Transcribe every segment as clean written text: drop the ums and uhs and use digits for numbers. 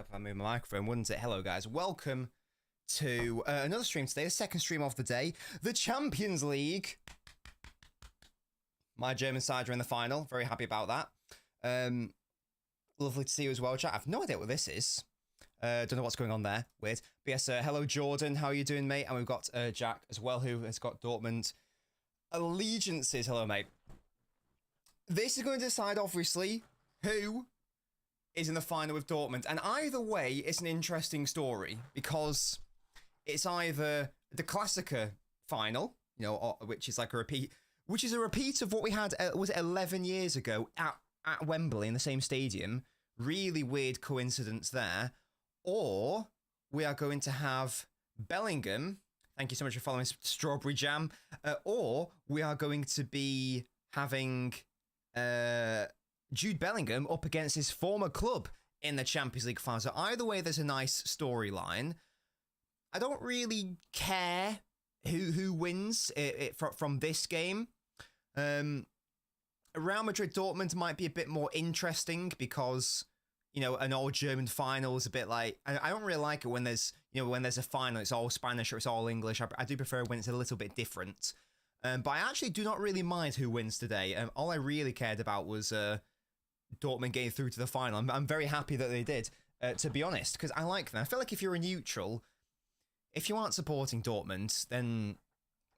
if I move my microphone, wouldn't it? Hello, guys. Welcome to another stream today, the second stream of the day, the Champions League. My German side are in the final. Very happy about that. Lovely to see you as well, chat. I have no idea what this is. Don't know what's going on there. Weird. But yes, hello, Jordan. How are you doing, mate? And we've got Jack as well, who has got Dortmund allegiances. Hello, mate. This is going to decide, obviously, who is in the final with Dortmund. And either way, it's an interesting story because it's either the Klassiker final, you know, or, which is like a repeat, which is a repeat of what we had, was it 11 years ago at Wembley in the same stadium. Really weird coincidence there. Or we are going to have Bellingham. Thank you so much for following Strawberry Jam. Or we are going to be having Jude Bellingham up against his former club in the Champions League final. So either way, there's a nice storyline. I don't really care who wins from this game. Real Madrid Dortmund might be a bit more interesting because, you know, an old German final is a bit like, I don't really like it when there's, you know, when there's a final, it's all Spanish or it's all English. I do prefer when it's a little bit different. But I actually do not really mind who wins today. All I really cared about was Dortmund getting through to the final. I'm very happy that they did, to be honest, because I like them. I feel like if you're a neutral, if you aren't supporting Dortmund, then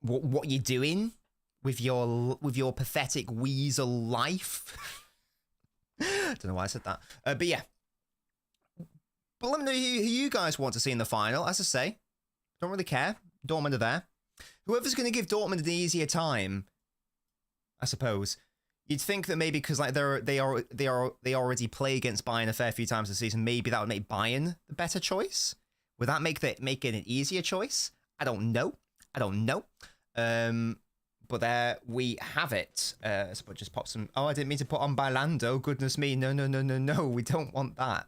what you doing with your pathetic weasel life? Don't know why I said that. But yeah. But let me know who you guys want to see in the final. As I say, don't really care. Dortmund are there. Whoever's going to give Dortmund an easier time, I suppose. You'd think that maybe because like they already play against Bayern a fair few times this season, maybe that would make Bayern the better choice. Would that make it an easier choice? I don't know. But there we have it. So just pop some. Oh, I didn't mean to put on Bailando. Goodness me. No. We don't want that.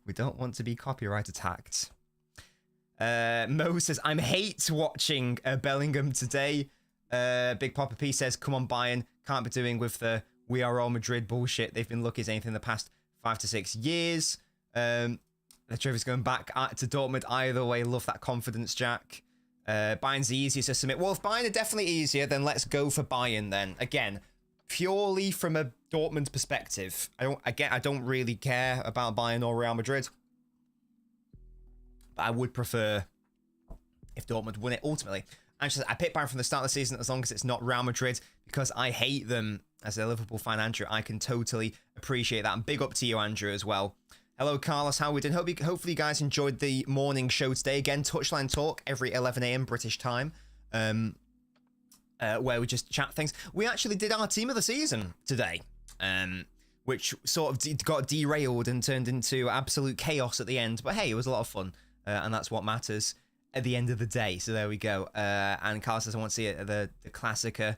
We don't want to be copyright attacked. Mo says, I'm hate watching Bellingham today. Big Papa P says, come on, Bayern. Can't be doing with the we are all Madrid bullshit. They've been lucky as anything in the past 5 to 6 years. The Trevor's going back to Dortmund either way. Love that confidence, Jack. Bayern's the easiest to submit. Well, if Bayern are definitely easier, then let's go for Bayern then. Again, purely from a Dortmund perspective. I don't really care about Bayern or Real Madrid. But I would prefer if Dortmund win it ultimately. Actually, I picked Bayern from the start of the season as long as it's not Real Madrid because I hate them as a Liverpool fan, Andrew. I can totally appreciate that. And big up to you, Andrew, as well. Hello, Carlos. How are we doing? Hopefully you guys enjoyed the morning show today. Again, Touchline Talk every 11 a.m. British time, where we just chat things. We actually did our team of the season today, which sort of got derailed and turned into absolute chaos at the end. But hey, it was a lot of fun, and that's what matters at the end of the day. So there we go. And Carlos says I want to see it at the Klassiker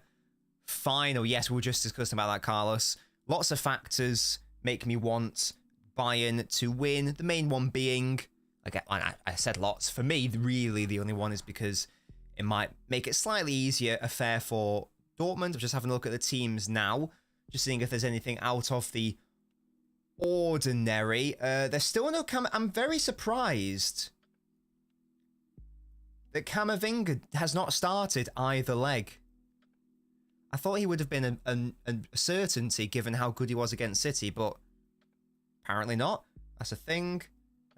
final. Yes, we were just discussing about that, Carlos. Lots of factors make me want Bayern to win. The main one being, again, I said lots. For me, really, the only one is because it might make it slightly easier affair for Dortmund. I'm just having a look at the teams now, just seeing if there's anything out of the ordinary. There's still no I'm very surprised that Camavinga has not started either leg. I thought he would have been a certainty given how good he was against City, but apparently not. That's a thing.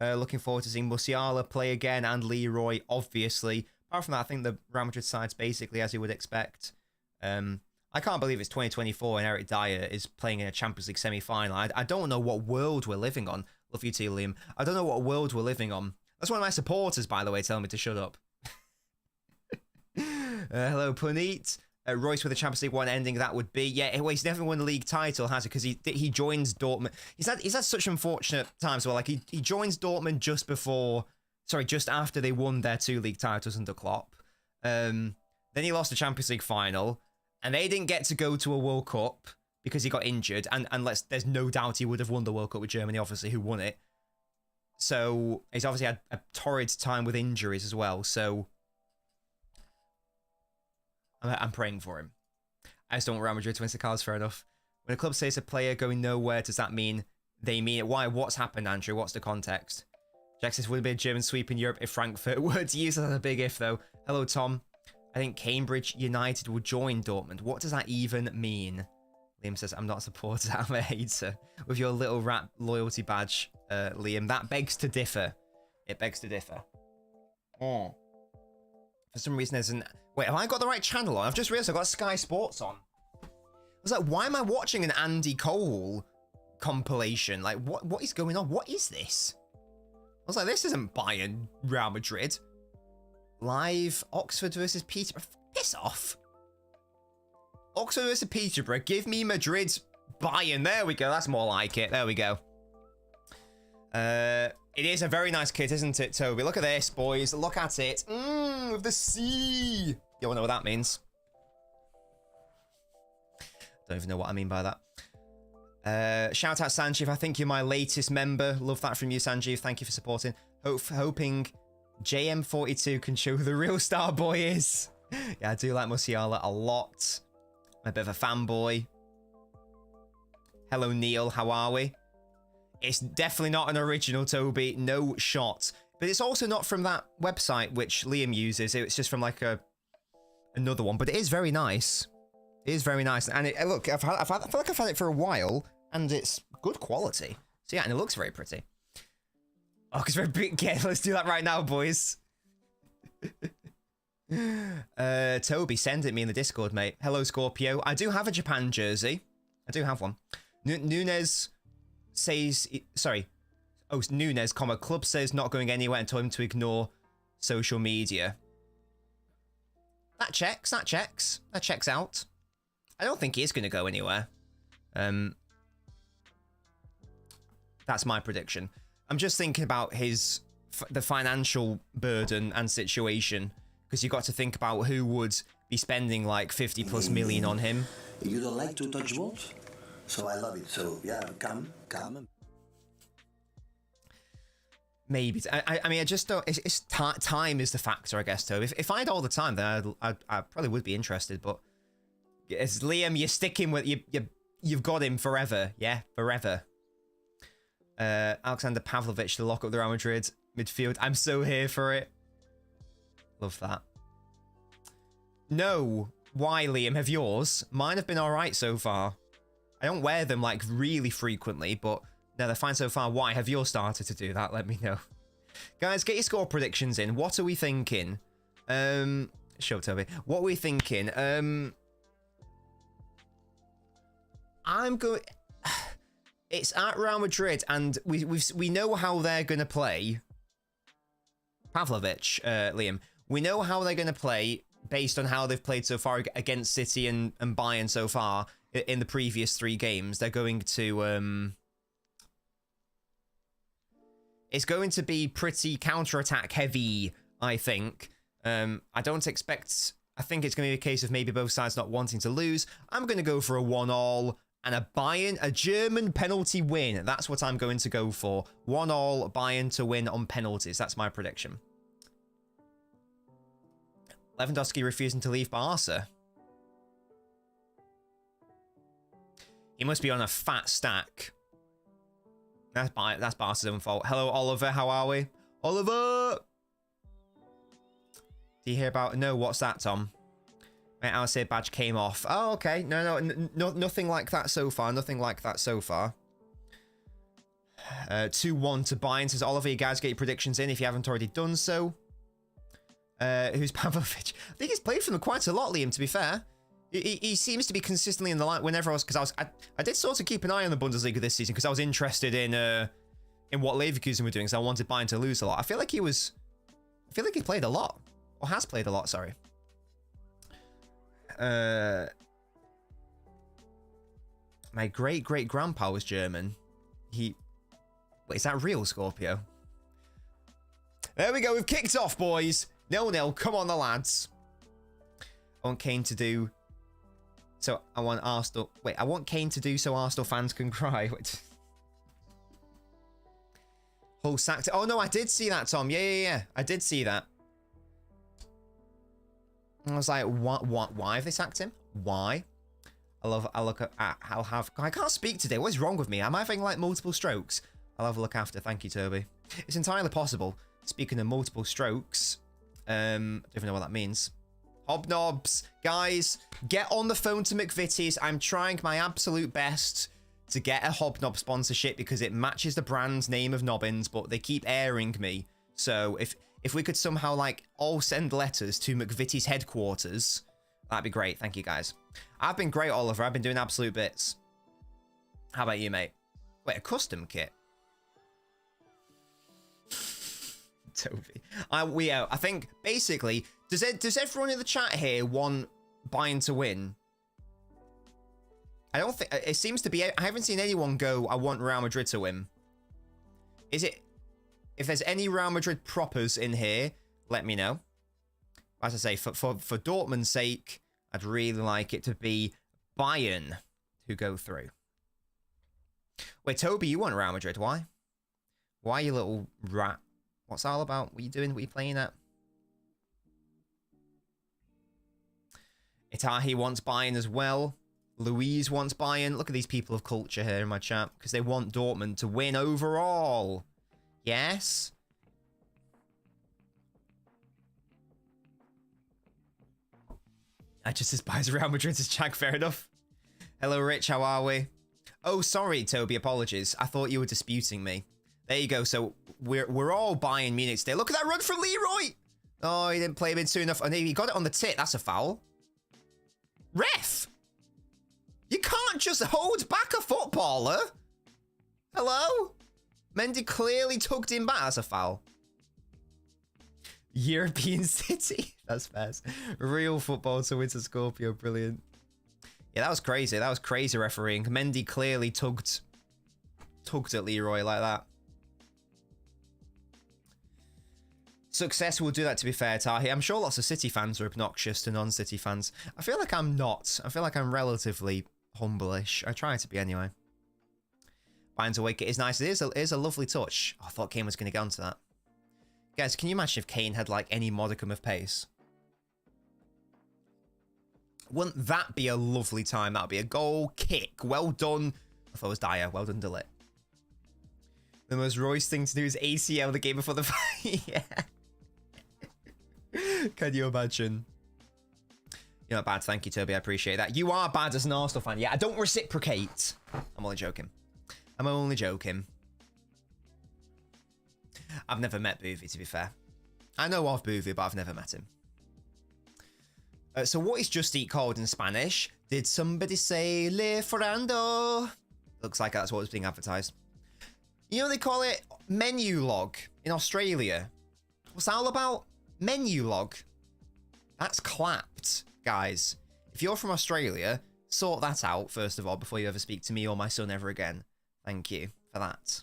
Looking forward to seeing Musiala play again and Leroy, obviously. Apart from that, I think the Real Madrid side's basically as you would expect. I can't believe it's 2024 and Eric Dyer is playing in a Champions League semi-final. I don't know what world we're living on. Love you too, Liam. I don't know what world we're living on. That's one of my supporters, by the way, telling me to shut up. Hello, Puneet. Royce with the Champions League 1 ending, that would be. Yeah, well, he's never won the league title, has he? Because he joins Dortmund. He's had such unfortunate times where, like, he joins Dortmund just after they won their 2 league titles under Klopp. Then he lost the Champions League final, and they didn't get to go to a World Cup because he got injured. And there's no doubt he would have won the World Cup with Germany, obviously, who won it. So he's obviously had a torrid time with injuries as well. So I'm praying for him. I just don't want Real Madrid to win the cards, fair enough. When a club says a player going nowhere, does that mean they mean it? Why? What's happened, Andrew? What's the context? Jack says, would it be a German sweep in Europe if Frankfurt were to use that as a big if, though? Hello, Tom. I think Cambridge United will join Dortmund. What does that even mean? Liam says, I'm not a supporter, I'm a hater. With your little rat loyalty badge, Liam. That begs to differ. It begs to differ. Oh. For some reason, there's an... Wait, have I got the right channel on? I've just realized I've got Sky Sports on. I was like, why am I watching an Andy Cole compilation? Like, what is going on? What is this? I was like, this isn't Bayern Real Madrid. Live Oxford versus Peterborough. Piss off. Oxford versus Peterborough. Give me Madrid Bayern. There we go. That's more like it. There we go. It is a very nice kit, isn't it, Toby? Look at this, boys. Look at it. With the C. You all know what that means. Don't even know what I mean by that. Shout out Sanjeev. I think you're my latest member. Love that from you, Sanjeev. Thank you for supporting. Hoping JM42 can show who the real star boy is. Yeah, I do like Musiala a lot. I'm a bit of a fanboy. Hello, Neil. How are we? It's definitely not an original, Toby. No shot. But it's also not from that website which Liam uses. It's just from like another one. But it is very nice. It is very nice. And look, I feel like I've had it for a while, and it's good quality. So yeah, and it looks very pretty. Oh, because we're big. Yeah, let's do that right now, boys. Toby, send it me in the Discord, mate. Hello, Scorpio. I do have a Japan jersey. I do have one. Nunes says, sorry. Oh, Nunes, club says not going anywhere and told him to ignore social media. That checks. That checks out. I don't think he is going to go anywhere. That's my prediction. I'm just thinking about the financial burden and situation, because you've got to think about who would be spending like 50+ million on him. You don't like to touch balls? So I love it. So yeah, come. Maybe. I mean, I just don't. Time is the factor, I guess. Though, if I had all the time, then I probably would be interested. But as Liam, you're sticking with you've got him forever. Yeah, forever. Alexander Pavlovich to lock up the Real Madrid midfield. I'm so here for it. Love that. No. Why, Liam? Have yours? Mine have been alright so far. I don't wear them like really frequently, but no, they're fine so far. Why? Have yours started to do that? Let me know. Guys, get your score predictions in. What are we thinking? Show Toby. What are we thinking? I'm going... It's at Real Madrid, and we know how they're going to play. Pavlovich, Liam. We know how they're going to play based on how they've played so far against City and Bayern so far in the previous 3 games. They're going to... It's going to be pretty counter-attack heavy, I think. I don't expect... I think it's going to be a case of maybe both sides not wanting to lose. I'm going to go for a 1-1 and a German penalty win. That's what I'm going to go for. 1-1 Bayern to win on penalties. That's my prediction. Lewandowski refusing to leave Barca. He must be on a fat stack. That's Barca's own fault. Hello, Oliver. How are we? Oliver! Do you hear about... No, what's that, Tom? My LSA badge came off. Oh, okay. No, nothing like that so far. Nothing like that so far. 2-1 to Bayern, says Oliver. You guys get your predictions in if you haven't already done so. Who's Pavlovich? I think he's played for them quite a lot, Liam, to be fair. He seems to be consistently in the line whenever I was... Because I did sort of keep an eye on the Bundesliga this season because I was interested in what Leverkusen were doing, so I wanted Bayern to lose a lot. I feel like he played a lot. Or has played a lot, sorry. My great-great-grandpa was German. Wait, is that real, Scorpio? There we go. We've kicked off, boys. 0-0. Come on, the lads. I want Kane to do... So, I want Arsenal... Wait, I want Kane to do so Arsenal fans can cry. Hull sacked... Oh, no, I did see that, Tom. Yeah. I did see that. I was like, why have they sacked him? Why? I can't speak today. What is wrong with me? Am I having like multiple strokes? I'll have a look after. Thank you, Toby. It's entirely possible. Speaking of multiple strokes, don't even know what that means. Hobnobs, guys, get on the phone to McVitie's. I'm trying my absolute best to get a Hobnob sponsorship because it matches the brand's name of Nobbins, but they keep airing me. So if we could somehow like all send letters to McVitie's headquarters, that'd be great. Thank you, guys. I've been great, Oliver. I've been doing absolute bits. How about you, mate? Wait, a custom kit? Toby. I think basically, does everyone in the chat here want Bayern to win? I don't think it seems to be. I haven't seen anyone go, I want Real Madrid to win. Is it? If there's any Real Madrid propers in here, let me know. As I say, for Dortmund's sake, I'd really like it to be Bayern who go through. Wait, Toby, you want Real Madrid? Why? Why, you little rat? What's that all about? What are you doing? What are you playing at? Itahi wants Bayern as well. Louise wants Bayern. Look at these people of culture here in my chat because they want Dortmund to win overall. Yes? I just despise Real Madrid as Jack. Fair enough. Hello, Rich. How are we? Oh, sorry, Toby. Apologies. I thought you were disputing me. There you go. So we're all Bayern Munich today. Look at that run from Leroy. Oh, he didn't play him in soon enough. And he got it on the tit. That's a foul. Ref! You can't just hold back a footballer. Hello? Mendy clearly tugged him back. That's a foul. European City. That's fast. Real football to win to Scorpio. Brilliant. Yeah, that was crazy. That was crazy refereeing. Mendy clearly tugged at Leroy like that. Success will do that, to be fair, Tahi. I'm sure lots of City fans are obnoxious to non-City fans. I feel like I'm not. I feel like I'm relatively humble-ish. I try to be anyway. Bayern's awake. It is nice. It is a lovely touch. Oh, I thought Kane was going to get onto that. Guys, can you imagine if Kane had like any modicum of pace? Wouldn't that be a lovely time? That would be a goal kick. Well done. I thought it was Dyer. Well done, Dillet. The most Royce thing to do is ACL the game before the fight. Yeah. Can you imagine? You're not bad. Thank you, Toby. I appreciate that. You are bad as an Arsenal fan. Yeah, I don't reciprocate. I'm only joking. I'm only joking. I've never met Boovy, to be fair. I know of Boovy, but I've never met him. So what is Just Eat called in Spanish? Did somebody say Le Ferrando? Looks like that's what was being advertised. You know, they call it menu log in Australia. What's that all about? Menu log. That's clapped, guys. If you're from Australia, sort that out, first of all, before you ever speak to me or my son ever again. Thank you for that.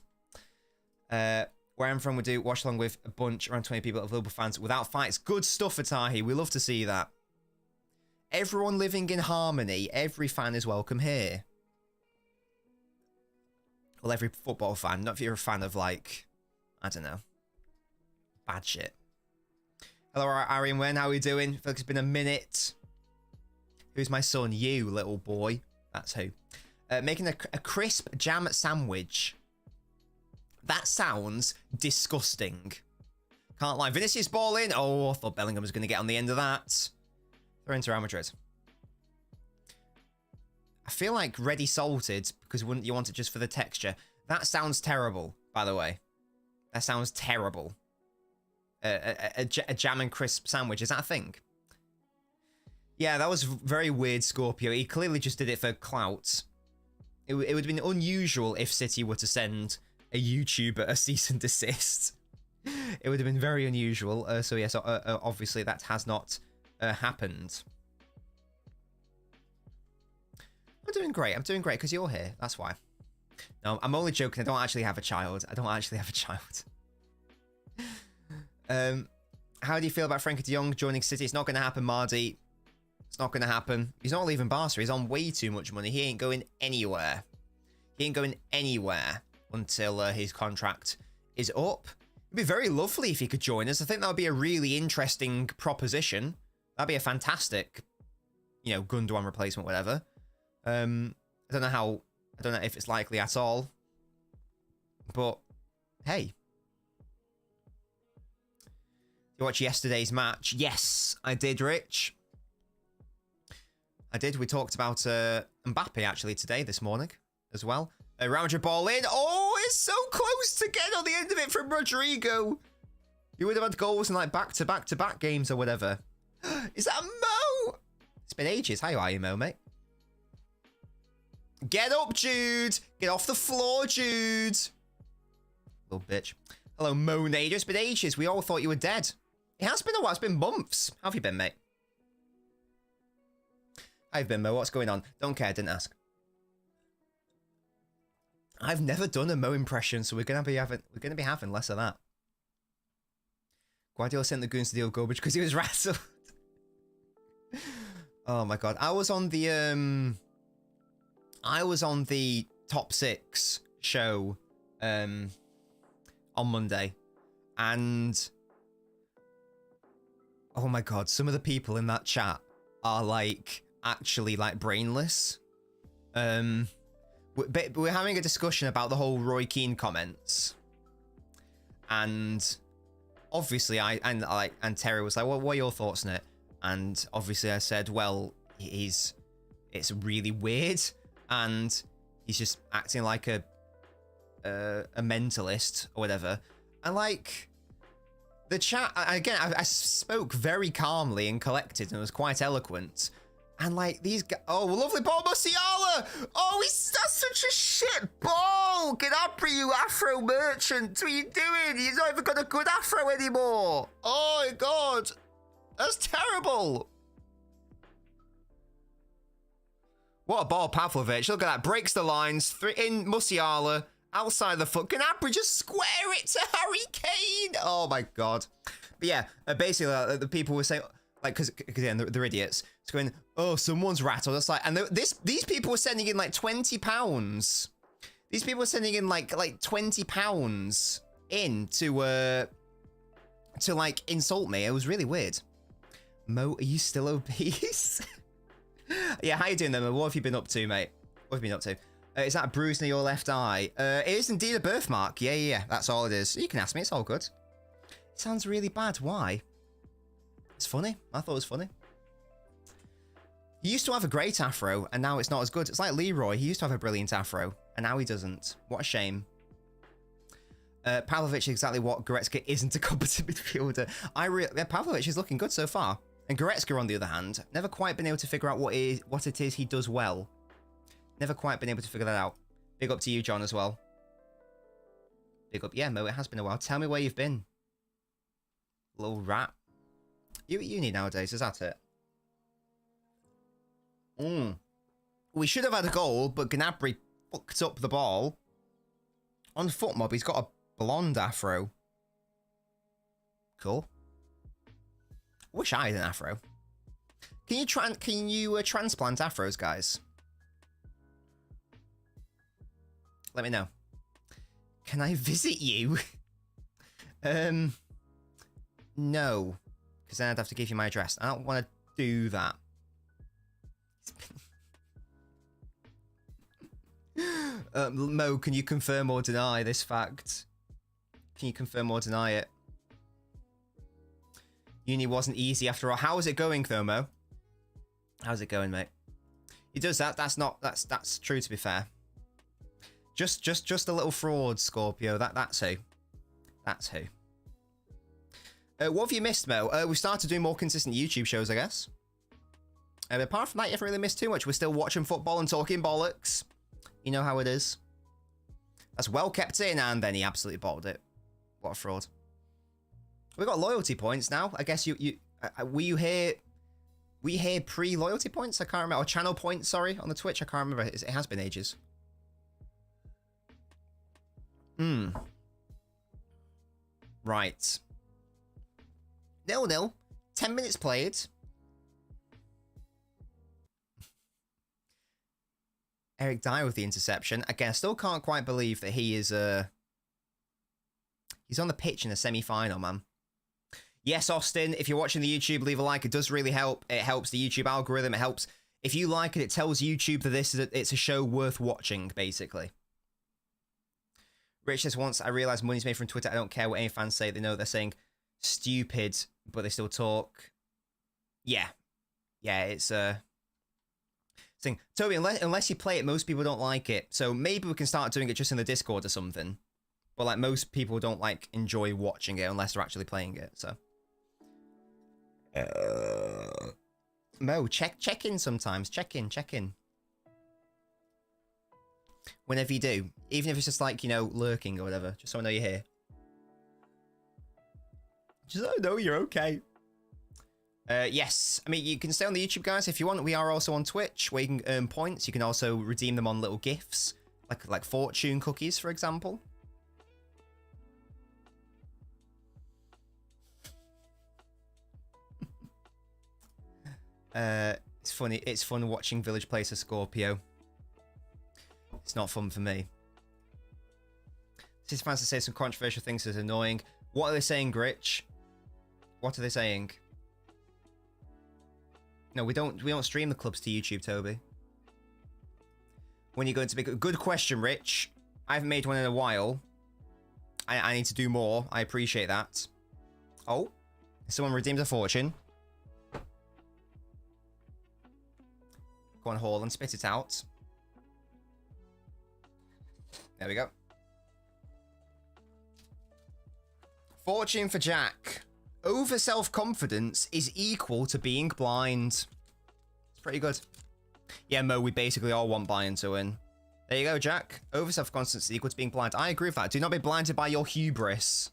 Where I'm from, we do watch along with a bunch, around 20 people of Liverpool fans without fights. Good stuff, Atahi. We love to see that. Everyone living in harmony. Every fan is welcome here. Well, every football fan. Not if you're a fan of, like, I don't know, bad shit. Hello, Arian Wen. How are we doing? I feel like it's been a minute. Who's my son? You, little boy. That's who. Making a crisp jam sandwich. That sounds disgusting. Can't lie. Vinicius ball in. Oh, I thought Bellingham was going to get on the end of that. They're into Real Madrid. I feel like ready salted because wouldn't you want it just for the texture? That sounds terrible, by the way. That sounds terrible. A jam and crisp sandwich. Is that a thing? Yeah, that was very weird, Scorpio. He clearly just did it for clout. It would have been unusual if City were to send a YouTuber a cease and desist. It would have been very unusual. So yes, obviously that has not happened. I'm doing great. I'm doing great because you're here. That's why. No, I'm only joking. I don't actually have a child. How do you feel about Frenkie de Jong joining City? It's not going to happen, Mardy. It's not going to happen. He's not leaving Barca. He's on way too much money. He ain't going anywhere. He ain't going anywhere until his contract is up. It'd be very lovely if he could join us. I think that would be a really interesting proposition. That'd be a fantastic, you know, Gundogan replacement, whatever. I don't know if it's likely at all. But hey. You watch yesterday's match? Yes, I did, Rich. I did. We talked about Mbappe actually today, this morning, as well. Round your ball in. Oh, it's so close to getting on the end of it from Rodrigo. You would have had goals in like back-to-back games or whatever. Is that Mo? It's been ages. How are you, Mo, mate? Get up, Jude. Get off the floor, Jude. Little bitch. Hello, Mo Nader. It's been ages. We all thought you were dead. It has been a while. It's been months. How have you been, mate? How have you been, Mo? What's going on? Don't care. Didn't ask. I've never done a Mo impression, so we're gonna be having less of that. Guardiola sent the goons to deal garbage because he was rattled. Oh my god. I was on the top 6 show on Monday, and oh my god, some of the people in that chat are like actually like brainless. We're having a discussion about the whole Roy Keane comments, and obviously and Terry was like, "What are your thoughts on it?" And obviously I said, "Well, it's really weird, and he's just acting like a mentalist or whatever." And like the chat again, I spoke very calmly and collected, and was quite eloquent. And like these guys, oh, lovely ball, Musiala! Oh, that's such a shit ball! Get up, you Afro merchant! What are you doing? He's not even got a good Afro anymore! Oh my god! That's terrible! What a ball, Pavlovic. Look at that. Breaks the lines. In Musiala. Outside the foot. Gnabry just square it to Harry Kane! Oh my god. But yeah, basically the people were saying, like, because again, they're idiots. It's going, oh, someone's rattled. It's like, and these people were sending in like £20. These people were sending in like £20 in to like insult me. It was really weird. Mo, are you still obese? Yeah, how you doing then? What have you been up to, mate? What have you been up to? Is that a bruise near your left eye? It is indeed a birthmark. Yeah, that's all it is. You can ask me. It's all good. It sounds really bad. Why? It's funny. I thought it was funny. He used to have a great afro, and now it's not as good. It's like Leroy. He used to have a brilliant afro, and now he doesn't. What a shame. Pavlovic is exactly what Goretzka isn't a competent midfielder. Pavlovic is looking good so far. And Goretzka, on the other hand, never quite been able to figure out what it is he does well. Never quite been able to figure that out. Big up to you, John, as well. Big up. Yeah, Mo, it has been a while. Tell me where you've been. Little rat. You at uni nowadays, is that it? We should have had a goal, but Gnabry fucked up the ball. On FootMob, he's got a blonde afro. Cool. Wish I had an afro. Can you transplant afros, guys? Let me know. Can I visit you? No. Because then I'd have to give you my address. I don't want to do that. Mo, can you confirm or deny this fact? Can you confirm or deny it? Uni wasn't easy after all. How is it going though, Mo? How's it going, mate? He does that. That's true, to be fair. Just a little fraud, Scorpio. That's who. That's who. What have you missed, Mo? We started doing more consistent YouTube shows, I guess. Apart from that, you haven't really missed too much. We're still watching football and talking bollocks. You know how it is. That's well kept in, and then he absolutely bottled it. What a fraud. We got loyalty points now. I guess were you here pre-loyalty points? I can't remember. Or channel points, sorry, on the Twitch. I can't remember. It has been ages. Right. 0-0. 10 minutes played. Eric Dyer with the interception. Again, I still can't quite believe that he is he's on the pitch in the semi-final, man. Yes, Austin, if you're watching the YouTube, leave a like. It does really help. It helps the YouTube algorithm. It helps. If you like it, it tells YouTube that it's a show worth watching, basically. Rich says, once I realised money's made from Twitter, I don't care what any fans say. They know they're saying stupid, but they still talk. Yeah. Yeah, it's thing. Toby, unless you play it, most people don't like it. So maybe we can start doing it just in the Discord or something. But like most people don't like enjoy watching it unless they're actually playing it. So Mo, check in sometimes. Check in. Whenever you do, even if it's just like, you know, lurking or whatever, just so I know you're here. Just so I know you're okay. Yes, I mean, you can stay on the YouTube, guys, if you want. We are also on Twitch, where you can earn points. You can also redeem them on little gifts, like fortune cookies, for example. It's funny. It's fun watching Village place a Scorpio. It's not fun for me. This fans to say some controversial things is annoying. What are they saying, Gritch? What are they saying? No, we don't stream the clubs to YouTube, Toby. When you're going to make a good question, Rich. I haven't made one in a while. I need to do more. I appreciate that. Oh, someone redeemed a fortune. Go on, Hall, and spit it out. There we go. Fortune for Jack. Over self-confidence is equal to being blind. It's pretty good. Yeah, Mo, we basically all want Bayern to win. There you go, Jack. Over self-confidence is equal to being blind. I agree with that. Do not be blinded by your hubris.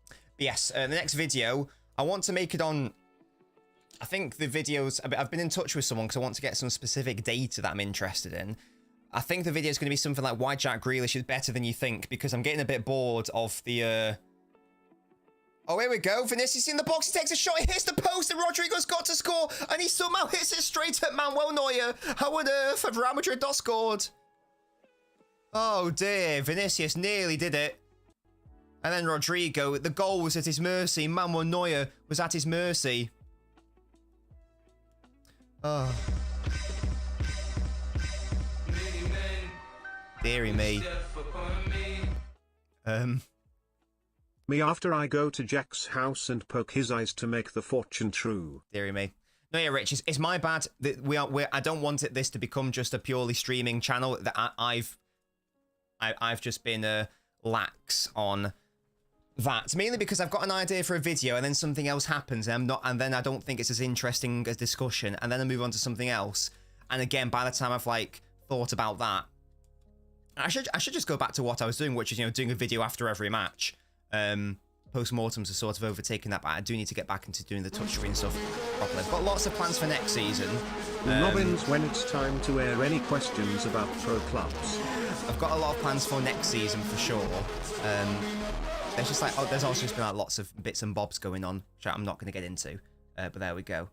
But yes, the next video, I want to make it on... I think the videos... I've been in touch with someone because I want to get some specific data that I'm interested in. I think the video is going to be something like why Jack Grealish is better than you think, because I'm getting a bit bored of the... Oh, here we go. Vinicius in the box. He takes a shot. He hits the post, and Rodrigo's got to score. And he somehow hits it straight at Manuel Neuer. How on earth have Real Madrid not scored? Oh, dear. Vinicius nearly did it. And then Rodrigo, the goal was at his mercy. Manuel Neuer was at his mercy. Oh. Deary me. Me after I go to Jack's house and poke his eyes to make the fortune true. Deary me. No, yeah, Rich, it's my bad that I don't want this to become just a purely streaming channel. That I've just been lax on that, mainly because I've got an idea for a video and then something else happens and then I don't think it's as interesting as discussion, and then I move on to something else, and again by the time I've like thought about that, I should just go back to what I was doing, which is, you know, doing a video after every match. Post-mortems are sort of overtaking that, but I do need to get back into doing the touchscreen stuff properly. I've got lots of plans for next season. Nobbins, when it's time to air any questions about pro clubs. I've got a lot of plans for next season for sure. There's just like, there's also just been like lots of bits and bobs going on, which I'm not going to get into, but there we go.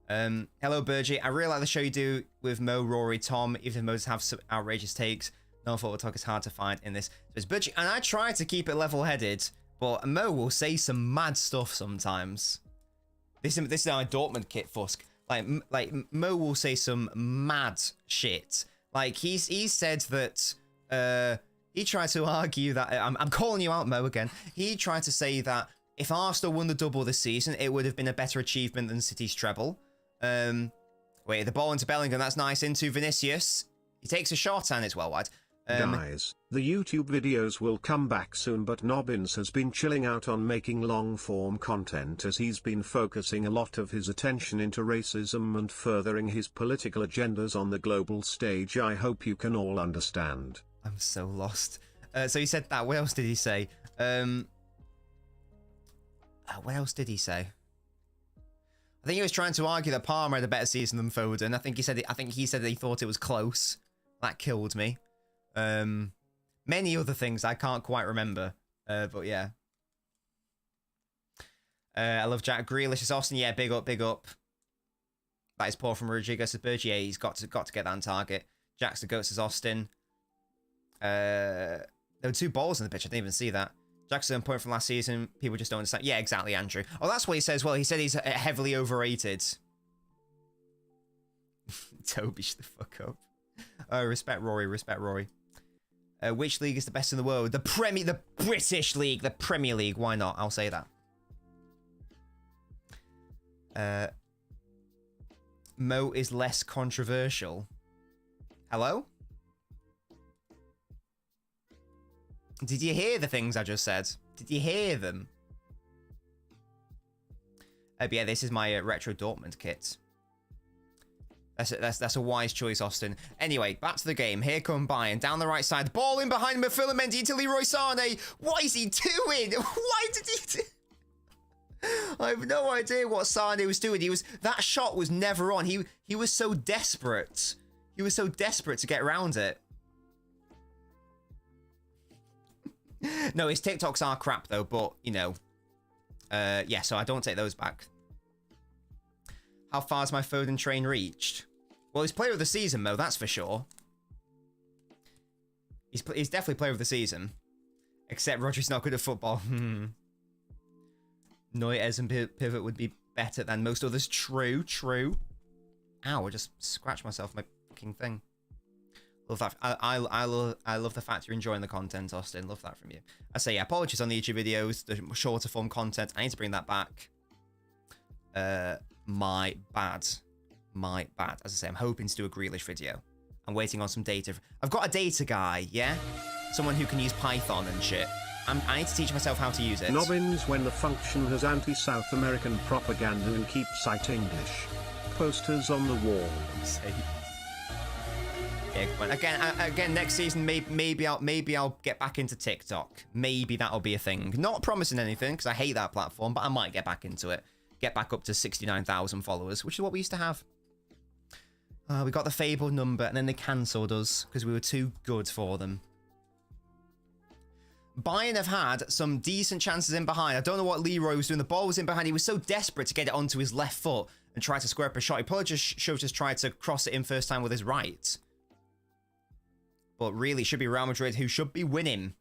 Hello, Burgie. I really like the show you do with Mo, Rory, Tom, even if Mo's have some outrageous takes. No photo talk is hard to find in this. So it's Burgie, and I try to keep it level-headed, but Mo will say some mad stuff sometimes. This is our Dortmund kit, Fusk. Like Mo will say some mad shit. Like he said that he tried to argue that I'm calling you out, Mo, again. He tried to say that if Arsenal won the double this season, it would have been a better achievement than City's treble. Wait, the ball into Bellingham, that's nice, into Vinicius. He takes a shot and it's well wide. Guys, the YouTube videos will come back soon, but Nobbins has been chilling out on making long-form content as he's been focusing a lot of his attention into racism and furthering his political agendas on the global stage. I hope you can all understand. I'm so lost. So he said that. What else did he say? What else did he say? I think he was trying to argue that Palmer had a better season than Foden. I think he said that he thought it was close. That killed me. Many other things I can't quite remember, but yeah. I love Jack Grealish. It's Austin, yeah, big up. That is poor from Rodrigo. Says Burgie, yeah, he's got to get that on target. Jack's the goat, says Austin. There were 2 balls in the pitch. I didn't even see that. Jackson point from last season. People just don't understand. Yeah, exactly, Andrew. Oh, that's what he says. Well, he said he's heavily overrated. Toby, shut the fuck up. Oh, respect Rory. Which league is the best in the world? The British League, the Premier League. Why not? I'll say that. Mo is less controversial. Hello? Did you hear the things I just said? Did you hear them? But yeah, this is my retro Dortmund kit. That's a wise choice, Austin. Anyway, back to the game. Here come Bayern. Down the right side. Ball in behind Phil Mendy into Leroy Sané. What is he doing? Why did he do... I have no idea what Sané was doing. That shot was never on. He was so desperate. He was so desperate to get around it. No, his TikToks are crap though, but you know. Yeah, so I don't take those back. How far's my Foden train reached? Well, he's player of the season, Mo, that's for sure. He's definitely player of the season. Except Rodri's not good at football. Neuer's and Pivot would be better than most others. True, true. Ow, I just scratched myself, my fucking thing. Love that. I love the fact you're enjoying the content, Austin. Love that from you. I say, yeah, apologies on the YouTube videos, the shorter form content. I need to bring that back. My bad. My bad. As I say, I'm hoping to do a Grealish video. I'm waiting on some data. I've got a data guy, yeah? Someone who can use Python and shit. I need to teach myself how to use it. Nobbins when the function has anti-South American propaganda and keep sight English. Posters on the wall. Yeah, again, next season, maybe I'll get back into TikTok. Maybe that'll be a thing. Not promising anything, because I hate that platform, but I might get back into it. Get back up to 69,000 followers, which is what we used to have. We got the fabled number, and then they cancelled us, because we were too good for them. Bayern have had some decent chances in behind. I don't know what Leroy was doing. The ball was in behind. He was so desperate to get it onto his left foot and try to square up a shot. He probably just should have just tried to cross it in first time with his right. But really, it should be Real Madrid who should be winning.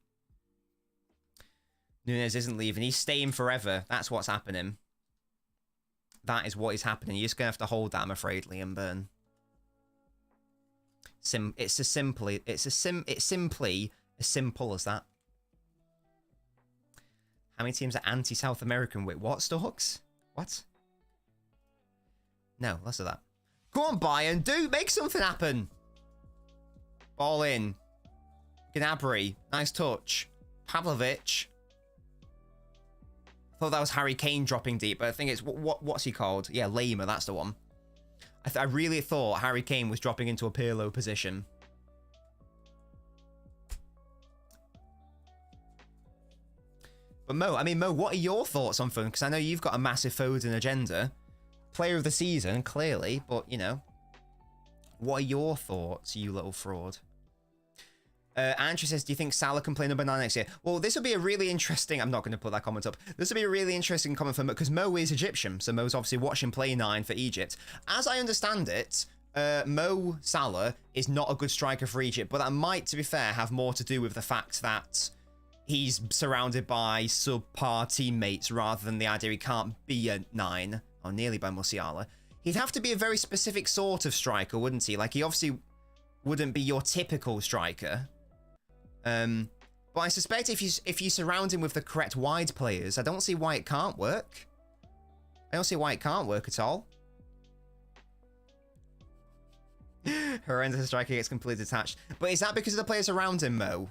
Nunez isn't leaving. He's staying forever. That's what's happening. That is what is happening. You're just going to have to hold that, I'm afraid, Liam Byrne. It's simply as simple as that. How many teams are anti-South American with what, Storks? What? No, less of that. Go on, Bayern. Make something happen. Ball in. Gnabry. Nice touch. Pavlovic. I thought that was Harry Kane dropping deep, but I think it's... What's he called? Yeah, Lema, that's the one. I really thought Harry Kane was dropping into a Pirlo position. But Mo, what are your thoughts on Foden? Because I know you've got a massive Foden agenda. Player of the season, clearly, but, you know. What are your thoughts, you little fraud? Andrew says, do you think Salah can play number 9 next year? Well, this will be a really interesting... I'm not going to put that comment up. This will be a really interesting comment for Mo, because Mo is Egyptian, so Mo's obviously watching play 9 for Egypt. As I understand it, Mo Salah is not a good striker for Egypt, but that might, to be fair, have more to do with the fact that he's surrounded by subpar teammates rather than the idea he can't be a 9, or nearly by Musiala. He'd have to be a very specific sort of striker, wouldn't he? Like, he obviously wouldn't be your typical striker. But I suspect if you surround him with the correct wide players, I don't see why it can't work. I don't see why it can't work at all. Horrendous striker gets completely detached. But is that because of the players around him, Mo?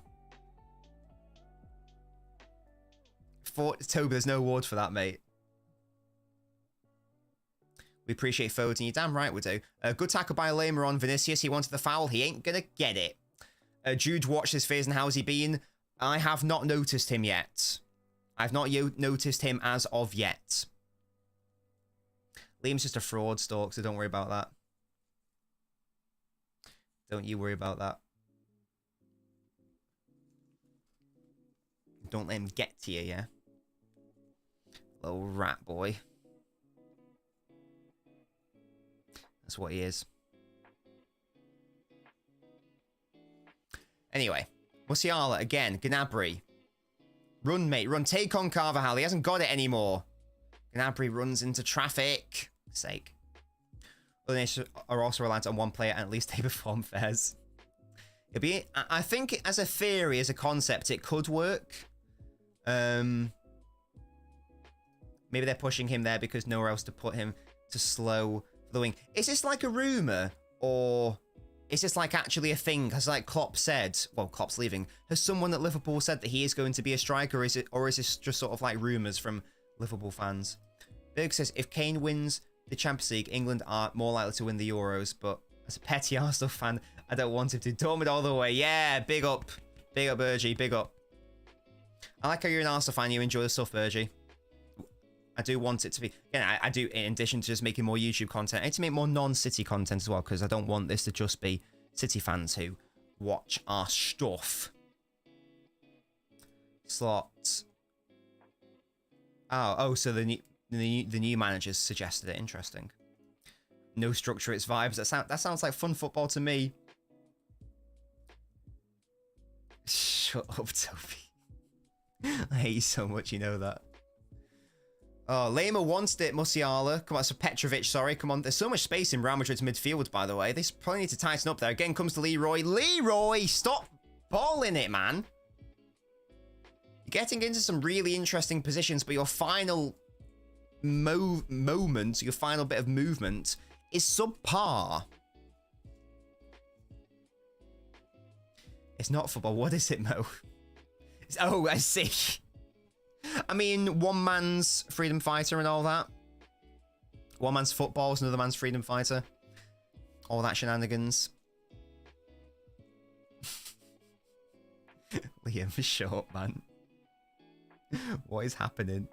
Toby, there's no award for that, mate. We appreciate Foden. You're damn right we do. Good tackle by Lema on Vinicius. He wanted the foul. He ain't gonna get it. Jude watched his phase and how's he been? I have not noticed him yet. I've not noticed him as of yet. Liam's just a fraud, Stork, so don't worry about that. Don't you worry about that. Don't let him get to you, yeah? Little rat boy. That's what he is. Anyway, Musiala again. Gnabry. Run, mate. Run. Take on Carvajal. He hasn't got it anymore. Gnabry runs into traffic. Sake. Others are also reliant on one player and at least they perform fairs. It'd be. I think as a theory, as a concept, it could work. Maybe they're pushing him there because nowhere else to put him to slow the wing. Is this like a rumor, or is this like actually a thing? Has like Klopp said, well, Klopp's leaving. Has someone at Liverpool said that he is going to be a striker, or is this just sort of like rumors from Liverpool fans? Berg says, if Kane wins the Champions League, England are more likely to win the Euros, but as a petty Arsenal fan, I don't want him to. Dortmund all the way. Yeah, big up. Big up, Bergie. Big up. I like how you're an Arsenal fan. You enjoy the stuff, Bergie. I do want it to be... Again, I do, in addition to just making more YouTube content, I need to make more non-City content as well, because I don't want this to just be City fans who watch our stuff. Slot. Oh, so the new managers suggested it. Interesting. No structure, it's vibes. That sounds like fun football to me. Shut up, Toby. I hate you so much, you know that. Oh, Lema wants it, Musiala. Come on, so Petrovic, sorry. Come on, there's so much space in Real Madrid's midfield, by the way. They probably need to tighten up there. Again comes to Leroy. Leroy, stop balling it, man. You're getting into some really interesting positions, but your final moment, your final bit of movement is subpar. It's not football. What is it, Mo? Oh, I see. I mean, one man's freedom fighter and all that. One man's football is another man's freedom fighter. All that shenanigans. Liam, shut up, man. What is happening?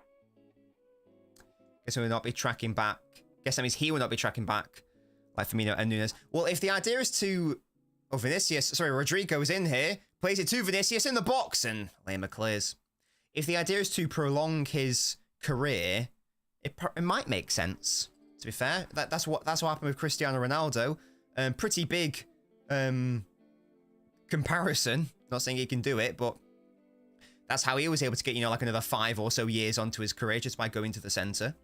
Guess we will not be tracking back. Guess that means he will not be tracking back. Like Firmino and Nunes. Well, if the idea is to... Oh, Vinicius. Sorry, Rodrigo is in here. Plays it to Vinicius in the box. And Lema clears. If the idea is to prolong his career, it might make sense. To be fair, that's what happened with Cristiano Ronaldo. Pretty big comparison. Not saying he can do it, but that's how he was able to get, like another 5 or so years onto his career just by going to the centre.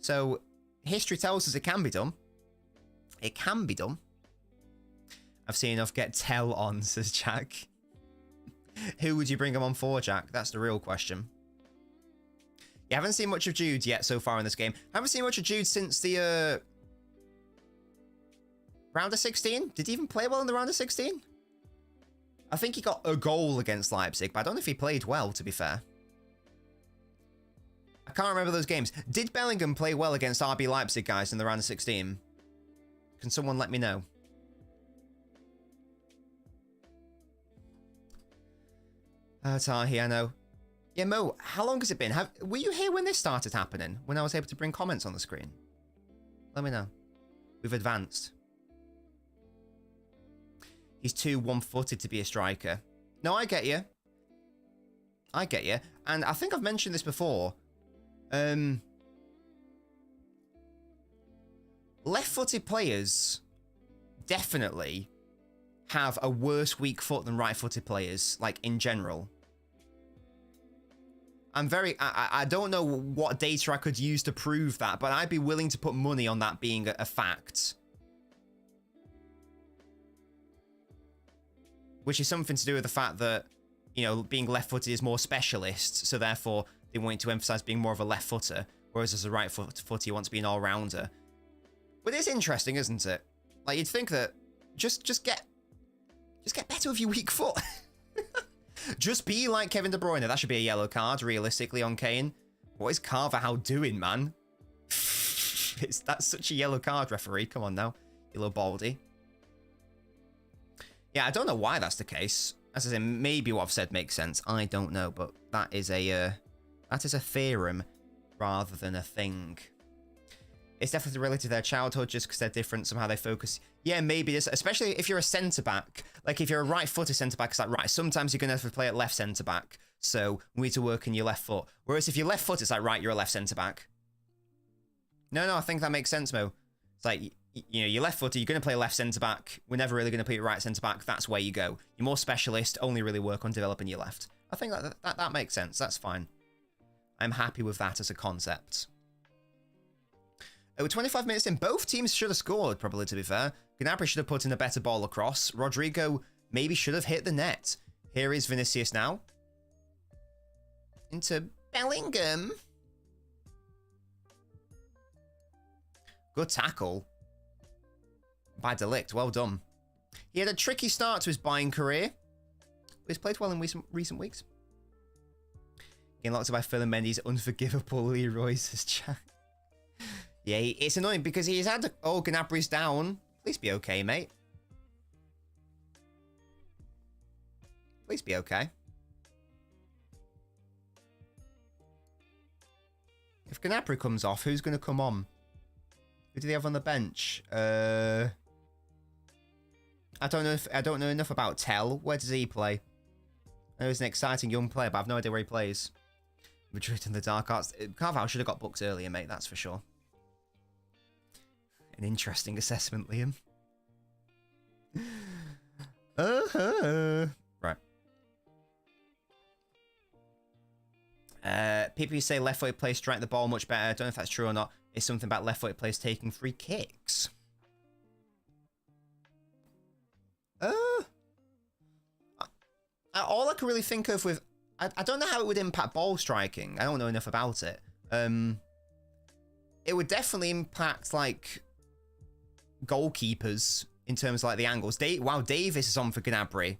So history tells us it can be done. It can be done. I've seen enough get tell on, says Jack. Who would you bring him on for, Jack? That's the real question. You haven't seen much of Jude yet so far in this game. Haven't seen much of Jude since the round of 16. Did he even play well in the round of 16? I think he got a goal against Leipzig, but I don't know if he played well, to be fair. I can't remember those games. Did Bellingham play well against RB Leipzig, guys, in the round of 16? Can someone let me know? Tahi, I know. Yeah, Mo, how long has it been? Were you here when this started happening? When I was able to bring comments on the screen? Let me know. We've advanced. He's too one-footed to be a striker. No, I get you. I get you. And I think I've mentioned this before. Left-footed players definitely have a worse weak foot than right-footed players, like, in general. I don't know what data I could use to prove that, but I'd be willing to put money on that being a fact. Which is something to do with the fact that, being left-footed is more specialist, so therefore they want to emphasize being more of a left-footer, whereas as a right-footer you want to be an all-rounder. But it's interesting, isn't it? Like, you'd think that just get better with your weak foot. Just be like Kevin De Bruyne. That should be a yellow card, realistically, on Kane. What is Carvajal doing, man? That's such a yellow card, referee. Come on now, you little baldy. Yeah, I don't know why that's the case. As I say, maybe what I've said makes sense. I don't know, but that is a theorem rather than a thing. It's definitely related to their childhood just because they're different, somehow they focus. Yeah, maybe this, especially if you're a centre-back. Like, if you're a right-footed centre-back, it's like, right, sometimes you're going to have to play at left centre-back, so we need to work on your left foot. Whereas if you're left-footed, it's like, right, you're a left centre-back. No, I think that makes sense, Mo. It's like, you're left-footed, you're going to play left centre-back. We're never really going to put you right centre-back. That's where you go. You're more specialist, only really work on developing your left. I think that makes sense. That's fine. I'm happy with that as a concept. Oh, 25 minutes in. Both teams should have scored, probably, to be fair. Gnabry should have put in a better ball across. Rodrigo maybe should have hit the net. Here is Vinicius now. Into Bellingham. Good tackle by De Ligt. Well done. He had a tricky start to his Bayern career. But he's played well in recent weeks. Getting locked up by Phil and Mendy's unforgivable Leroy's chat. Yeah, it's annoying because he's had... Oh, Gnabry's down. Please be okay, mate. Please be okay. If Gnabry comes off, who's going to come on? Who do they have on the bench? I don't know enough about Tell. Where does he play? I know he's an exciting young player, but I've no idea where he plays. Madrid and the Dark Arts. Carvalho should have got booked earlier, mate. That's for sure. An interesting assessment, Liam. Right. People who say left-footed players strike the ball much better. I don't know if that's true or not. It's something about left-footed players taking free kicks. All I can really think of with... I don't know how it would impact ball striking. I don't know enough about it. It would definitely impact, like, goalkeepers in terms of, like, the angles. Wow, Davis is on for Gnabry.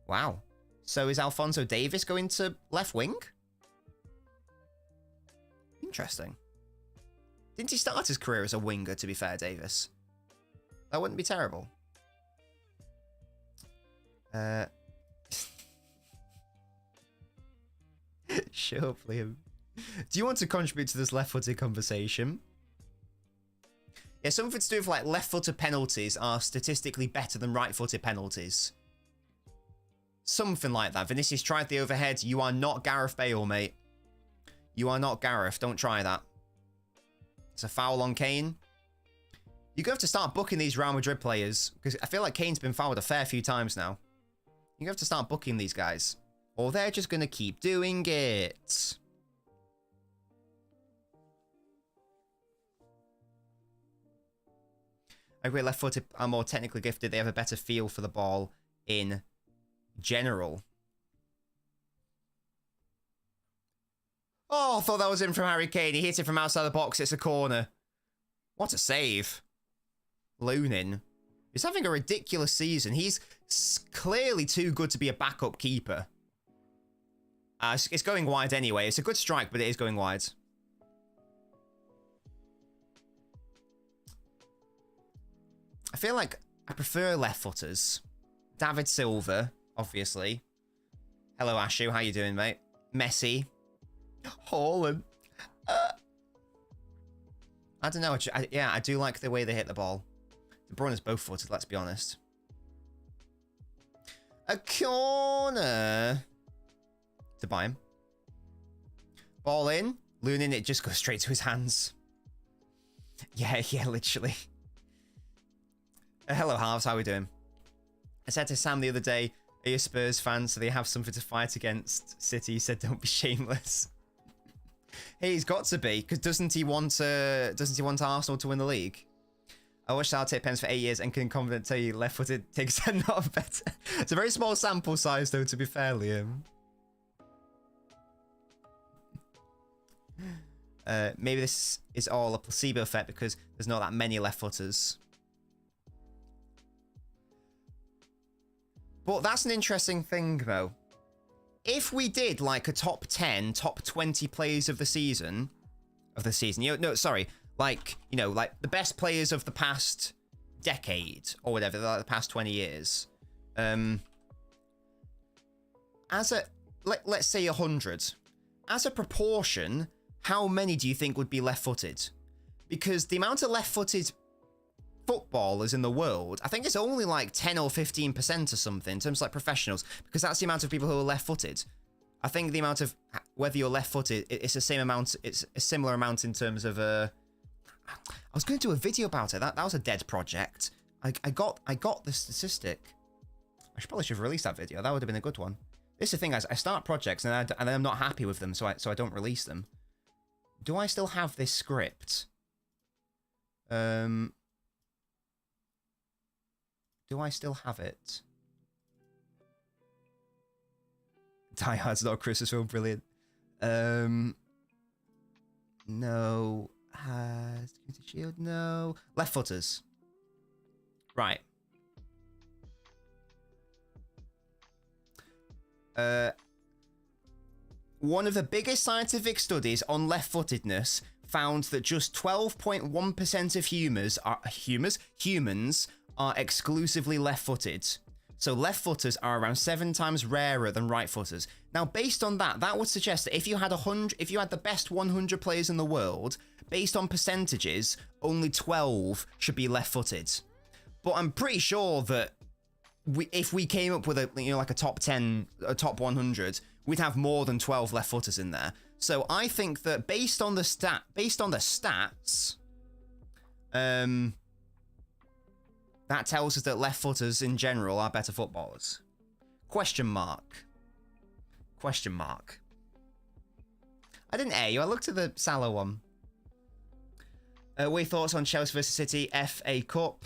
Wow. So is Alphonso Davis going to left wing? Interesting. Didn't he start his career as a winger, to be fair, Davis? That wouldn't be terrible. Shut up, Liam. Do you want to contribute to this left-footed conversation? Yeah, something to do with, like, left-footed penalties are statistically better than right-footed penalties. Something like that. Vinicius tried the overhead. You are not Gareth Bale, mate. You are not Gareth. Don't try that. It's a foul on Kane. You're going to have to start booking these Real Madrid players, because I feel like Kane's been fouled a fair few times now. You have to start booking these guys, or they're just going to keep doing it. I agree, left-footed are more technically gifted. They have a better feel for the ball in general. Oh, I thought that was in from Harry Kane. He hit it from outside the box. It's a corner. What a save. Lunin. He's having a ridiculous season. He's clearly too good to be a backup keeper. It's going wide anyway. It's a good strike, but it is going wide. I feel like I prefer left-footers. David Silva, obviously. Hello, Ashu. How you doing, mate? Messi. Haaland. I don't know. Yeah, I do like the way they hit the ball. De Bruyne is both-footed, let's be honest. A corner. To buy him. Ball in. Lunin, it just goes straight to his hands. Yeah, literally. Hello, Halves. How are we doing? I said to Sam the other day, are you a Spurs fan, so they have something to fight against City? He said, don't be shameless. Hey, he's got to be, because doesn't he want Arsenal to win the league? I watched Sal take pens for 8 years and can confidently tell you left-footed takes are not better. It's a very small sample size, though, to be fair, Liam. Maybe this is all a placebo effect because there's not that many left-footers. But that's an interesting thing, though. If we did, like, a top 10, top 20 players of the season... like, you know, like, the best players of the past decade, or whatever, like, the past 20 years. Let's say 100. As a proportion, how many do you think would be left-footed? Because the amount of left-footed footballers in the world, I think it's only like 10 or 15% or something in terms of like professionals, because that's the amount of people who are left-footed. I think the amount of whether you're left-footed, it's the same amount. It's a similar amount in terms of I was going to do a video about it. That was a dead project. I got the statistic. I probably should have released that video. That would have been a good one. This is the thing, guys. I start projects and I'm not happy with them, so I don't release them. Do I still have this script? Do I still have it? Die Hard's not a Christmas film. Brilliant. No. Shield. No. Left footers. Right. One of the biggest scientific studies on left-footedness found that just 12.1% of humans are exclusively left-footed. So left-footers are around 7 times rarer than right-footers. Now, based on that, that would suggest that if you had the best 100 players in the world, based on percentages, only 12 should be left-footed. But I'm pretty sure that if we came up with a top 10, a top 100, we'd have more than 12 left-footers in there. So I think that based on the stats, that tells us that left-footers in general are better footballers. Question mark. Question mark. I didn't air you. I looked at the Salah one. What are your thoughts on Chelsea versus City FA Cup?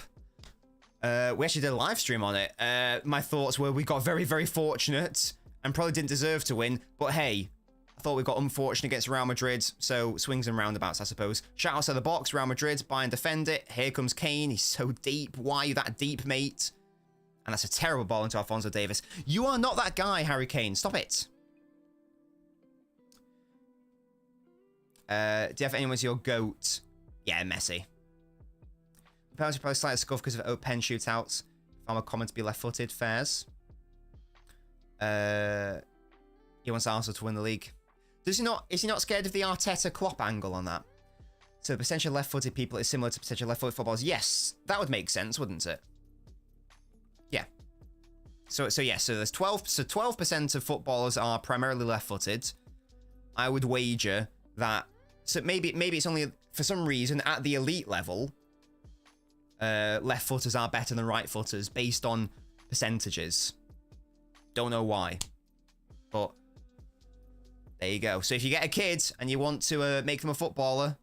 We actually did a live stream on it. My thoughts were we got very, very fortunate and probably didn't deserve to win. But hey, I thought we got unfortunate against Real Madrid. So swings and roundabouts, I suppose. Shout out to the box, Real Madrid. Bayern defend it. Here comes Kane. He's so deep. Why are you that deep, mate? And that's a terrible ball into Alphonso Davies. You are not that guy, Harry Kane. Stop it. Do you have anyone as your GOAT? Yeah, Messi. Penalty probably slightly scuffed because of pen shootouts. Found a comment to be left-footed. Fairs. He wants Arsenal to win the league. Is he not scared of the Arteta Klopp angle on that? So the percentage of left-footed people is similar to percentage of left-footed footballers. Yes, that would make sense, wouldn't it? Yeah. So there's 12% of footballers are primarily left-footed. I would wager that. So maybe it's only for some reason at the elite level. Left footers are better than right footers based on percentages. Don't know why, but there you go. So if you get a kid and you want to make them a footballer,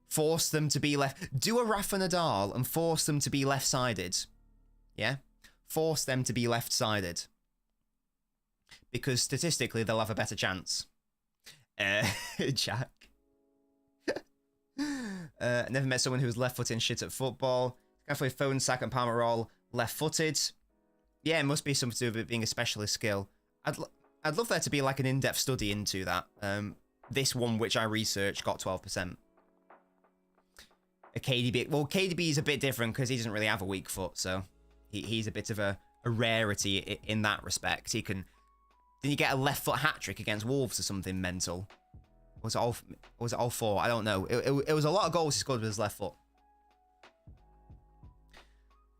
force them to be left. Do a Rafa Nadal and force them to be left-sided. Yeah, force them to be left-sided because statistically they'll have a better chance. Jack. Never met someone who was left-footed and shit at football. Definitely phone sack and palmer roll, left-footed. Yeah, it must be something to do with it being a specialist skill. I'd love there to be like an in-depth study into that. This one, which I researched, got 12%. A KDB, well, KDB is a bit different because he doesn't really have a weak foot, so he's a bit of a rarity in that respect. Didn't you get a left foot hat trick against Wolves or something mental? Was it all 4? I don't know. It was a lot of goals he scored with his left foot.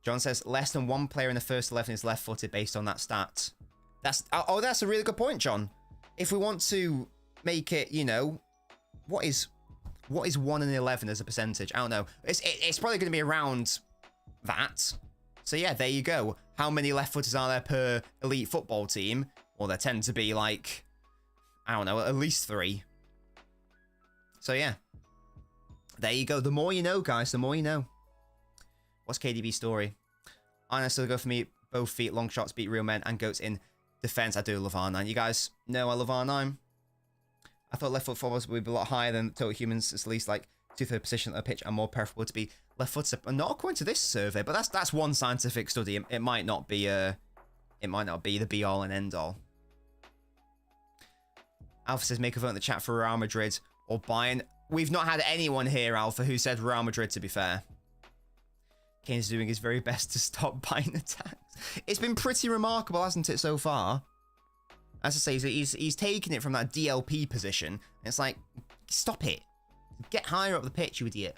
John says less than one player in the first 11 is left-footed based on that stat. That's a really good point, John. If we want to make it, what is 1 in 11 as a percentage? I don't know. It's probably going to be around that. So yeah, there you go. How many left-footers are there per elite football team? Well, there tend to be like, I don't know, at least 3. So yeah, there you go. The more you know, guys, the more you know. What's KDB's story? I still go for me. Both feet, long shots beat real men and goats in defense. I do love R9. You guys know I love R9. I thought left foot footballers would be a lot higher than total humans. It's at least like 2/3 position of the pitch and more preferable to be left footed. Not according to this survey, but that's one scientific study. It might not be the be all and end all. Alpha says make a vote in the chat for Real Madrid or Bayern. We've not had anyone here, Alpha, who said Real Madrid, to be fair. Kane's doing his very best to stop Bayern attacks. It's been pretty remarkable, hasn't it, so far? As I say, he's taking it from that DLP position. It's like, stop it. Get higher up the pitch, you idiot.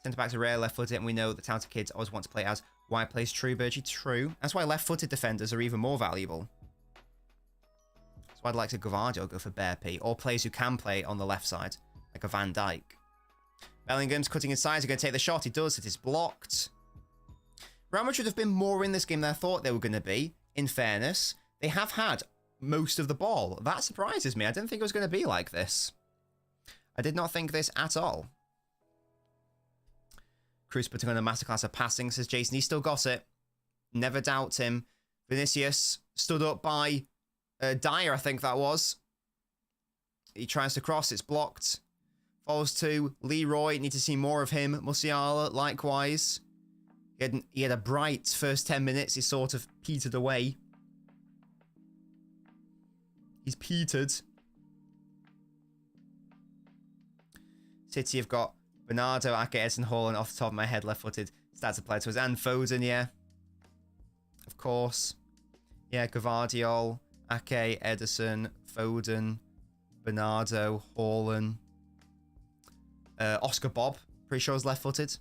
Centre-backs are rare left-footed, and we know that talented kids always want to play as wide plays. True, Virgie, true. That's why left-footed defenders are even more valuable. That's why I'd like to Gvardiol go for Bear P, or players who can play on the left side, like a Van Dijk. Bellingham's cutting inside. He's going to take the shot. He does. It is blocked. Real Madrid have been more in this game than I thought they were going to be, in fairness. They have had most of the ball. That surprises me. I didn't think it was going to be like this. I did not think this at all. Cruz putting on a masterclass of passing, says Jason. He's still got it. Never doubt him. Vinicius stood up by Dyer, I think that was. He tries to cross, it's blocked. Falls to Leroy, need to see more of him. Musiala, likewise. He had a bright first 10 minutes, he sort of petered away. He's petered. City have got Bernardo, Ake, Edson, Haaland off the top of my head, left-footed. Stats applied to us. And Foden, yeah. Of course. Yeah, Gvardiol, Ake, Edison, Foden, Bernardo, Haaland. Oscar Bob, pretty sure is left-footed.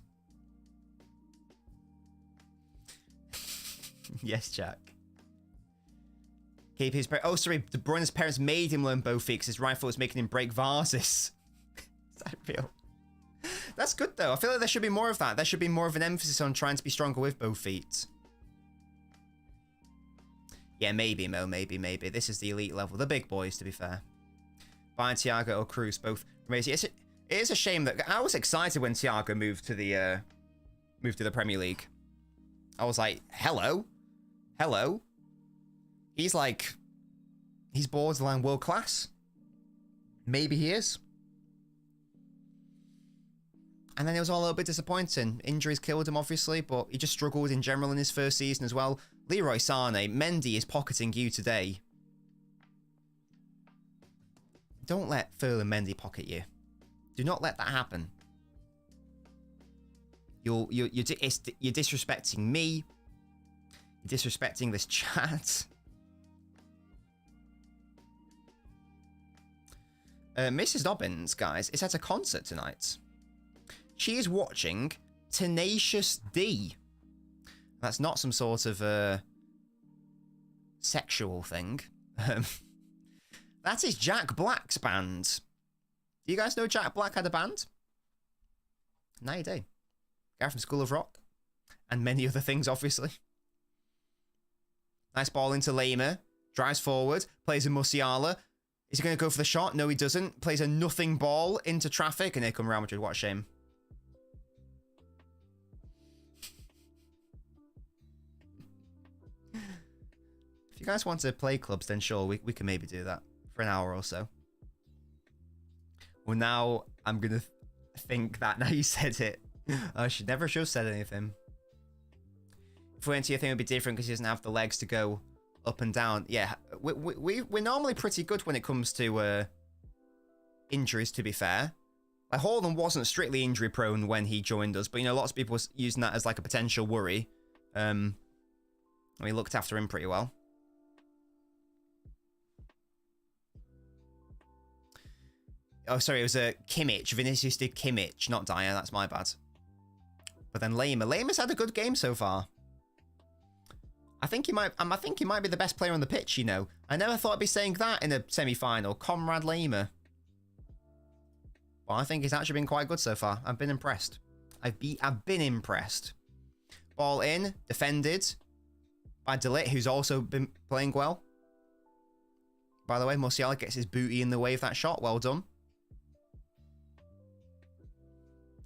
Yes, Jack. Keep his... Oh, sorry. De Bruyne's parents made him learn both feet because his right foot was making him break vases. Is that real? That's good, though. I feel like there should be more of that. There should be more of an emphasis on trying to be stronger with both feet. Yeah, maybe, Mo. Maybe. This is the elite level. The big boys, to be fair. Bayern, Thiago, or Cruz, both amazing. It is a shame that... I was excited when Thiago moved to the Premier League. I was like, hello? Hello? He's like... He's borderline world class. Maybe he is. And then it was all a little bit disappointing. Injuries killed him, obviously, but he just struggled in general in his first season as well. Leroy Sané, Mendy is pocketing you today. Don't let Ferland Mendy pocket you. Do not let that happen. You're disrespecting me. You're disrespecting this chat. Mrs. Dobbins, guys, is at a concert tonight. She is watching Tenacious D. That's not some sort of sexual thing. That is Jack Black's band. Do you guys know Jack Black had a band? Now you do. Guy from School of Rock. And many other things, obviously. Nice ball into Lema. Drives forward. Plays a Musiala. Is he going to go for the shot? No, he doesn't. Plays a nothing ball into traffic. And here come Real Madrid. What a shame. If you guys want to play clubs, then sure, we can maybe do that for an hour or so. Well, now I'm going to think that now you said it. I should never have said anything. If we went to your thing, it would be different because he doesn't have the legs to go up and down. Yeah, we're normally pretty good when it comes to injuries, to be fair. Like, Haaland wasn't strictly injury prone when he joined us, but, you know, lots of people was using that as like a potential worry. We looked after him pretty well. Oh, sorry, it was a Kimmich. Vinicius did Kimmich, not Dyer. That's my bad. But then Lema's had a good game so far. I think he might be the best player on the pitch, you know. I never thought I'd be saying that in a semi-final. Comrade Lema. Well, I think he's actually been quite good so far. I've been impressed. I've been impressed. Ball in, defended by De Ligt, who's also been playing well. By the way, Musiala gets his booty in the way of that shot. Well done.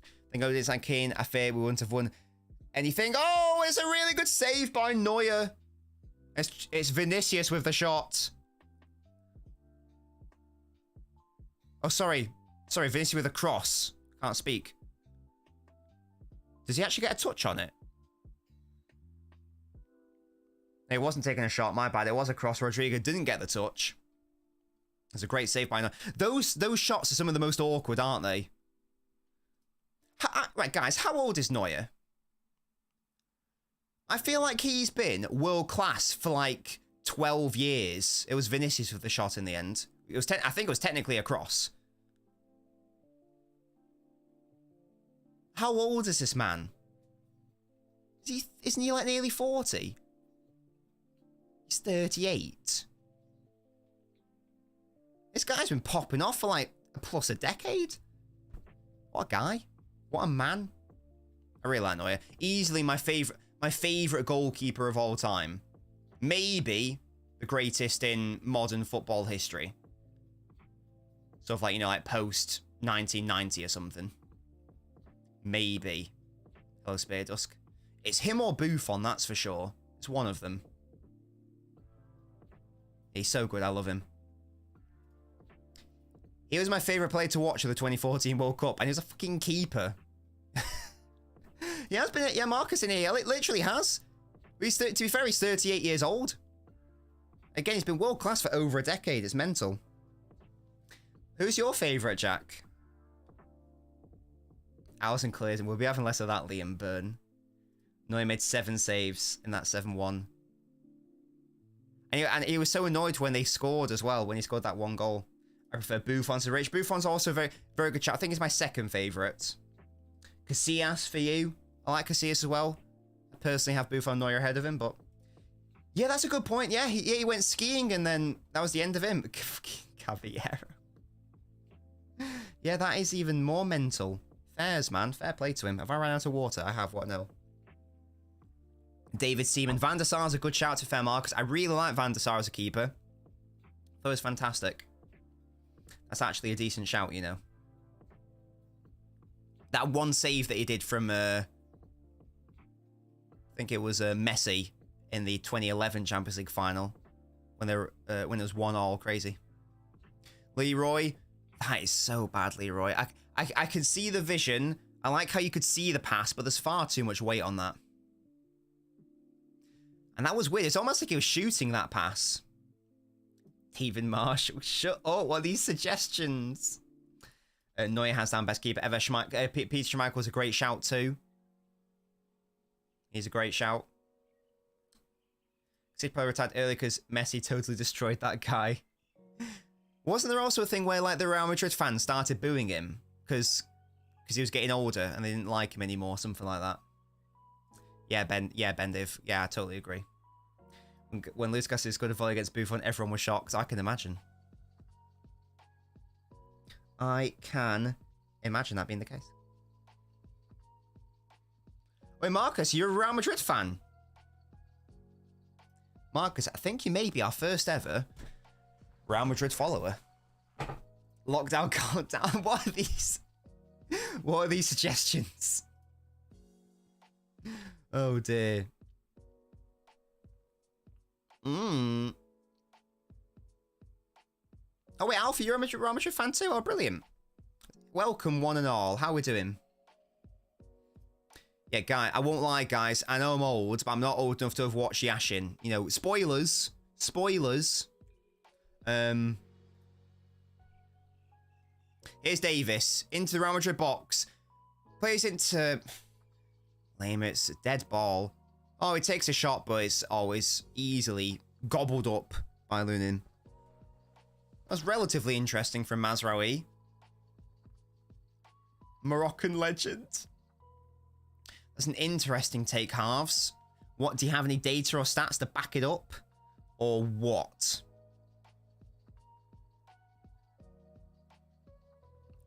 I think Odin's like Kane. I fear we wouldn't have won anything. Oh, it's a really good save by Neuer. It's Vinicius with the shot. Oh, sorry. Sorry, Vinicius with a cross. Can't speak. Does he actually get a touch on it? It wasn't taking a shot, my bad. It was a cross. Rodrigo didn't get the touch. It's a great save by Neuer. Those shots are some of the most awkward, aren't they? Right, guys, how old is Neuer? I feel like he's been world class for like 12 years. It was Vinicius with the shot in the end. It was I think it was technically a cross. How old is this man? Isn't he like nearly 40? He's 38. This guy's been popping off for like plus a decade. What a guy. What a man. I really like Neuer. Easily my favorite goalkeeper of all time. Maybe the greatest in modern football history. Sort of like, you know, like post 1990 or something. Maybe. Hello, Spear Dusk. It's him or Buffon, that's for sure. It's one of them. He's so good. I love him. He was my favourite player to watch at the 2014 World Cup, and he was a fucking keeper. He has been, yeah, Marcus in here, literally has. To be fair, he's 38 years old. Again, he's been world class for over a decade. It's mental. Who's your favourite, Jack? Allison clears, and we'll be having less of that, Liam Byrne. No, he made 7 saves in that 7-1. And he was so annoyed when they scored as well, when he scored that 1 goal. I prefer Buffon to Rich. Buffon's also a very, very good chat. I think he's my second favourite. Casillas for you. I like Casillas as well. I personally have Buffon Neuer ahead of him, but... Yeah, that's a good point. Yeah, he went skiing, and then that was the end of him. Caballero. Yeah, that is even more mental. Fairs, man. Fair play to him. Have I run out of water? I have. What? No. David Seaman. Van der Sar's a good shout to fair Marcus. I really like Van der Sar as a keeper. That was fantastic. That's actually a decent shout, you know. That one save that he did from, I think it was Messi in the 2011 Champions League final, when they were, when it was 1-1, crazy. Leroy, that is so bad, Leroy. I can see the vision. I like how you could see the pass, but there's far too much weight on that. And that was weird. It's almost like he was shooting that pass. Stephen Marshall, shut up. What are these suggestions? Neuer has down best keeper ever. Peter Schmeichel's a great shout too. He's a great shout. City player retired early because Messi totally destroyed that guy. Wasn't there also a thing where like the Real Madrid fans started booing him because he was getting older and they didn't like him anymore, something like that? Yeah, Bendiv. Yeah, I totally agree. When Luis Garcia scored a volley against Buffon, everyone was shocked. I can imagine. I can imagine that being the case. Wait, Marcus, you're a Real Madrid fan? Marcus, I think you may be our first ever Real Madrid follower. Lockdown, countdown. What are these? What are these suggestions? Oh dear. Oh wait, Alpha, you're a Real Madrid fan too? Oh, brilliant. Welcome one and all. How are we doing? Yeah, guy, I won't lie, guys. I know I'm old, but I'm not old enough to have watched Yashin. You know, spoilers. Spoilers. Here's Davis. Into the Real Madrid box. Plays into... Lame, it's a dead ball. Oh, it takes a shot, but it's always easily gobbled up by Lunin. That's relatively interesting from Mazraoui. Moroccan legend. That's an interesting take, halves. What, do you have any data or stats to back it up? Or what?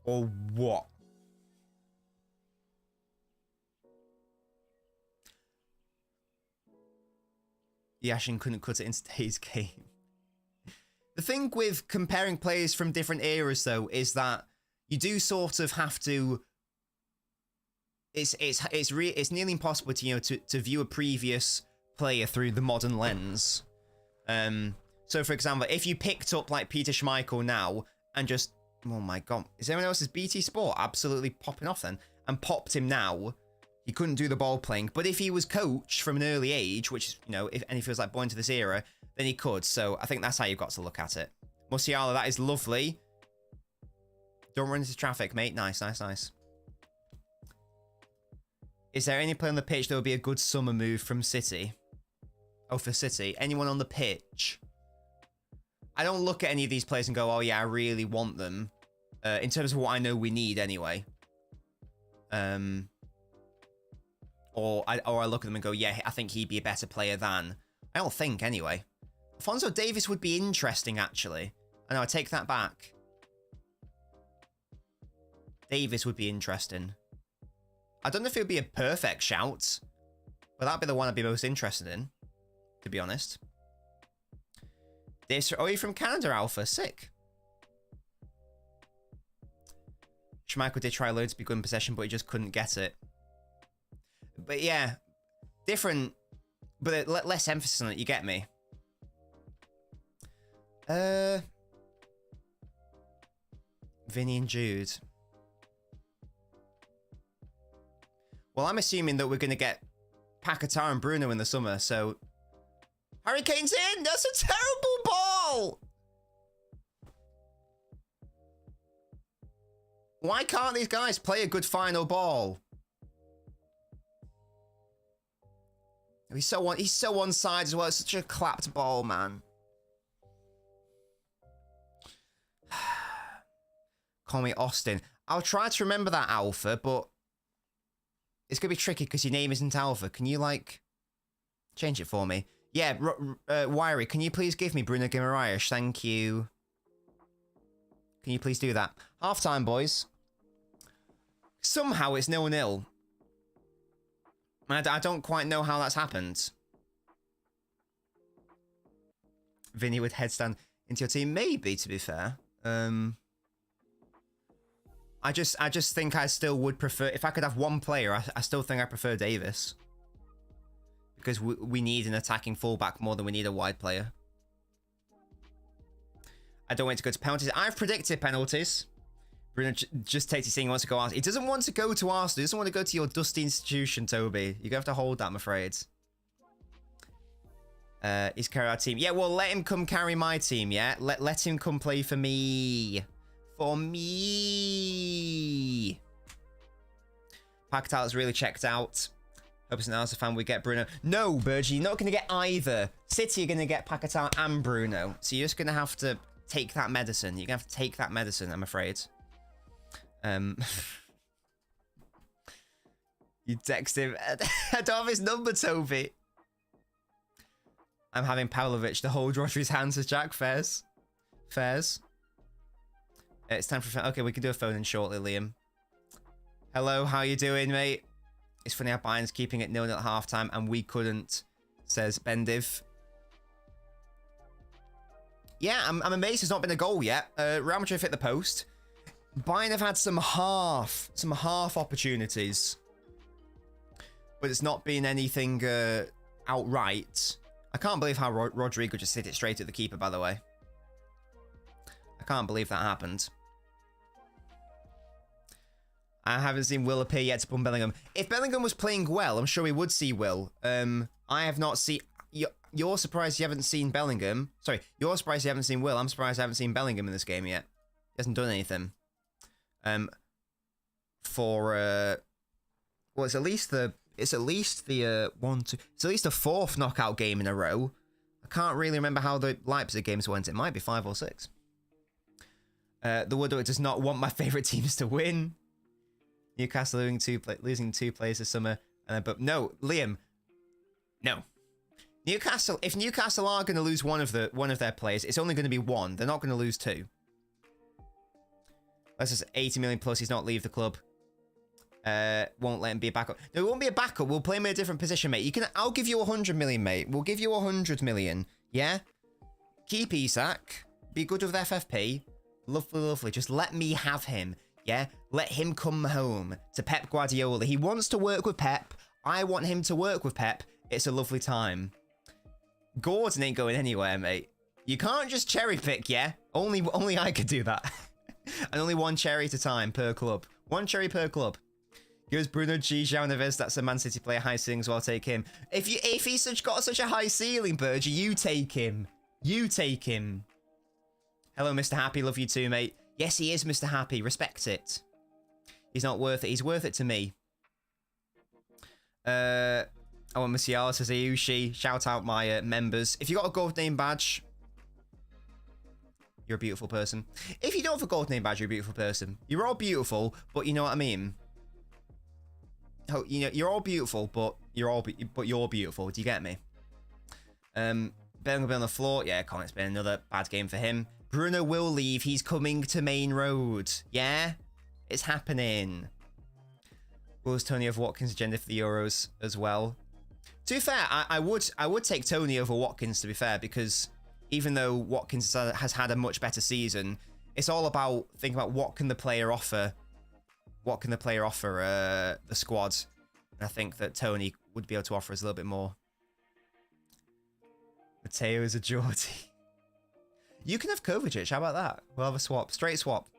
Or what? Yashin couldn't cut it in today's game. The thing with comparing players from different eras, though, is that you do sort of have to... It's nearly impossible to, to view a previous player through the modern lens. So, for example, if you picked up, like, Peter Schmeichel now and just... Oh, my God. Is anyone else's BT Sport absolutely popping off, then? And popped him now... He couldn't do the ball playing, but if he was coached from an early age, which, and if he was like born to this era, then he could. So I think that's how you've got to look at it. Musiala, that is lovely. Don't run into traffic, mate. Nice, nice, nice. Is there any player on the pitch that would be a good summer move from City? Oh, for City. Anyone on the pitch? I don't look at any of these players and go, oh yeah, I really want them. In terms of what I know we need anyway. Or I look at them and go, yeah, I think he'd be a better player than. I don't think, anyway. Alphonso Davies would be interesting, actually. I know, I take that back. Davies would be interesting. I don't know if it would be a perfect shout, but that'd be the one I'd be most interested in, to be honest. Oh, you're from Canada, Alpha. Sick. Schmeichel did try loads to be good in possession, but he just couldn't get it. But yeah, different, but less emphasis on it, you get me. Vinny and Jude. Well, I'm assuming that we're going to get Paquetá and Bruno in the summer, so... Harry Kane's in! That's a terrible ball! Why can't these guys play a good final ball? He's so onside as well. It's such a clapped ball, man. Call me Austin. I'll try to remember that, Alpha, but it's going to be tricky because your name isn't Alpha. Can you, like, change it for me? Yeah, Wiry, can you please give me Bruno Guimaraes? Thank you. Can you please do that? Half-time, boys. Somehow it's 0-0. I don't quite know how that's happened. Vinny with headstand into your team, maybe, to be fair. I just think I still would prefer, if I could have one player, I still think I prefer Davis. Because we need an attacking fullback more than we need a wide player. I don't want to go to penalties. I've predicted penalties. Bruno just takes his thing, he wants to go Arsenal. He doesn't want to go to Arsenal. He doesn't want to go to your dusty institution, Toby. You're going to have to hold that, I'm afraid. He's carry our team. Yeah, well, let him come carry my team, yeah? Let him come play for me. For me. Paquetá really checked out. Hope it's an Arsenal fan. We get Bruno. No, Bergie, you're not going to get either. City are going to get Paquetá and Bruno. So you're just going to have to take that medicine. You're going to have to take that medicine, I'm afraid. You text him. I don't have his number, Toby. I'm having Pavlovic to hold Rodri's hands as Jack Fairs. It's time for... Okay, we can do a phone-in shortly, Liam. Hello, how you doing, mate? It's funny how Bayern's keeping it 0-0 at halftime and we couldn't, says Bendiv. Yeah, I'm amazed there's not been a goal yet. Real Madrid hit the post. Bayern have had some half opportunities. But it's not been anything outright. I can't believe how Rodrigo just hit it straight at the keeper, by the way. I can't believe that happened. I haven't seen Will appear yet to pump Bellingham. If Bellingham was playing well, I'm sure we would see Will. I have not seen... You're surprised you haven't seen Bellingham. Sorry, you're surprised you haven't seen Will. I'm surprised I haven't seen Bellingham in this game yet. He hasn't done anything. Well, it's at least the fourth knockout game in a row. I can't really remember how the Leipzig games went. It might be 5 or 6. The Woodward does not want my favourite teams to win. Newcastle losing 2 players this summer. But no, Liam. No. Newcastle. If Newcastle are going to lose one of their players, it's only going to be 1. They're not going to lose 2. That's just 80 million plus. He's not leave the club. Won't let him be a backup. No, it won't be a backup. We'll play him in a different position, mate. I'll give you 100 million, mate. We'll give you 100 million. Yeah. Keep Isak. Be good with FFP. Lovely, lovely. Just let me have him. Yeah, let him come home to Pep Guardiola. He wants to work with Pep. I want him to work with Pep. It's a lovely time. Gordon ain't going anywhere, mate. You can't just cherry pick, yeah? Only I could do that. And only 1 cherry at a time per club. 1 cherry per club. Goes Bruno G. João Neves. That's a Man City player. High ceilings, so I'll take him. If he's got such a high ceiling, Bergie, you take him. You take him. Hello, Mr. Happy. Love you too, mate. Yes, he is Mr. Happy. Respect it. He's not worth it. He's worth it to me. Oh, and Musiala says Ayushi. Shout out my members. If you got a gold name badge, you're a beautiful person. If you don't have a gold name badge, you're a beautiful person. You're all beautiful, but you know what I mean. Oh, you know, you're all beautiful, but you're beautiful. Do you get me? Bellingham on the floor. Yeah, Connor's been another bad game for him. Bruno will leave. He's coming to Main Road. Yeah? It's happening. Will Tony over Watkins' agenda for the Euros as well? To be fair, I would take Tony over Watkins, to be fair, because even though Watkins has had a much better season, it's all about thinking about what can the player offer. What can the player offer the squad? And I think that Tony would be able to offer us a little bit more. Mateo is a Geordie. You can have Kovacic. How about that? We'll have a swap. Straight swap.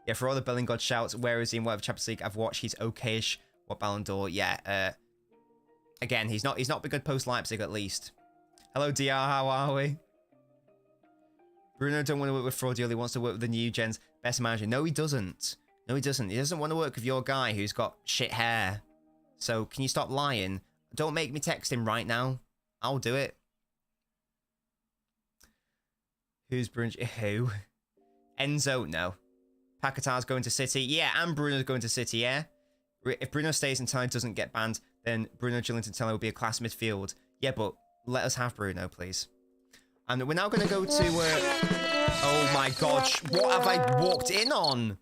Yeah, for all the Belling God shouts, where is he in whatever Champions League I've watched? He's okayish. What Ballon d'Or? Yeah. Again, he's not been good post Leipzig at least. Hello, DR. How are we? Bruno don't want to work with Fraudioli. He wants to work with the new gen's best manager. No, he doesn't. No, he doesn't. He doesn't want to work with your guy who's got shit hair. So can you stop lying? Don't make me text him right now. I'll do it. Who's Bruno? Who? Enzo? No. Paquetá's going to City. Yeah, and Bruno's going to City, yeah? If Bruno stays and Tally doesn't get banned, then Bruno Gillington Tally will be a class midfield. Yeah, but let us have Bruno, please. And we're now going to go to... oh my god, what have I walked in on?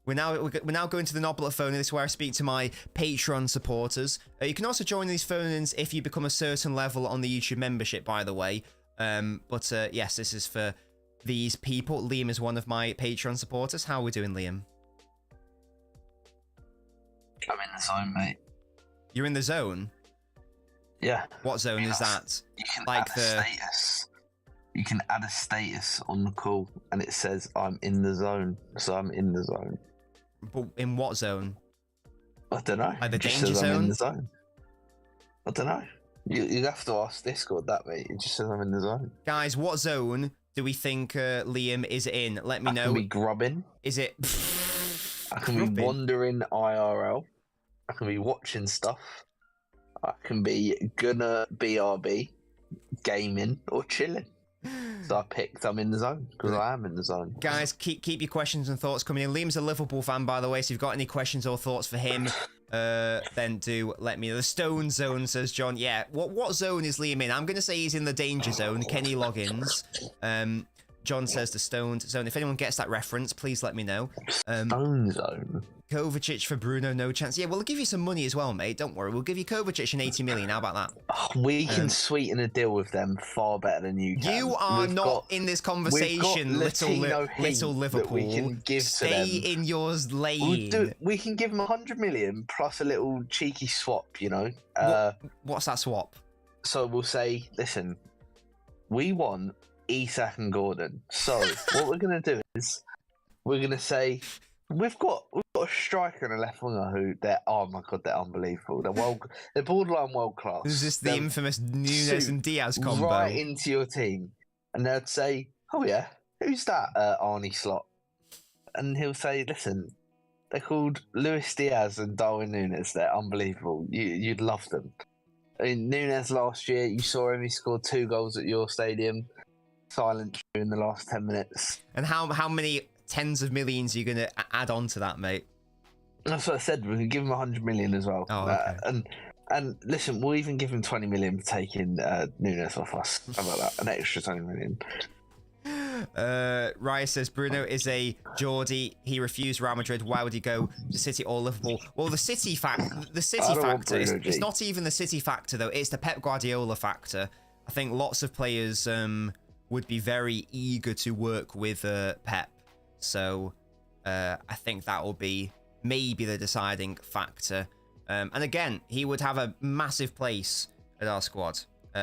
We're now going to the Noblet phone. This is where I speak to my Patreon supporters. You can also join these phone-ins if you become a certain level on the YouTube membership, by the way. Yes, this is for these people. Liam is one of my Patreon supporters. How are we doing, Liam? I'm in the zone, mate. You're in the zone? Yeah. What zone is that? You can like add a status. You can add a status on the call, and it says I'm in the zone. So I'm in the zone. But in what zone? I don't know. Like the just danger says zone? I'm in the zone. I don't know. You have to ask Discord that, mate. It just says I'm in the zone. Guys, what zone do we think Liam is in? Let me know. I can be grubbing. Is it? I can be wandering IRL. I can be watching stuff. I can be gonna BRB, gaming or chilling. So I picked I'm in the zone because I am in the zone. Guys, keep your questions and thoughts coming in. Liam's a Liverpool fan, by the way, so if you've got any questions or thoughts for him, then do let me know. The Stone Zone, says John. Yeah, what zone is Liam in? I'm going to say he's in the Danger Zone. Kenny Loggins. John says the Stone Zone. If anyone gets that reference, please let me know. Stone Zone? Kovacic for Bruno, no chance. Yeah, we'll give you some money as well, mate. Don't worry. We'll give you Kovacic an 80 million. How about that? Oh, we can sweeten a deal with them far better than you can. You are not in this conversation, little Liverpool. We can give Stay to them. in yours lane. We can give them 100 million plus a little cheeky swap, you know? What's that swap? So we'll say, listen, we want Isak and Gordon. So what we're going to do is we're going to say, we've got a striker and a left winger who oh my god, they're unbelievable. They're borderline world class. Is this the infamous Nunes and Diaz combo? Right into your team, and they'd say, "Oh yeah, who's that Arnie Slot?" And he'll say, "Listen, they're called Luis Diaz and Darwin Nunes. They're unbelievable. You'd love them." I mean, Nunes last year, you saw him. He scored 2 goals at your stadium. Silent in the last 10 minutes. And how many tens of millions are you going to add on to that, mate? That's what I said. We can give him 100 million as well. Oh, okay. And listen, we'll even give him 20 million for taking Nunes off us. How about that? An extra 20 million. Raya says Bruno is a Geordie. He refused Real Madrid. Why would he go to City or Liverpool? Well, the City factor. It's not even the City factor though. It's the Pep Guardiola factor. I think lots of players would be very eager to work with Pep. So I think that will be maybe the deciding factor. And again, he would have a massive place at our squad.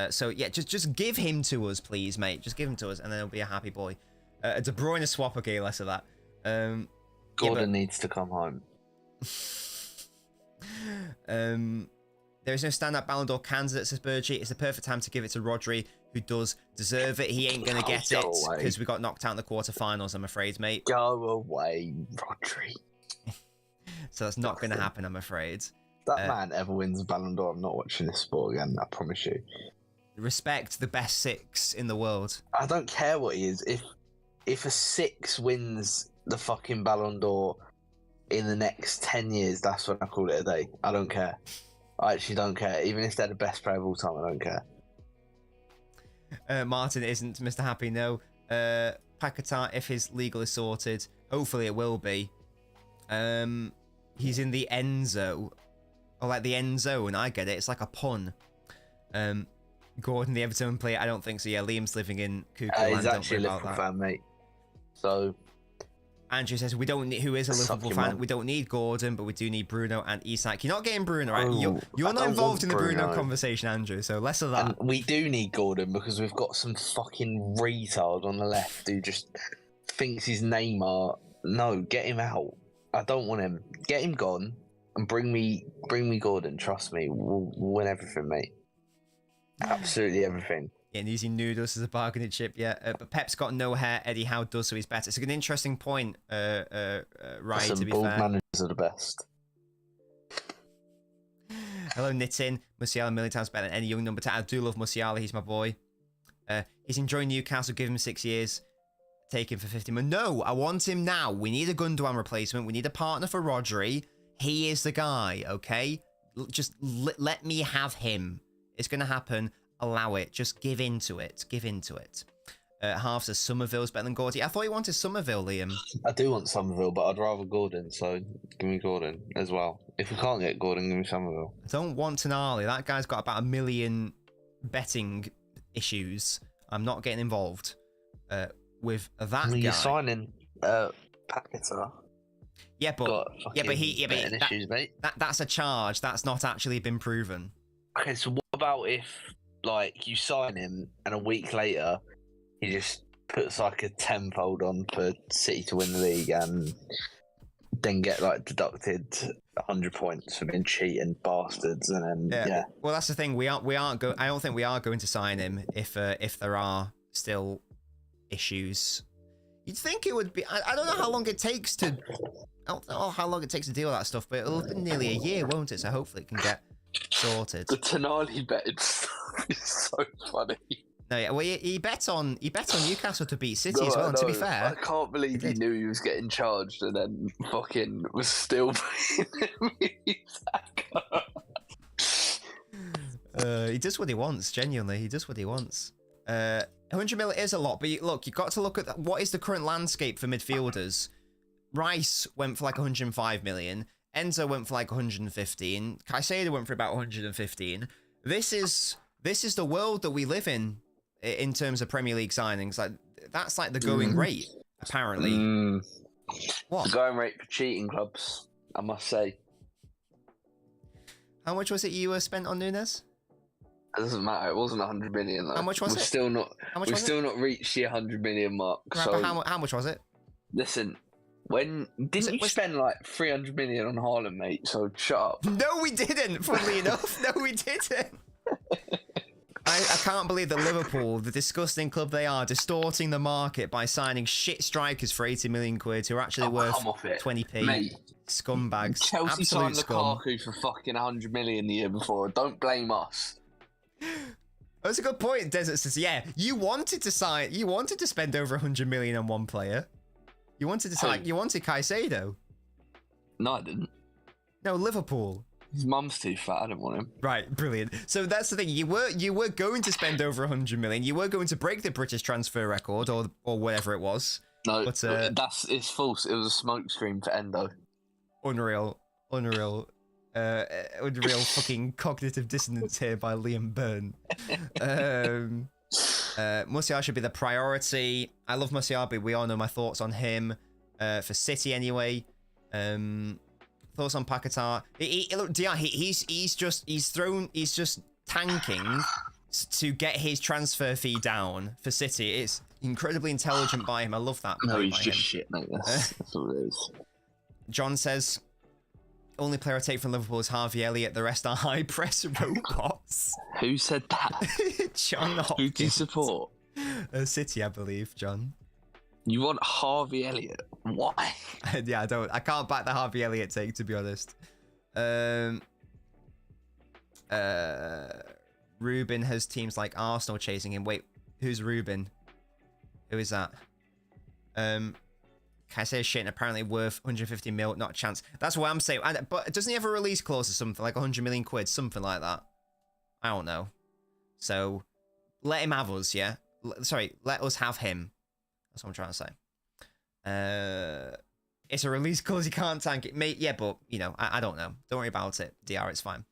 So yeah, just give him to us, please, mate. Just give him to us, and then he'll be a happy boy. A De Bruyne swap, okay, less of that. Gordon needs to come home. There is no standout Ballon d'Or candidate, says Bergie. It's the perfect time to give it to Rodri, who does deserve it. He ain't going to get it because we got knocked out in the quarterfinals, I'm afraid, mate. Go away, Rodri. So that's not going to happen, I'm afraid. That man ever wins Ballon d'Or, I'm not watching this sport again, I promise you. Respect the best 6 in the world. I don't care what he is. If a 6 wins the fucking Ballon d'Or in the next 10 years, that's when I call it a day. I don't care. I actually don't care. Even if they're the best player of all time, I don't care. Martin isn't Mr. Happy, no. Paquetá, if his legal is sorted, hopefully it will be. He's in the end zone. Or like the end zone, I get it. It's like a pun. Gordon, the Everton player, I don't think so. Yeah, Liam's living in Cuckoo Land. He's actually a Liverpool fan, mate. So, Andrew says we don't need, who is a Liverpool fan, we don't need Gordon, but we do need Bruno and Isak. You're not getting Bruno, right? You're not involved in the Bruno conversation, Andrew, so less of that. And we do need Gordon because we've got some fucking retard on the left who just thinks he's Neymar. No, get him out. I don't want him. Get him gone and bring me Gordon. Trust me, we'll win everything, mate. Absolutely everything. Yeah, and using noodles as a bargaining chip, yeah. But Pep's got no hair. Eddie Howe does, so he's better. It's an interesting point, right, Listen, to be bald fair. managers are the best. Hello, Nitin. Musiala a million times better than any young number 10. I do love Musiala. He's my boy. He's enjoying Newcastle. Give him 6 years. Take him for 50 million. No, I want him now. We need a Gundogan replacement. We need a partner for Rodri. He is the guy, okay? Just let me have him. It's going to happen. Allow it. Just give into it. Give into it. Half says Somerville's better than Gordy. I thought you wanted Somerville, Liam. I do want Somerville, but I'd rather Gordon, so give me Gordon as well. If we can't get Gordon, give me Somerville. I don't want Tonali. That guy's got about 1 million betting issues. I'm not getting involved with that guy. You're signing Paquetá. Yeah, but issues, mate. That's a charge. That's not actually been proven. Okay, so what about if, like, you sign him and a week later he just puts like a tenfold on for City to win the league and then get like deducted 100 points for being cheating bastards, and then yeah. Well, that's the thing. I don't think we are going to sign him if there are still issues. You'd think it would be. I don't know how long it takes to. I don't know how long it takes to deal with that stuff, but it'll be nearly a year, won't it? So hopefully it can get sorted. The Tonali betting stuff is so funny. No, yeah, well, he bet on Newcastle to beat City as well. And to be fair, I can't believe he knew he was getting charged and then fucking was still playing he does what he wants. Genuinely, he does what he wants. 100 million is a lot, but look, you've got to look at what is the current landscape for midfielders. Rice went for like 105 million. Enzo went for like 115. Caicedo went for about 115. This is the world that we live in terms of Premier League signings. Like that's like the going rate, apparently. What? The going rate for cheating clubs, I must say. How much was it you spent on Nunes? It doesn't matter. It wasn't 100 million though. How much was it? We've still not reached the 100 million mark. Right, so but how much was it? Listen. Didn't you spend like 300 million on Haaland, mate? So shut up. No, we didn't. Funnily enough, no, we didn't. I can't believe that Liverpool, the disgusting club they are, distorting the market by signing shit strikers for 80 million quid who are actually worth 20p. Mate. Scumbags. Chelsea Absolute signed Lukaku for fucking 100 million the year before. Don't blame us. That's a good point. Desert says, yeah, you wanted to spend over 100 million on one player. You wanted Caicedo. No, I didn't. No, Liverpool. His mum's too fat. I didn't want him. Right, brilliant. So that's the thing. You were going to spend over 100 million. You were going to break the British transfer record or whatever it was. No, but, it's false. It was a smokescreen for Endo. Unreal fucking cognitive dissonance here by Liam Byrne. Musiala should be the priority. I love Musiala, but we all know my thoughts on him. For City anyway. Thoughts on Paquetá. He's just tanking to get his transfer fee down for City. It's incredibly intelligent by him. I love that. No, he's just shit, mate. That's all it is. John says, only player I take from Liverpool is Harvey Elliott. The rest are high press robots. Who said that? John Hopkins. Who do you support? City, I believe, John. You want Harvey Elliott? Why? Yeah, I can't back the Harvey Elliott take, to be honest. Ruben has teams like Arsenal chasing him. Wait, who's Ruben? Who is that? Caicedo's shit and apparently worth 150 mil, not a chance. That's what I'm saying. But doesn't he have a release clause or something, like 100 million quid, something like that? I don't know. So, let him have us, yeah? Let us have him. That's what I'm trying to say. It's a release clause, you can't tank it. Mate, yeah, but, you know, I don't know. Don't worry about it, DR, it's fine.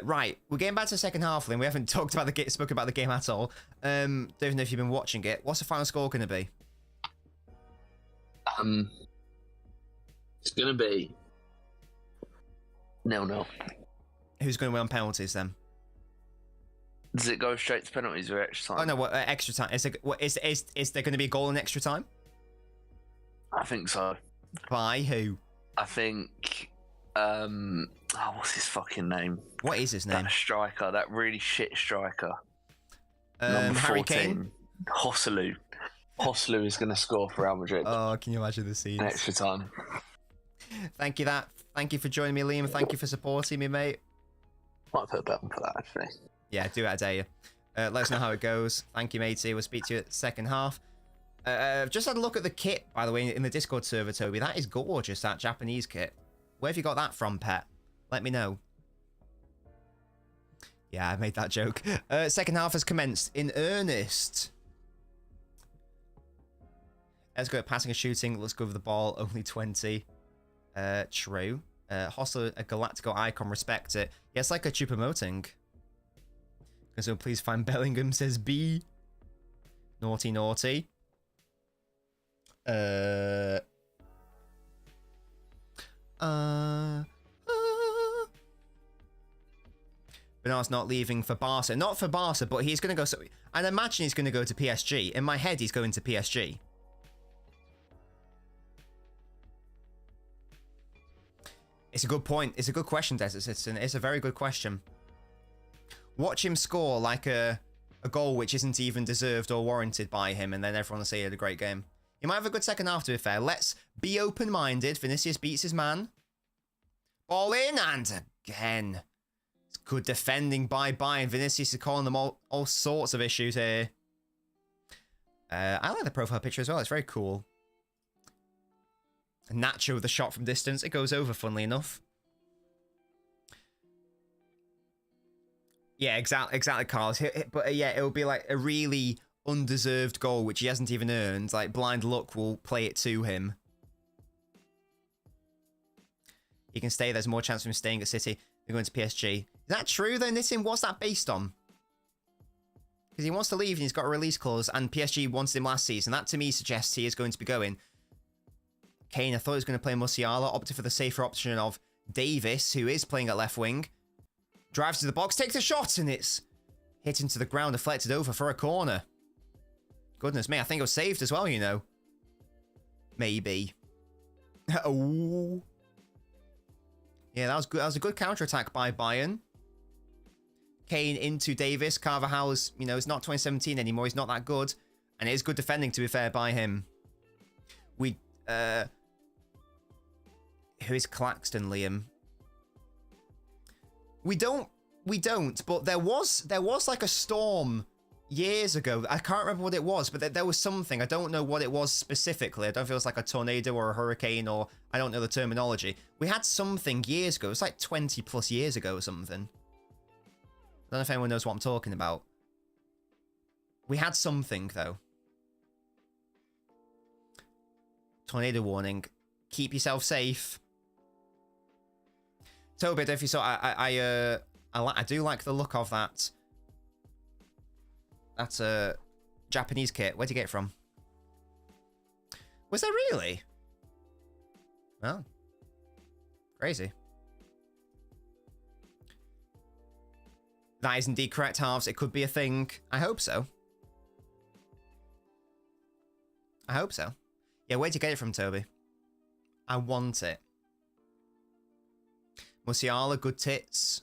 Right, we're getting back to the second half, Lynn. We haven't spoken about the game at all. Don't even know if you've been watching it. What's the final score going to be? It's going to be 0-0. Who's going to win on penalties then? Does it go straight to penalties or extra time? Oh no, what extra time? Is there going to be a goal in extra time? I think so. By who? I think. What's his fucking name? What is his name? That striker, that really shit striker. Number 14. Harry Kane. Joselu. Joselu is going to score for Real Madrid. Oh, can you imagine the scenes? In extra time. Thank you for joining me, Liam. Thank you for supporting me, mate. Might put a button for that, actually. Yeah, do it, I dare you. Let us know how it goes. Thank you, matey. We'll speak to you at the second half. Just had a look at the kit, by the way, in the Discord server, Toby. That is gorgeous, that Japanese kit. Where have you got that from, pet? Let me know. Yeah, I made that joke. Second half has commenced in earnest. Let's go at passing and shooting. Let's go with the ball. Only 20. True. Hostile, a Galactico icon. Respect it. Yeah, it's like a Chupamoting. So please find Bellingham, says B. Naughty, naughty. Bernard's not leaving for Barca. Not for Barca, but he's going to go... So, I'd imagine he's going to go to PSG. In my head, he's going to PSG. It's a good point. It's a good question, Desert Citizen. It's a very good question. Watch him score like a goal which isn't even deserved or warranted by him, and then everyone will say he had a great game. He might have a good second half, to be fair. Let's be open-minded. Vinicius beats his man. Ball in, and again. It's good defending by Bayern. Vinicius is calling them all sorts of issues here. I like the profile picture as well. It's very cool. Nacho with the shot from distance. It goes over, funnily enough. Yeah, exactly, Carlos. But yeah, it'll be like a really undeserved goal, which he hasn't even earned. Like, blind luck will play it to him. He can stay. There's more chance of him staying at City than going to PSG. Is that true, though, Nitin? What's that based on? Because he wants to leave and he's got a release clause, and PSG wanted him last season. That, to me, suggests he is going to be going. Kane, I thought he was going to play Musiala. Opted for the safer option of Davis, who is playing at left wing. Drives to the box, takes a shot, and it's hit into the ground, deflected over for a corner. Goodness me, I think it was saved as well, you know. Maybe. Oh. Yeah, that was good. That was a good counter-attack by Bayern. Kane into Davis. Carvajal is, you know, it's not 2017 anymore. He's not that good. And it is good defending, to be fair, by him. Who is Claxton, Liam? We don't, but there was like a storm years ago. I can't remember what it was, but there was something. I don't know what it was specifically. I don't feel it's like a tornado or a hurricane, or I don't know the terminology. We had something years ago. It's like 20 plus years ago or something. I don't know if anyone knows what I'm talking about. We had something, though. Tornado warning. Keep yourself safe. Toby, if you saw, I do like the look of that. That's a Japanese kit. Where'd you get it from? Was there really? Oh. Crazy. That is indeed correct, Halves. It could be a thing. I hope so. I hope so. Yeah, where'd you get it from, Toby? I want it. Musiala, good tits.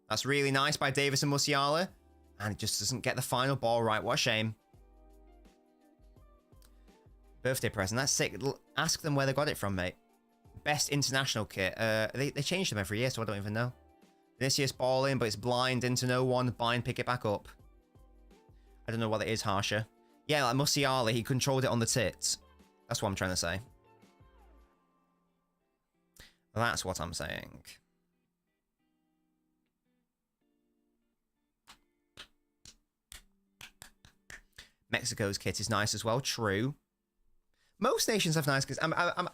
That's really nice by Davis and Musiala. And it just doesn't get the final ball right. What a shame. Birthday present. That's sick. Ask them where they got it from, mate. Best international kit. They change them every year, so I don't even know. Vinicius ball in, but it's blind into no one. Bind, pick it back up. I don't know what it is, Harsher. Yeah, like Musiala, he controlled it on the tits. That's what I'm trying to say. That's what I'm saying. Mexico's kit is nice as well. True. Most nations have nice kits. I'm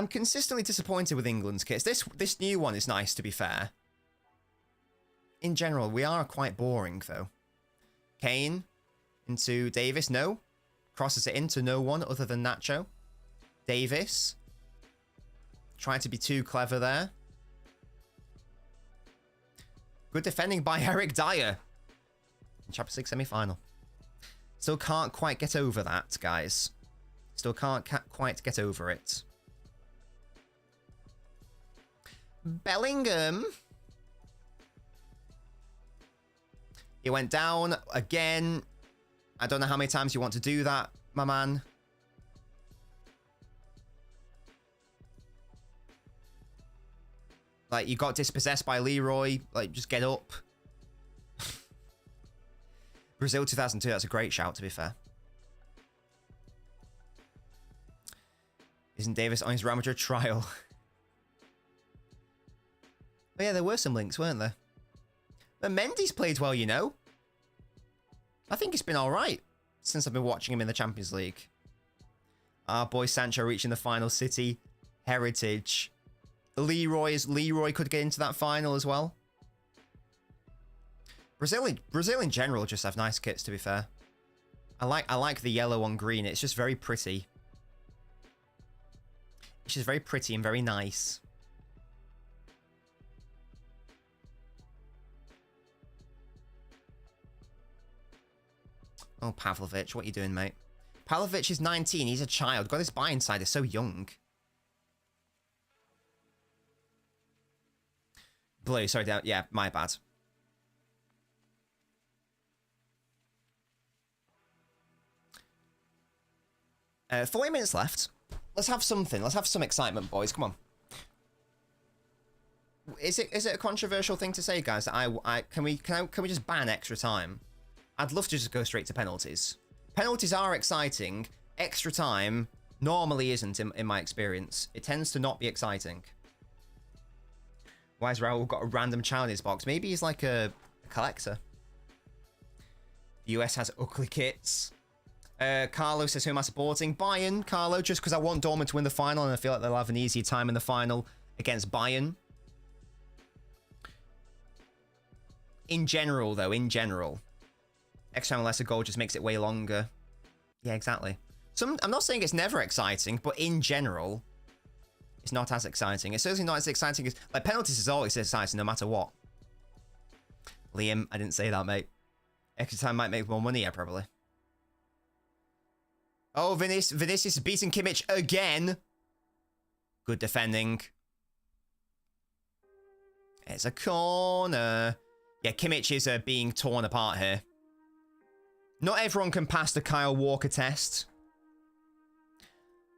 consistently disappointed with England's kits. This new one is nice, to be fair. In general, we are quite boring, though. Kane into Davis. No. Crosses it into no one other than Nacho. Davis. Trying to be too clever there. Good defending by Eric Dyer. In Champions League semi-final. Still can't quite get over that, guys. Still can't quite get over it. Bellingham. He went down again. I don't know how many times you want to do that, my man. Like, you got dispossessed by Leroy. Like, just get up. Brazil 2002, that's a great shout, to be fair. Isn't Davis on his Real Madrid trial? Oh yeah, there were some links, weren't there? But Mendy's played well, you know. I think he's been alright since I've been watching him in the Champions League. Our boy Sancho reaching the final. City, Heritage. Leroy could get into that final as well. Brazil in general just have nice kits, to be fair. I like the yellow on green. It's just very pretty. It's just very pretty and very nice. Oh, Pavlovic, what are you doing, mate? Pavlovic is 19. He's a child. God, his buy-in side is so young. Blue, sorry, down. Yeah, my bad. Uh, 40 minutes left. Let's have something. Let's have some excitement, boys. Come on. Is it a controversial thing to say, guys? That can we just ban extra time? I'd love to just go straight to penalties. Penalties are exciting. Extra time normally isn't, in my experience. It tends to not be exciting. Why has Raul got a random child in his box? Maybe he's like a collector. The US has ugly kits. Carlo says, who am I supporting? Bayern, Carlo, just because I want Dortmund to win the final and I feel like they'll have an easier time in the final against Bayern. In general, though, extra time unless a goal just makes it way longer. Yeah, exactly. I'm not saying it's never exciting, but in general, it's not as exciting. It's certainly not as exciting as... Like, penalties is always exciting, no matter what. Liam, I didn't say that, mate. Extra time might make more money, yeah, probably. Oh, Vinicius beating Kimmich again. Good defending. It's a corner. Yeah, Kimmich is being torn apart here. Not everyone can pass the Kyle Walker test.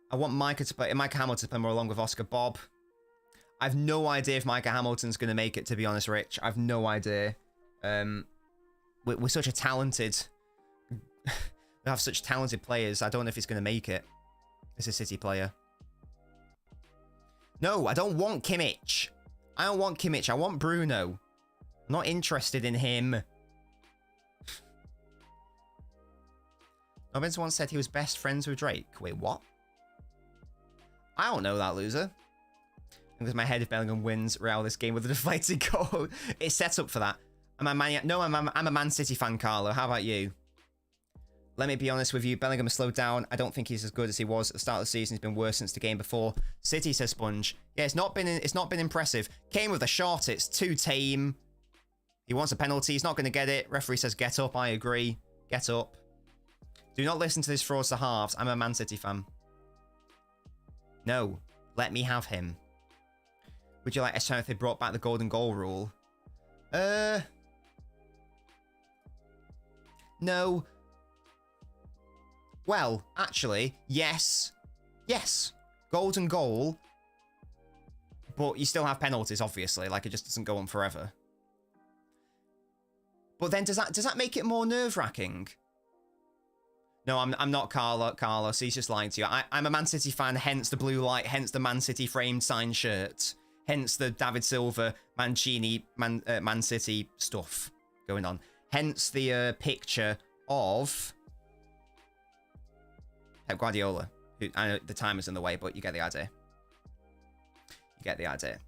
I want Micah Hamilton to play more along with Oscar Bob. I've no idea if Micah Hamilton's going to make it, to be honest, Rich. I've no idea. We're such a talented... we have such talented players. I don't know if he's going to make it as a City player. No, I don't want Kimmich. I don't want Kimmich. I want Bruno. I'm not interested in him. Nobbins once said he was best friends with Drake. Wait, what? I don't know that, loser. Because my head if Bellingham wins Real this game with a deflated goal. It's set up for that. I'm a Man City fan, Carlo. How about you? Let me be honest with you. Bellingham has slowed down. I don't think he's as good as he was at the start of the season. He's been worse since the game before. City, says Sponge. Yeah, it's not been impressive. Came with a shot. It's too tame. He wants a penalty. He's not going to get it. Referee says get up. I agree. Get up. Do not listen to this fraudster halves. I'm a Man City fan. No. Let me have him. Would you like S-Town if they brought back the golden goal rule? No. Well, actually, yes. Yes. Golden goal. But you still have penalties, obviously. Like, it just doesn't go on forever. But then, does that make it more nerve-wracking? No, I'm not Carlos. He's just lying to you. I'm a Man City fan, hence the blue light, hence the Man City framed signed shirt, hence the David Silva, Mancini, Man City stuff going on. Hence the picture of Pep Guardiola. Who, I know the timer's in the way, but you get the idea. You get the idea.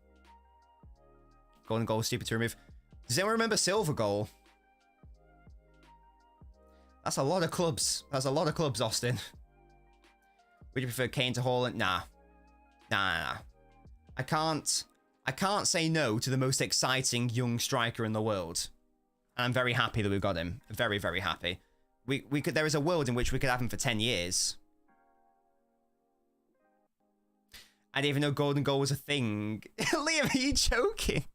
Golden goal, stupid to remove. Does anyone remember silver goal? That's a lot of clubs. That's a lot of clubs, Austin. Would you prefer Kane to Haaland? Nah. Nah. I can't say no to the most exciting young striker in the world. And I'm very happy that we've got him. Very, very happy. There is a world in which we could have him for 10 years. I didn't even know golden goal was a thing. Liam, are you joking?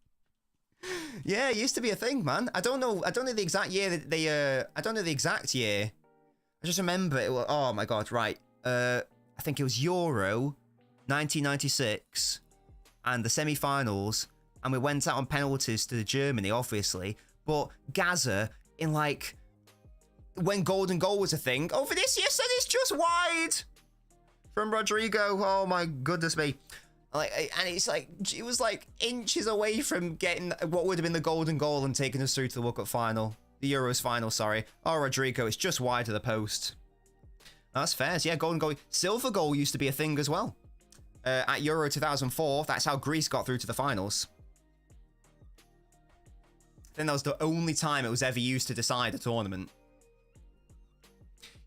Yeah, it used to be a thing, man. I don't know the exact year that they I don't know the exact year. I just remember it was, oh my god, right. I think it was Euro 1996 and the semi-finals, and we went out on penalties to Germany, obviously. But Gaza, in like when golden goal was a thing, oh, Vinicius said it's just wide from Rodrigo. Oh my goodness me. Like, and it's like, it was like inches away from getting what would have been the golden goal and taking us through to the World Cup final. The Euros final, sorry. Oh, Rodrigo, it's just wide of the post. That's fair. So yeah, golden goal. Silver goal used to be a thing as well. At Euro 2004, that's how Greece got through to the finals. I think that was the only time it was ever used to decide a tournament.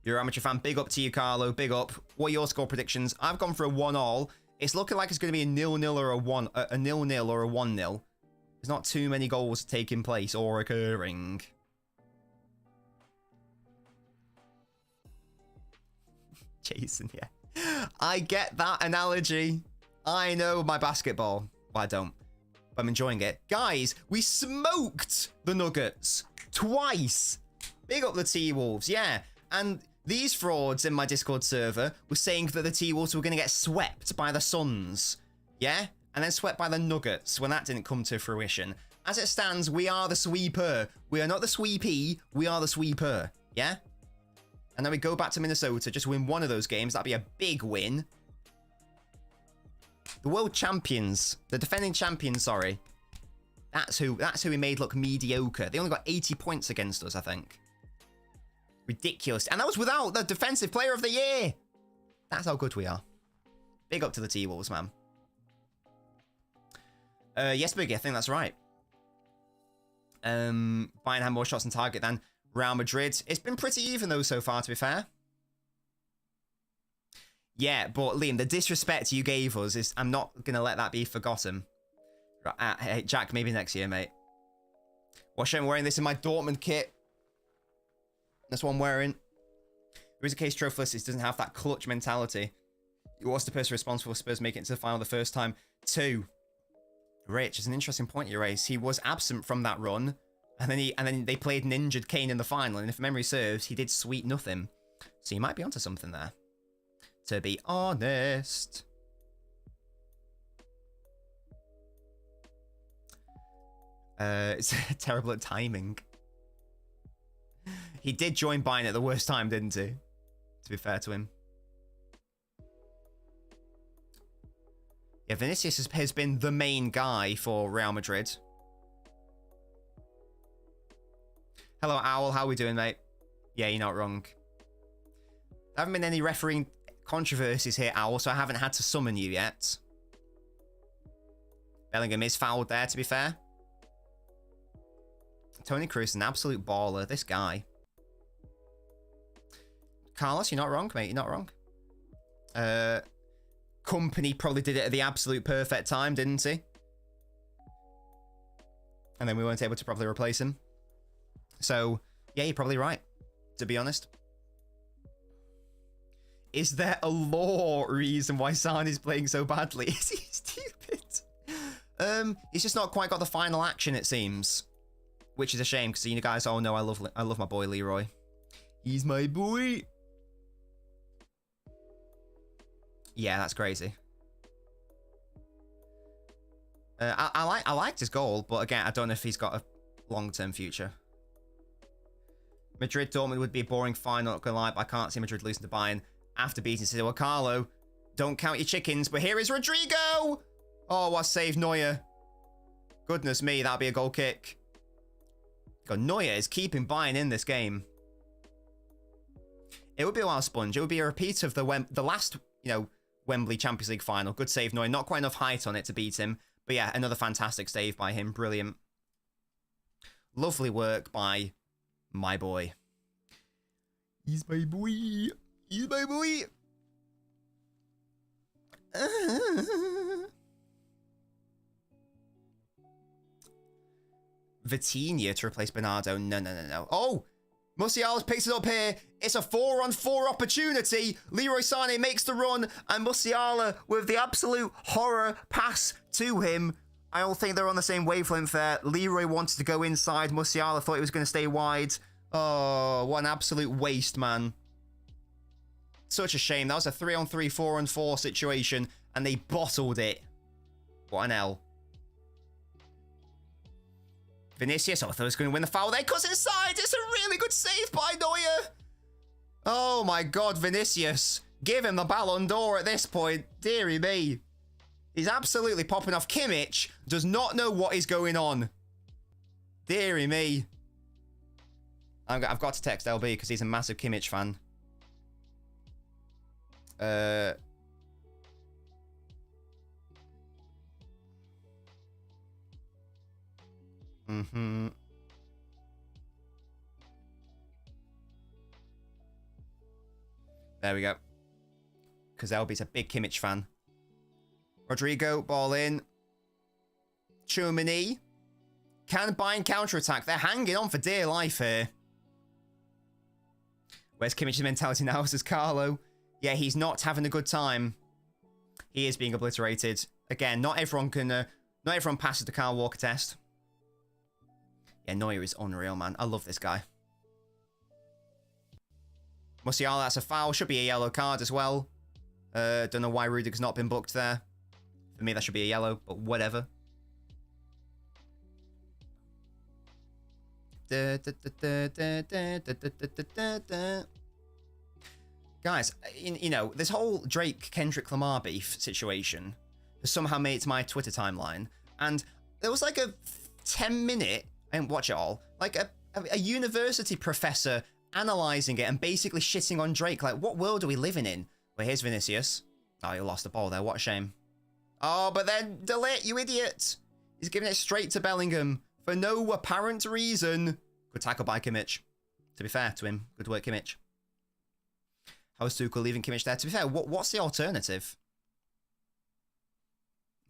You're an amateur fan. Big up to you, Carlo. Big up. What are your score predictions? I've gone for a 1-all. It's looking like it's going to be a 0-0 or a 0-0 or a 1-0. There's not too many goals taking place or occurring. Jason, yeah. I get that analogy. I know my basketball. Well, I don't. But I'm enjoying it. Guys, we smoked the Nuggets twice. Big up the T-Wolves, yeah. And these frauds in my Discord server were saying that the T-Wolves were going to get swept by the Suns. Yeah? And then swept by the Nuggets when that didn't come to fruition. As it stands, we are the sweeper. We are not the sweepy. We are the sweeper. Yeah? And then we go back to Minnesota, just win one of those games. That'd be a big win. The world champions. The defending champions, sorry. That's who we made look mediocre. They only got 80 points against us, I think. Ridiculous. And that was without the defensive player of the year. That's how good we are. Big up to the T-Wolves, man. Yes, Biggie, I think that's right. Bayern had more shots on target than Real Madrid. It's been pretty even, though, so far, to be fair. Yeah, but Liam, the disrespect you gave us is... I'm not going to let that be forgotten. Hey, Jack, maybe next year, mate. Watch, I'm wearing this in my Dortmund kit. That's what I'm wearing. There is a case Trophilus doesn't have that clutch mentality. What's the person responsible for Spurs making it to the final the first time? 2. Rich, it's an interesting point you raise. He was absent from that run, and then they played an injured Kane in the final, and if memory serves, he did sweet nothing. So you might be onto something there. To be honest. It's terrible at timing. He did join Bayern at the worst time, didn't he? To be fair to him. Yeah, Vinicius has been the main guy for Real Madrid. Hello, Owl. How are we doing, mate? Yeah, you're not wrong. There haven't been any refereeing controversies here, Owl, so I haven't had to summon you yet. Bellingham is fouled there, to be fair. Toni Kroos, an absolute baller. This guy. Carlos, you're not wrong, mate. You're not wrong. Company probably did it at the absolute perfect time, didn't he? And then we weren't able to properly replace him. So, yeah, you're probably right, to be honest. Is there a law reason why San is playing so badly? Is he stupid? He's just not quite got the final action, it seems. Which is a shame, because you guys all know I love my boy Leroy. He's my boy. Yeah, that's crazy. I liked his goal, but again, I don't know if he's got a long-term future. Madrid Dortmund would be a boring final, not gonna lie, but I can't see Madrid losing to Bayern after beating City. Well, Carlo, don't count your chickens, but here is Rodrigo! Oh, what save Neuer. Goodness me, that'll be a goal kick. God, Neuer is keeping Bayern in this game. It would be a wild sponge. It would be a repeat of the last, Wembley Champions League final. Good save, Neuer. Not quite enough height on it to beat him. But yeah, another fantastic save by him. Brilliant. Lovely work by my boy. He's my boy. He's my boy. Vitinha to replace Bernardo. No. Oh! Musiala's picks it up here. It's a 4-on-4 opportunity. Leroy Sané makes the run, and Musiala with the absolute horror pass to him. I don't think they're on the same wavelength there. Leroy wanted to go inside. Musiala thought he was going to stay wide. Oh, what an absolute waste, man. Such a shame. That was a 3-on-3, 4-on-4 situation, and they bottled it. What an L. Vinicius, I thought he was going to win the foul there. Cuts inside. It's a really good save by Neuer. Oh my God, Vinicius. Give him the Ballon d'Or at this point. Deary me. He's absolutely popping off. Kimmich does not know what is going on. Deary me. I've got to text LB because he's a massive Kimmich fan. There we go. Because LB's a big Kimmich fan. Rodrigo, ball in. Tchouaméni. Can Bayern counter-attack? They're hanging on for dear life here. Where's Kimmich's mentality now? Says Carlo. Yeah, he's not having a good time. He is being obliterated. Again, not everyone passes the Kyle Walker test. Yeah, Neuer is unreal, man. I love this guy. Musiala, that's a foul. Should be a yellow card as well. Don't know why Rudiger's not been booked there. For me, that should be a yellow, but whatever. Guys, you know, this whole Drake-Kendrick Lamar beef situation has somehow made it to my Twitter timeline. And there was like a 10-minute, I didn't watch it all, like a university professor analysing it and basically shitting on Drake. Like, what world are we living in? Well, here's Vinicius. Oh, he lost the ball there. What a shame. Oh, but then delete, you idiot. He's giving it straight to Bellingham for no apparent reason. Good tackle by Kimmich. To be fair to him, good work, Kimmich. How's Tuchel leaving Kimmich there? To be fair, what's the alternative?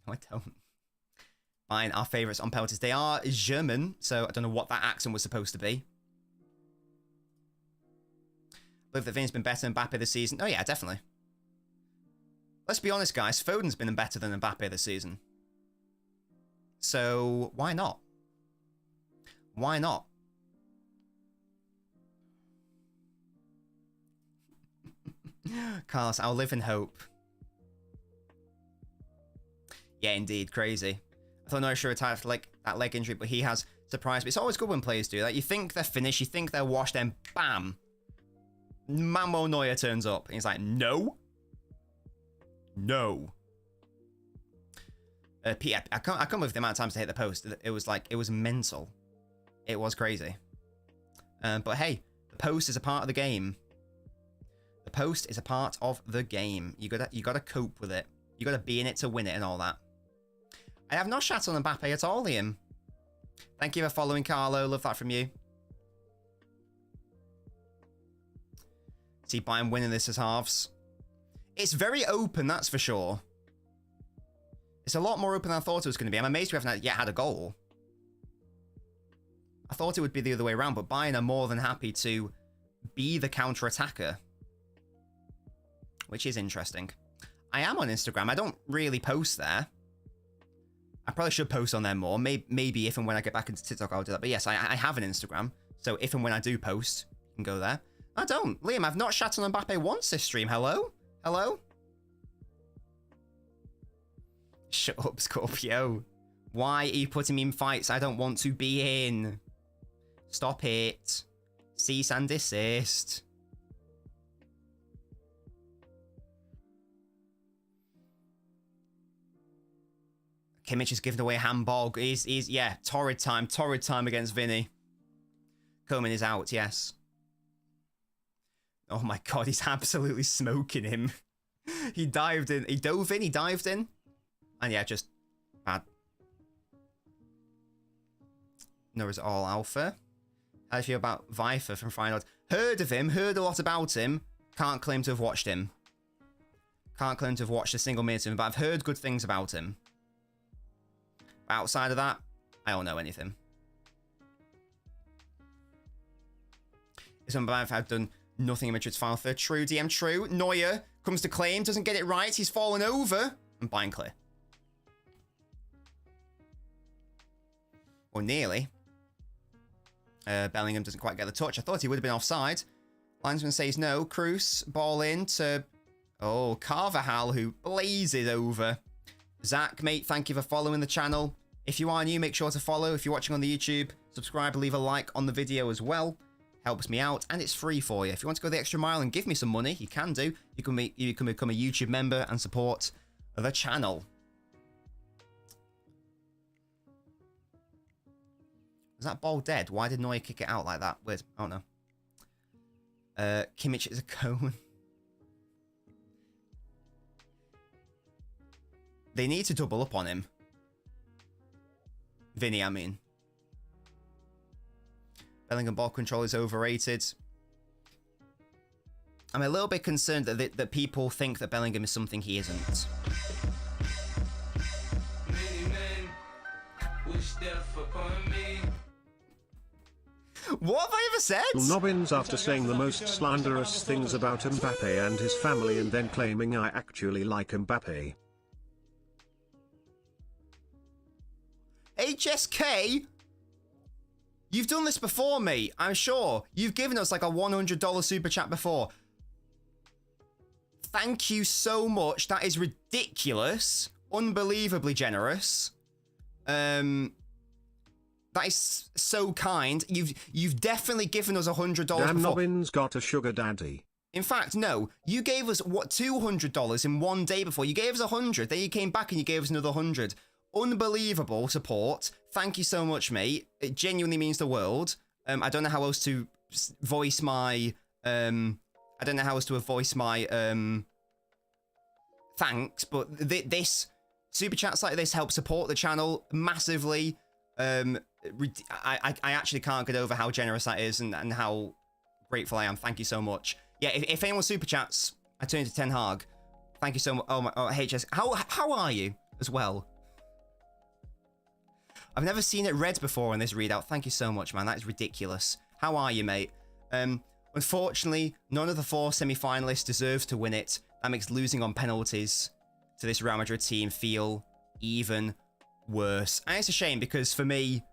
No, I don't. Fine, our favourites on penalties. They are German, so I don't know what that accent was supposed to be. I believe that Vinny's been better than Mbappe this season. Oh yeah, definitely. Let's be honest, guys. Foden's been better than Mbappe this season. So, why not? Why not? Carlos, I'll live in hope. Yeah, indeed. Crazy. I thought Neuer should retire after like that leg injury, but he has surprised me. It's always good when players do that. You think they're finished, you think they're washed, then bam! Mammo Neuer turns up. And he's like, no. No. Pete, I can't with the amount of times to hit the post. It was like, it was mental. It was crazy. But hey, the post is a part of the game. The post is a part of the game. You gotta cope with it. You gotta be in it to win it and all that. I have not shat on Mbappe at all, Liam. Thank you for following, Carlo. Love that from you. See Bayern winning this as halves. It's very open, that's for sure. It's a lot more open than I thought it was going to be. I'm amazed we haven't yet had a goal. I thought it would be the other way around, but Bayern are more than happy to be the counter-attacker. Which is interesting. I am on Instagram. I don't really post there. I probably should post on there more. Maybe if and when I get back into TikTok, I'll do that. But yes, I have an Instagram. So if and when I do post, you can go there. I don't. Liam, I've not shat on Mbappe once this stream. Hello? Hello? Shut up, Scorpio. Why are you putting me in fights I don't want to be in? Stop it. Cease and desist. Kimmich is giving away a handball. He's yeah, torrid time against Vinny. Coman is out, yes. Oh my god, he's absolutely smoking him. He dived in. He dove in, he dived in. And yeah, just bad. No, it's all alpha. How do you feel about Viper from Final? Heard of him, heard a lot about him. Can't claim to have watched him. Can't claim to have watched a single minute of him, but I've heard good things about him. Outside of that, I don't know anything. I've done nothing in Madrid's final third. True, DM, true. Neuer comes to claim, doesn't get it right. He's fallen over. And Bayern clear. Or nearly. Bellingham doesn't quite get the touch. I thought he would have been offside. Linesman says no. Cruz, ball in to... Oh, Carvajal, who blazes over. Zach, mate, thank you for following the channel. If you are new, make sure to follow. If you're watching on the YouTube, subscribe, leave a like on the video as well. Helps me out, and it's free for you. If you want to go the extra mile and give me some money, you can do. You can become a YouTube member and support the channel. Is that ball dead? Why did Neuer kick it out like that? Weird. I don't know. Kimmich is a cone. They need to double up on him. Vinny, I mean. Bellingham ball control is overrated. I'm a little bit concerned that people think that Bellingham is something he isn't. What have I ever said? LNobbins, after saying the most slanderous things about Mbappe and his family and then claiming I actually like Mbappe. HSK? You've done this before, mate. I'm sure. You've given us like a $100 super chat before. Thank you so much. That is ridiculous. Unbelievably generous. That is so kind. You've definitely given us $100 Damn, before. LNobbins got a sugar daddy. In fact, no. You gave us, what, $200 in one day before. You gave us 100. Then you came back and you gave us another 100. Unbelievable support. Thank you so much, mate. It genuinely means the world. I don't know how else to voice my thanks, but this super chats like this help support the channel massively. I actually can't get over how generous that is and how grateful I am. Thank you so much. Yeah, if anyone super chats, I turn to Ten Hag. Thank you so much. Oh my, HS. How are you as well? I've never seen it read before in this readout. Thank you so much, man. That is ridiculous. How are you, mate? Unfortunately, none of the 4 semi-finalists deserves to win it. That makes losing on penalties to this Real Madrid team feel even worse. And it's a shame because for me,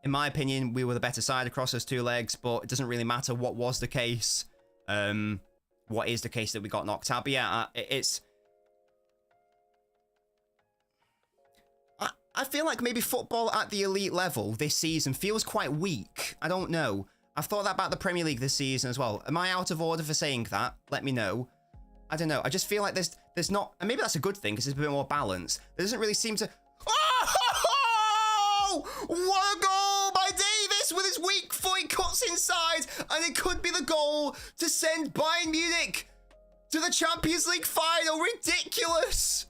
in my opinion, we were the better side across those 2 legs, but it doesn't really matter what was the case. What is the case that we got knocked out? But yeah, I feel like maybe football at the elite level this season feels quite weak. I don't know. I've thought that about the Premier League this season as well. Am I out of order for saying that? Let me know. I don't know. I just feel like there's not... And maybe that's a good thing because there's a bit more balance. There doesn't really seem to... Oh! What a goal by Davis with his weak foot. He cuts inside and it could be the goal to send Bayern Munich to the Champions League final. Ridiculous!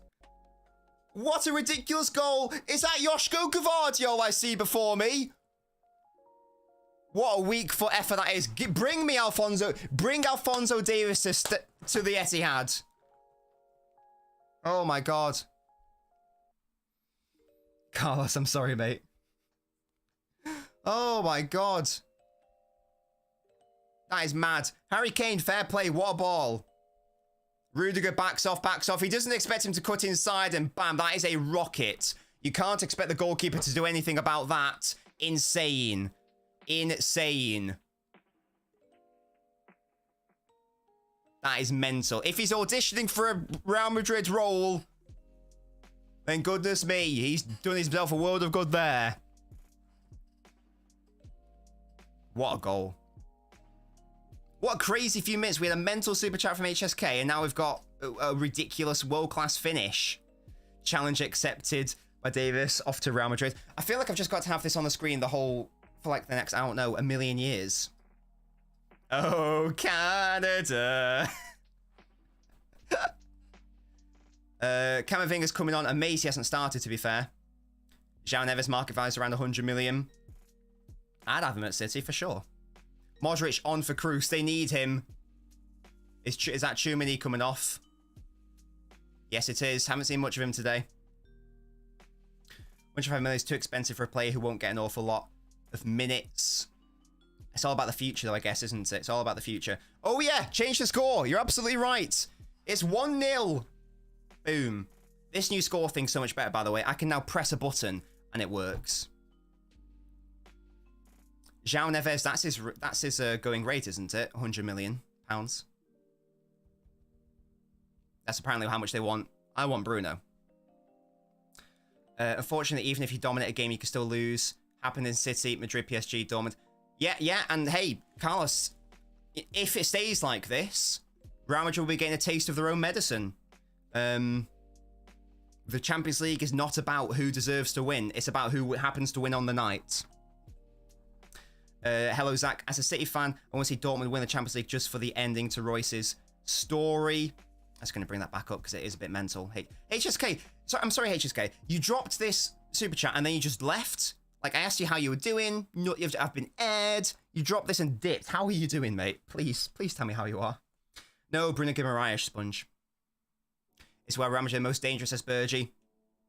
What a ridiculous goal. Is that Joško Gvardiol I see before me? What a weak foot effort that is. Bring Alphonso Davies to the Etihad. Oh my God. Carlos, I'm sorry, mate. Oh my God. That is mad. Harry Kane, fair play. What a ball. Rudiger backs off. He doesn't expect him to cut inside and bam, that is a rocket. You can't expect the goalkeeper to do anything about that. Insane. Insane. That is mental. If he's auditioning for a Real Madrid role, then goodness me, he's done himself a world of good there. What a goal. What a crazy few minutes. We had a mental super chat from HSK, and now we've got a ridiculous world-class finish. Challenge accepted by Davis, off to Real Madrid. I feel like I've just got to have this on the screen for like the next, I don't know, a million years. Oh, Canada. Camavinga's coming on. Amazing, he hasn't started, to be fair. João Neves market value is around 100 million. I'd have him at City for sure. Modric on for Kroos. They need him. Is that Tchouaméni coming off? Yes, it is. Haven't seen much of him today. 105 million is too expensive for a player who won't get an awful lot of minutes. It's all about the future, though, I guess, isn't it? It's all about the future. Oh, yeah. Change the score. You're absolutely right. It's 1-0. Boom. This new score thing's so much better, by the way. I can now press a button, and it works. João Neves, that's his going rate, isn't it? £100 million. That's apparently how much they want. I want Bruno. Unfortunately, even if you dominate a game, you can still lose. Happened in City, Madrid, PSG, Dortmund. Yeah, and hey, Carlos, if it stays like this, Real Madrid will be getting a taste of their own medicine. The Champions League is not about who deserves to win. It's about who happens to win on the night. Hello, Zach. As a City fan, I want to see Dortmund win the Champions League just for the ending to Royce's story. I'm just going to bring that back up because it is a bit mental. Hey, HSK. I'm sorry, HSK. You dropped this super chat and then you just left. Like, I asked you how you were doing. I've been aired. You dropped this and dipped. How are you doing, mate? Please tell me how you are. No, Bruno Guimaraes, sponge. It's where Real Madrid are most dangerous, says Bergie.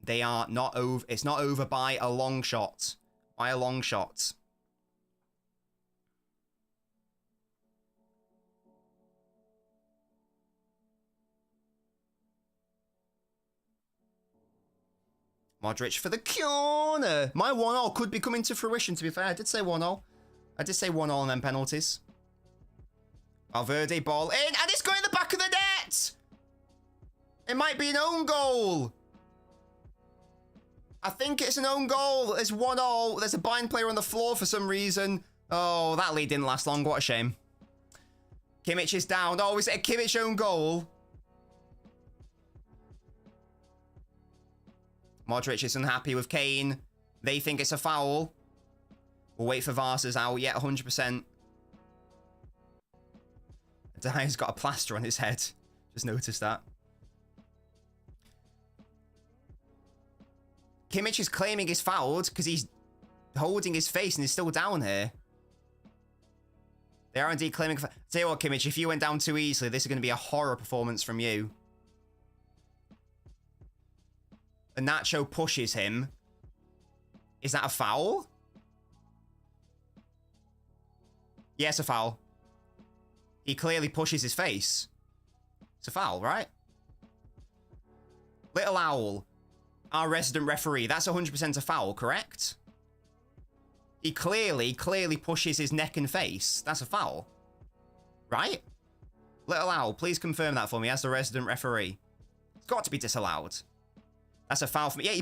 They are not over. It's not over by a long shot. By a long shot. Modric for the corner. My 1-0 could be coming to fruition, to be fair. I did say 1-0. I did say 1-0 and then penalties. Valverde ball in, and it's going in the back of the net. It might be an own goal. I think it's an own goal. There's 1-0. There's a Bayern player on the floor for some reason. Oh, that lead didn't last long. What a shame. Kimmich is down. Oh, is it a Kimmich own goal? Modric is unhappy with Kane. They think it's a foul. We'll wait for Varsa's out. Yeah, 100%. Dyer's got a plaster on his head. Just noticed that. Kimmich is claiming he's fouled because he's holding his face and he's still down here. They are indeed claiming... Tell you what, Kimmich, if you went down too easily, this is going to be a horror performance from you. And Nacho pushes him. Is that a foul? Yes, a foul. He clearly pushes his face. It's a foul, right? Little Owl, our resident referee. That's 100% a foul, correct? He clearly pushes his neck and face. That's a foul. Right? Little Owl, please confirm that for me as the resident referee. It's got to be disallowed. That's a foul for me. Yeah,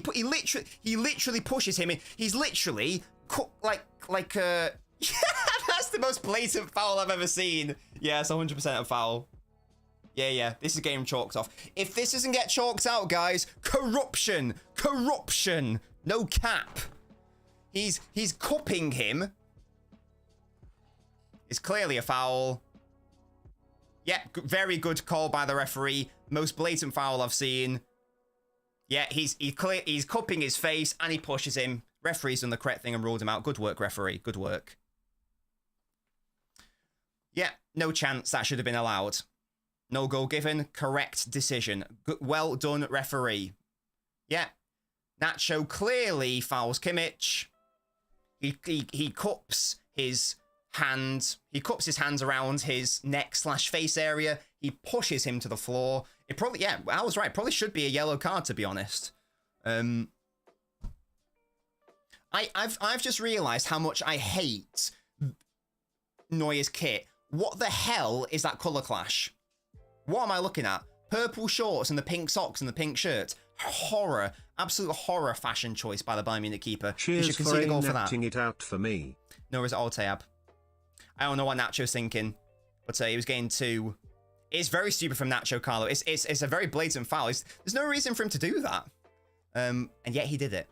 he literally pushes him in. He's literally yeah, that's the most blatant foul I've ever seen. Yeah, it's 100% a foul. Yeah, this is game chalked off. If this doesn't get chalked out, guys, corruption, no cap. He's cupping him. It's clearly a foul. Yeah, very good call by the referee. Most blatant foul I've seen. Yeah, he's cupping his face and he pushes him. Referee's done the correct thing and ruled him out. Good work, referee. Good work. Yeah, no chance that should have been allowed. No goal given. Correct decision. Well done, referee. Yeah. Nacho clearly fouls Kimmich. He cups his hand. He cups his hands around his neck/face area. He pushes him to the floor. It probably, yeah, I was right. Probably should be a yellow card, to be honest. I've just realised how much I hate Neuer's kit. What the hell is that colour clash? What am I looking at? Purple shorts and the pink socks and the pink shirt. Horror. Absolute horror fashion choice by the Bayern Munich keeper. Cheers you should concede a goal for that. Netting it out for me. No, it's Alteab. I don't know what Nacho's thinking, but he was getting two. It's very stupid from Nacho, Carlo. It's a very blatant foul. There's no reason for him to do that. And yet he did it.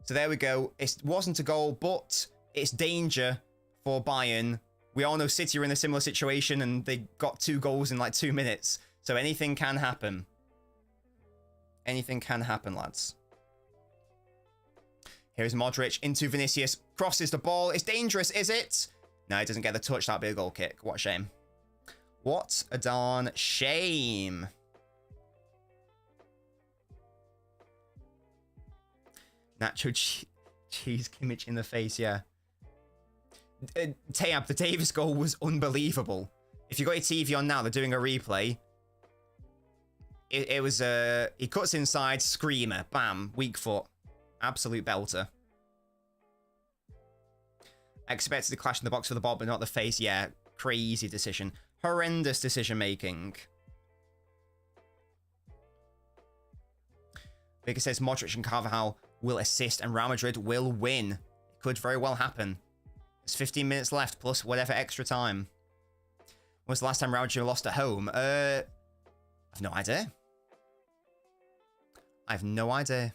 So there we go. It wasn't a goal, but it's danger for Bayern. We all know City are in a similar situation and they got 2 goals in like 2 minutes. So anything can happen. Anything can happen, lads. Here's Modric into Vinicius. Crosses the ball. It's dangerous, is it? No, he doesn't get the touch. That'd be a goal kick. What a shame. What a darn shame. Nacho cheese Kimmich in the face, yeah. Tayab, the Davis goal was unbelievable. If you got your TV on now, they're doing a replay. It was he cuts inside, screamer, bam, weak foot, absolute belter. Expected to clash in the box for the ball, but not the face. Yeah, crazy decision, horrendous decision making. Baker says Modric and Carvajal will assist, and Real Madrid will win. It could very well happen. There's 15 minutes left, plus whatever extra time. When was the last time Real Madrid lost at home? I've no idea. I have no idea.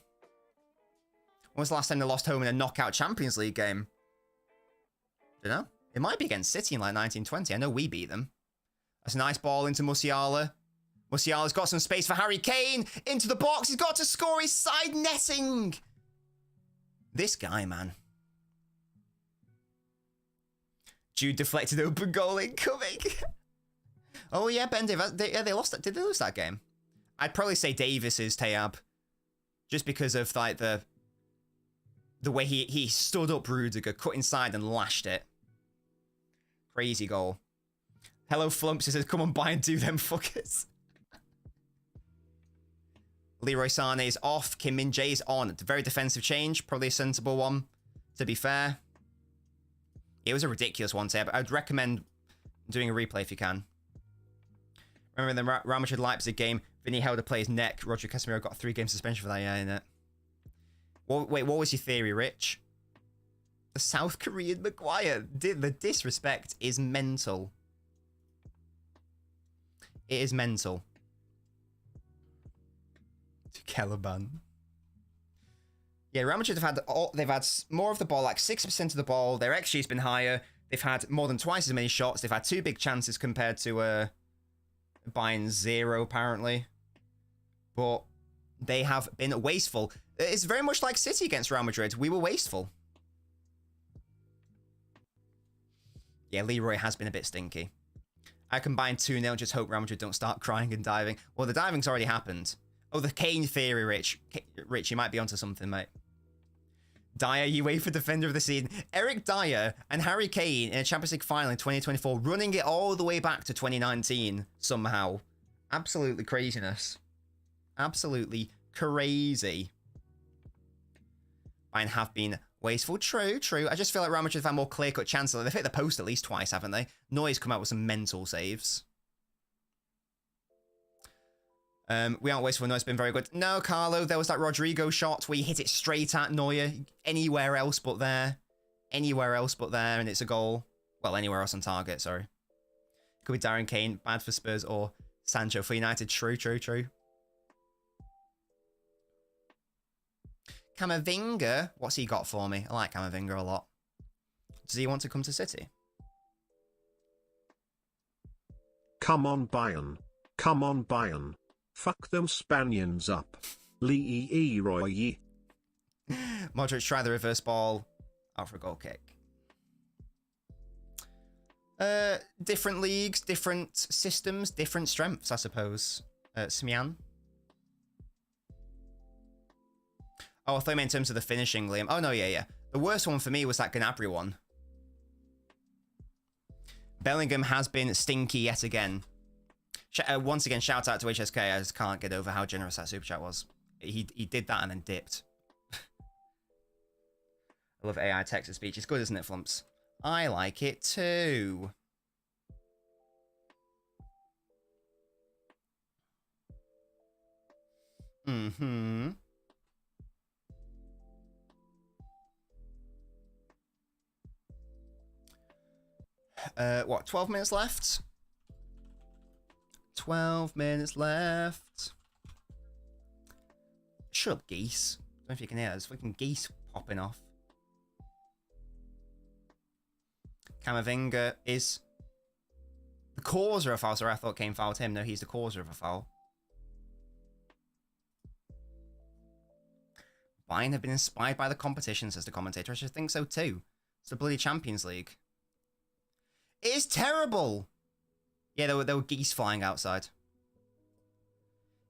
When was the last time they lost home in a knockout Champions League game? I don't know. It might be against City in like 1920. I know we beat them. That's a nice ball into Musiala. Musiala's got some space for Harry Kane. Into the box. He's got to score his side netting. This guy, man. Jude deflected open goal incoming. Oh, yeah, Ben Davis. They lost that. Did they lose that game? I'd probably say Davis's, Tayab. Just because of like the way he stood up Rudiger, cut inside and lashed it. Crazy goal. Hello Flumps, he says, come on, buy and do them fuckers. Leroy Sané is off. Kim Min-jae is on. It's a very defensive change. Probably a sensible one, to be fair. It was a ridiculous one, Tayab. I'd recommend doing a replay if you can. Remember in the Real Madrid Leipzig game, Vinny held a player's neck. Roger Casemiro got a 3-game suspension for that, yeah, innit? Wait, what was your theory, Rich? The South Korean Maguire. The disrespect is mental. It is mental. To Caliban. Yeah, Real Madrid they've had more of the ball, like 6% of the ball. Their XG's been higher. They've had more than twice as many shots. They've had 2 big chances compared to Bayern 0, apparently. But they have been wasteful. It's very much like City against Real Madrid. We were wasteful. Yeah, Leroy has been a bit stinky. I combine 2-0, just hope Real Madrid don't start crying and diving. Well, the diving's already happened. Oh, the Kane theory, Rich. Rich, you might be onto something, mate. Dyer, UEFA Defender of the Season. Eric Dyer and Harry Kane in a Champions League final in 2024, running it all the way back to 2019 somehow. Absolutely craziness. Absolutely crazy. Bayern have been wasteful. True, true. I just feel like Real Madrid have had more clear-cut chances. They've hit the post at least twice, haven't they? Neuer's come out with some mental saves. We aren't wasteful. Neuer's been very good. No, Carlo, there was that Rodrigo shot where you hit it straight at Neuer. Anywhere else but there. Anywhere else but there, and it's a goal. Well, anywhere else on target, sorry. Could be Darren Kane, bad for Spurs, or Sancho for United. True, true, true. Camavinga, what's he got for me? I like Camavinga a lot. Does he want to come to City? Come on, Bayern. Come on, Bayern. Fuck them Spaniards up. Leroy. Modric try the reverse ball. Out for a goal kick. Different leagues, different systems, different strengths, I suppose. Smian. Oh, I thought you meant in terms of the finishing, Liam. Oh, no, yeah. The worst one for me was that Gnabry one. Bellingham has been stinky yet again. Once again, shout out to HSK. I just can't get over how generous that super chat was. He did that and then dipped. I love AI text-to-speech. It's good, isn't it, Flumps? I like it too. Mm-hmm. What, 12 minutes left? 12 minutes left. Shut up, geese. I don't know if you can hear. There's fucking geese popping off. Camavinga is the causer of a foul. Sorry, I thought Kane fouled him. No, he's the causer of a foul. Bayern have been inspired by the competition, says the commentator. I should think so too. It's the bloody Champions League. It's terrible. Yeah, there were geese flying outside.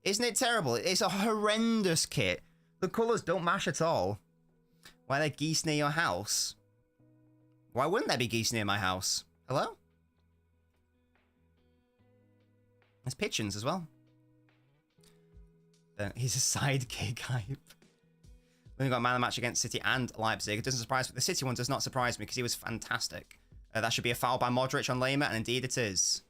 Isn't it terrible? It's a horrendous kit. The colours don't match at all. Why are there geese near your house? Why wouldn't there be geese near my house? Hello? There's pigeons as well. He's a sidekick hype. We only got a man of the match against City and Leipzig. It doesn't surprise me. The City one does not surprise me because he was fantastic. That should be a foul by Modric on Lema, and indeed it is.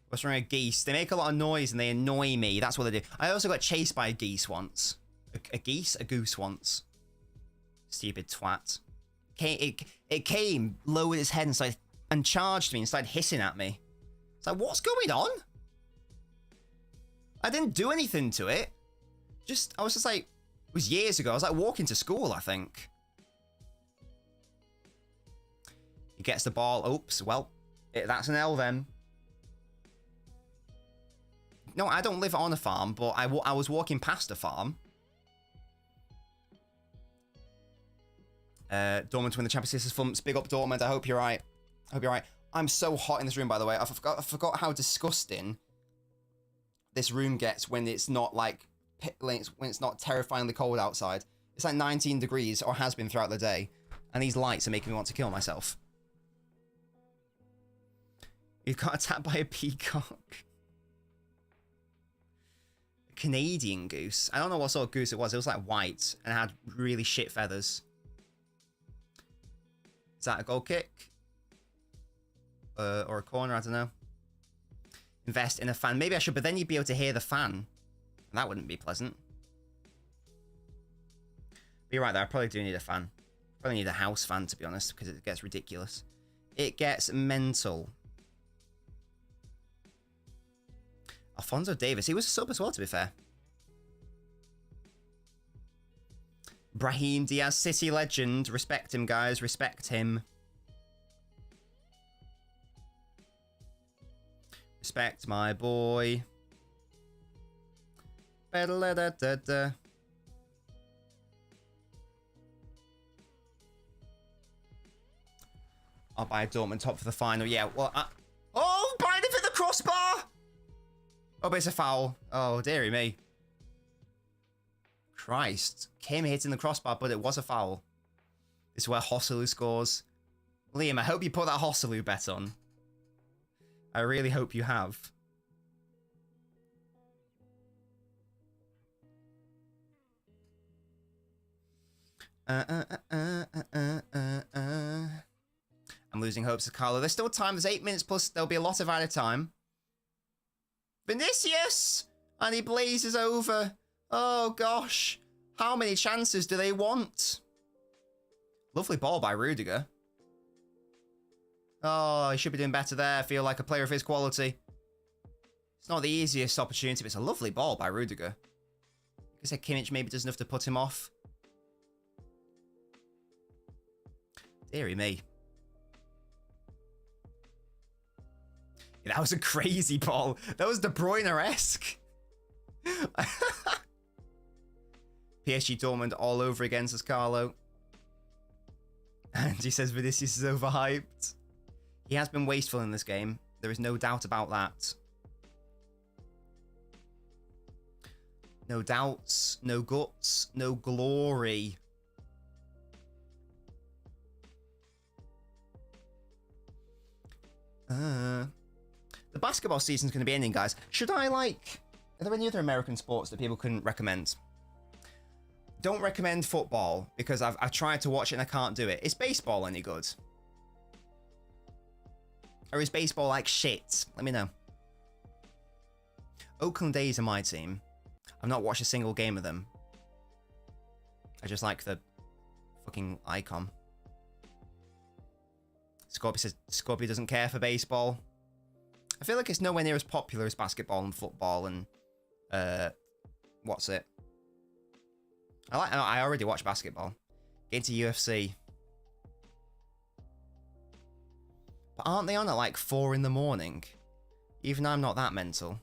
What's wrong with geese? They make a lot of noise and they annoy me. That's what they do. I also got chased by a geese once. A goose once. Stupid twat. It came, lowered its head and charged me and started hissing at me. It's like, what's going on? I didn't do anything to it. I was just like, it was years ago. I was like walking to school, I think. He gets the ball. Oops, well, that's an L then. No, I don't live on a farm, but I was walking past a farm. Dortmund to win the Champions League flumps. Big up, Dortmund. I hope you're right. I'm so hot in this room, by the way. I forgot how disgusting this room gets when it's not like when it's not terrifyingly cold outside. It's like 19 degrees, or has been throughout the day, and these lights are making me want to kill myself. You got attacked by a peacock. Canadian goose. I don't know what sort of goose it was. It was like white and had really shit feathers. Is that a goal kick? Or a corner? I don't know. Invest in a fan. Maybe I should, but then you'd be able to hear the fan. That wouldn't be pleasant. But you're right there. I probably do need a fan. Probably need a house fan, to be honest, because it gets ridiculous. It gets mental. Alphonso Davis. He was a sub as well, to be fair. Brahim Diaz, City legend. Respect him, guys. Respect him. Respect my boy. Ba-da-da-da-da. I'll buy a Dortmund top for the final. Yeah, well, oh, Brian hit the crossbar! Oh, but it's a foul. Oh, dearie me. Christ. Came hitting the crossbar, but it was a foul. This is where Hosselu scores. Liam, I hope you put that Hosselu bet on. I really hope you have. I'm losing hopes of Carlo. There's still time. There's 8 minutes plus. There'll be a lot of added time. Vinicius! And he blazes over. Oh, gosh. How many chances do they want? Lovely ball by Rudiger. Oh, he should be doing better there. I feel like a player of his quality. It's not the easiest opportunity, but it's a lovely ball by Rudiger. I guess Kimmich maybe does enough to put him off. Deary me. Yeah, that was a crazy ball. That was De Bruyne-esque. PSG Dortmund all over again, says Carlo. And he says Vinicius is overhyped. He has been wasteful in this game. There is no doubt about that. No doubts, no guts, no glory. The basketball season's going to be ending, guys. Should I, like... Are there any other American sports that people couldn't recommend? Don't recommend football, because I've tried to watch it and I can't do it. Is baseball any good? Or is baseball like shit? Let me know. Oakland A's are my team. I've not watched a single game of them. I just like the fucking icon. Scorpio says Scorpio doesn't care for baseball. I feel like it's nowhere near as popular as basketball and football and what's it? I already watch basketball. Get into UFC. But aren't they on at like 4 in the morning? Even I'm not that mental.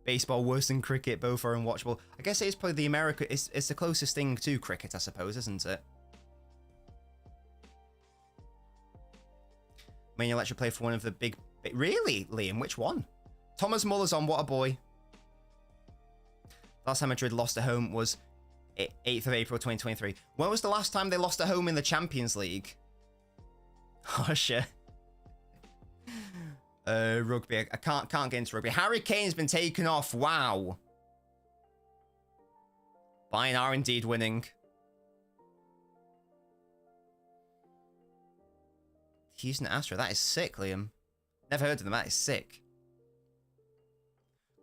Baseball worse than cricket, both are unwatchable. I guess it is probably the America. It's the closest thing to cricket, I suppose, isn't it? Man United play for one of the big... Really, Liam? Which one? Thomas Muller's on. What a boy. Last time Madrid lost at home was 8th of April 2023. When was the last time they lost at home in the Champions League? Oh, shit. Rugby. I can't get into rugby. Harry Kane's been taken off. Wow. Bayern are indeed winning. Houston Astro. That is sick, Liam. Never heard of them. That is sick.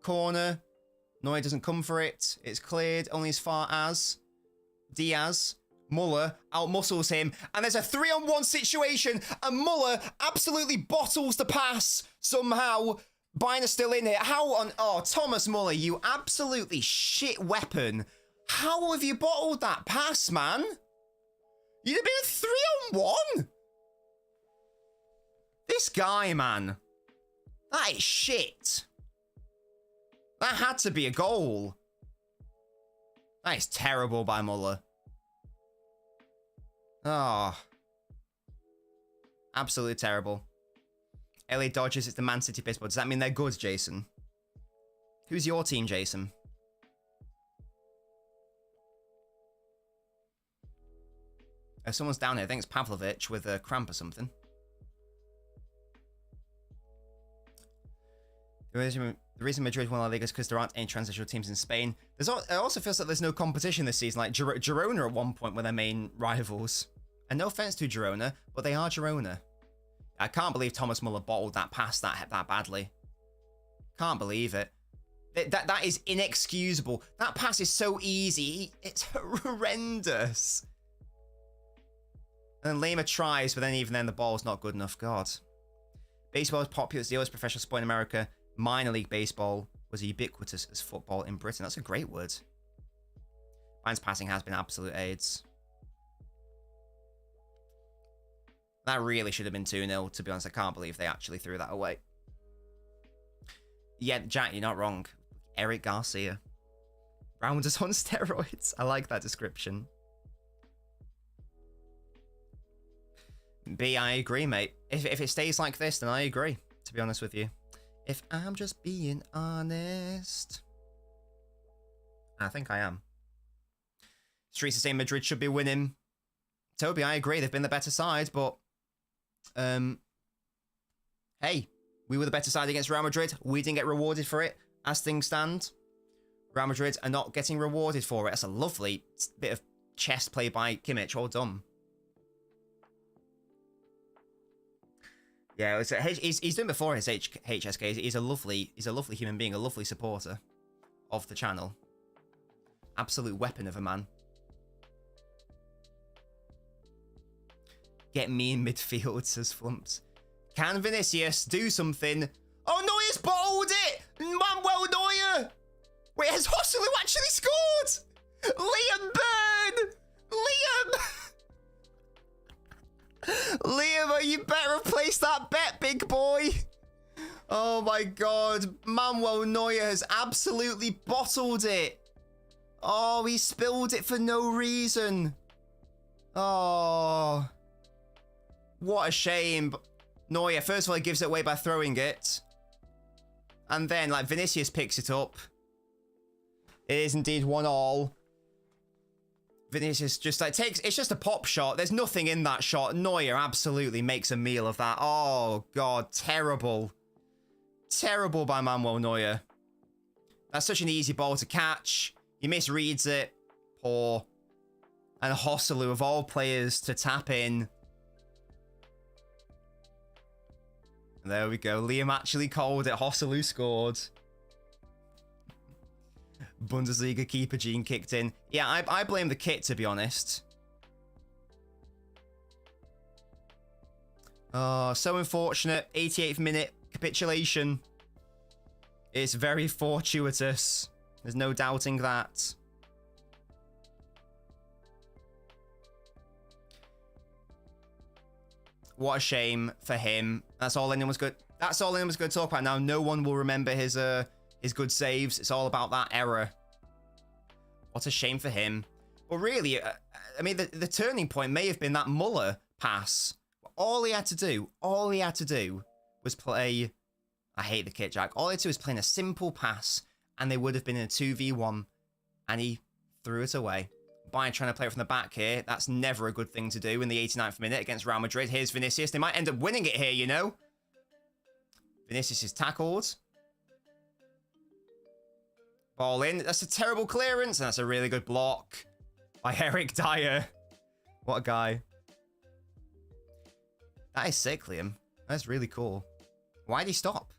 Corner. Neuer doesn't come for it. It's cleared only as far as Diaz. Muller outmuscles him. And there's a 3-on-1 situation. And Muller absolutely bottles the pass somehow. Bayern are still in it. How on... Oh, Thomas Muller, you absolutely shit weapon. How have you bottled that pass, man? You'd have been a 3-on-1. This guy, man. That is shit. That had to be a goal. That is terrible by Muller. Oh. Absolutely terrible. LA Dodgers, it's the Man City baseball. Does that mean they're good, Jason? Who's your team, Jason? Someone's down here. I think it's Pavlovich with a cramp or something. The reason Madrid won La Liga is because there aren't any transitional teams in Spain. It also feels like there's no competition this season. Like Girona at one point were their main rivals. And no offense to Girona, but they are Girona. I can't believe Thomas Muller bottled that pass that badly. Can't believe it. That is inexcusable. That pass is so easy. It's horrendous. And then Lima tries, but then even then the ball's not good enough. God. Baseball is popular as the oldest professional sport in America. Minor league baseball was ubiquitous as football in Britain. That's a great word. Bayern's passing has been absolute AIDS. That really should have been 2-0, to be honest. I can't believe they actually threw that away. Yeah, Jack, you're not wrong. Eric Garcia. Rounders on steroids. I like that description. B, I agree, mate. If it stays like this, then I agree, to be honest with you. If I'm just being honest. I think I am. Streets are saying Madrid should be winning. Toby, I agree. They've been the better side, but... hey, we were the better side against Real Madrid. We didn't get rewarded for it. As things stand, Real Madrid are not getting rewarded for it. That's a lovely bit of chess play by Kimmich. All done. Yeah, he's done before his HSK. He's a lovely human being, a lovely supporter of the channel. Absolute weapon of a man. Get me in midfield, says Flumps. Can Vinicius do something? Oh, Neuer's bottled it! Manuel Neuer! Wait, has Hosselu actually scored? Liam Byrne! Liam, you better replace that bet, big boy. Oh my god. Manuel Neuer has absolutely bottled it. Oh, he spilled it for no reason. Oh. What a shame. Neuer, first of all, he gives it away by throwing it. And then, like, Vinicius picks it up. It is indeed 1-1. Vinicius just, like, takes... It's just a pop shot. There's nothing in that shot. Neuer absolutely makes a meal of that. Oh, God. Terrible. Terrible by Manuel Neuer. That's such an easy ball to catch. He misreads it. Poor. And Hosselu, of all players, to tap in. There we go. Liam actually called it. Hosselu scored. Bundesliga keeper Gene kicked in. Yeah, I blame the kit, to be honest. Oh, so unfortunate. 88th minute capitulation. It's very fortuitous. There's no doubting that. What a shame for him. That's all anyone was good. That's all anyone was going to talk about now. No one will remember his good saves. It's all about that error. What a shame for him. But really, I mean, the turning point may have been that Muller pass. all he had to do was play... I hate the kit, Jack. All he had to do was play in a simple pass, and they would have been in a 2v1, and he threw it away. Bayern trying to play it from the back here. That's never a good thing to do in the 89th minute against Real Madrid. Here's Vinicius. They might end up winning it here, you know? Vinicius is tackled. Ball in. That's a terrible clearance, and that's a really good block by Eric Dyer. What a guy. That is sick, Liam. That's really cool. Why'd he stop?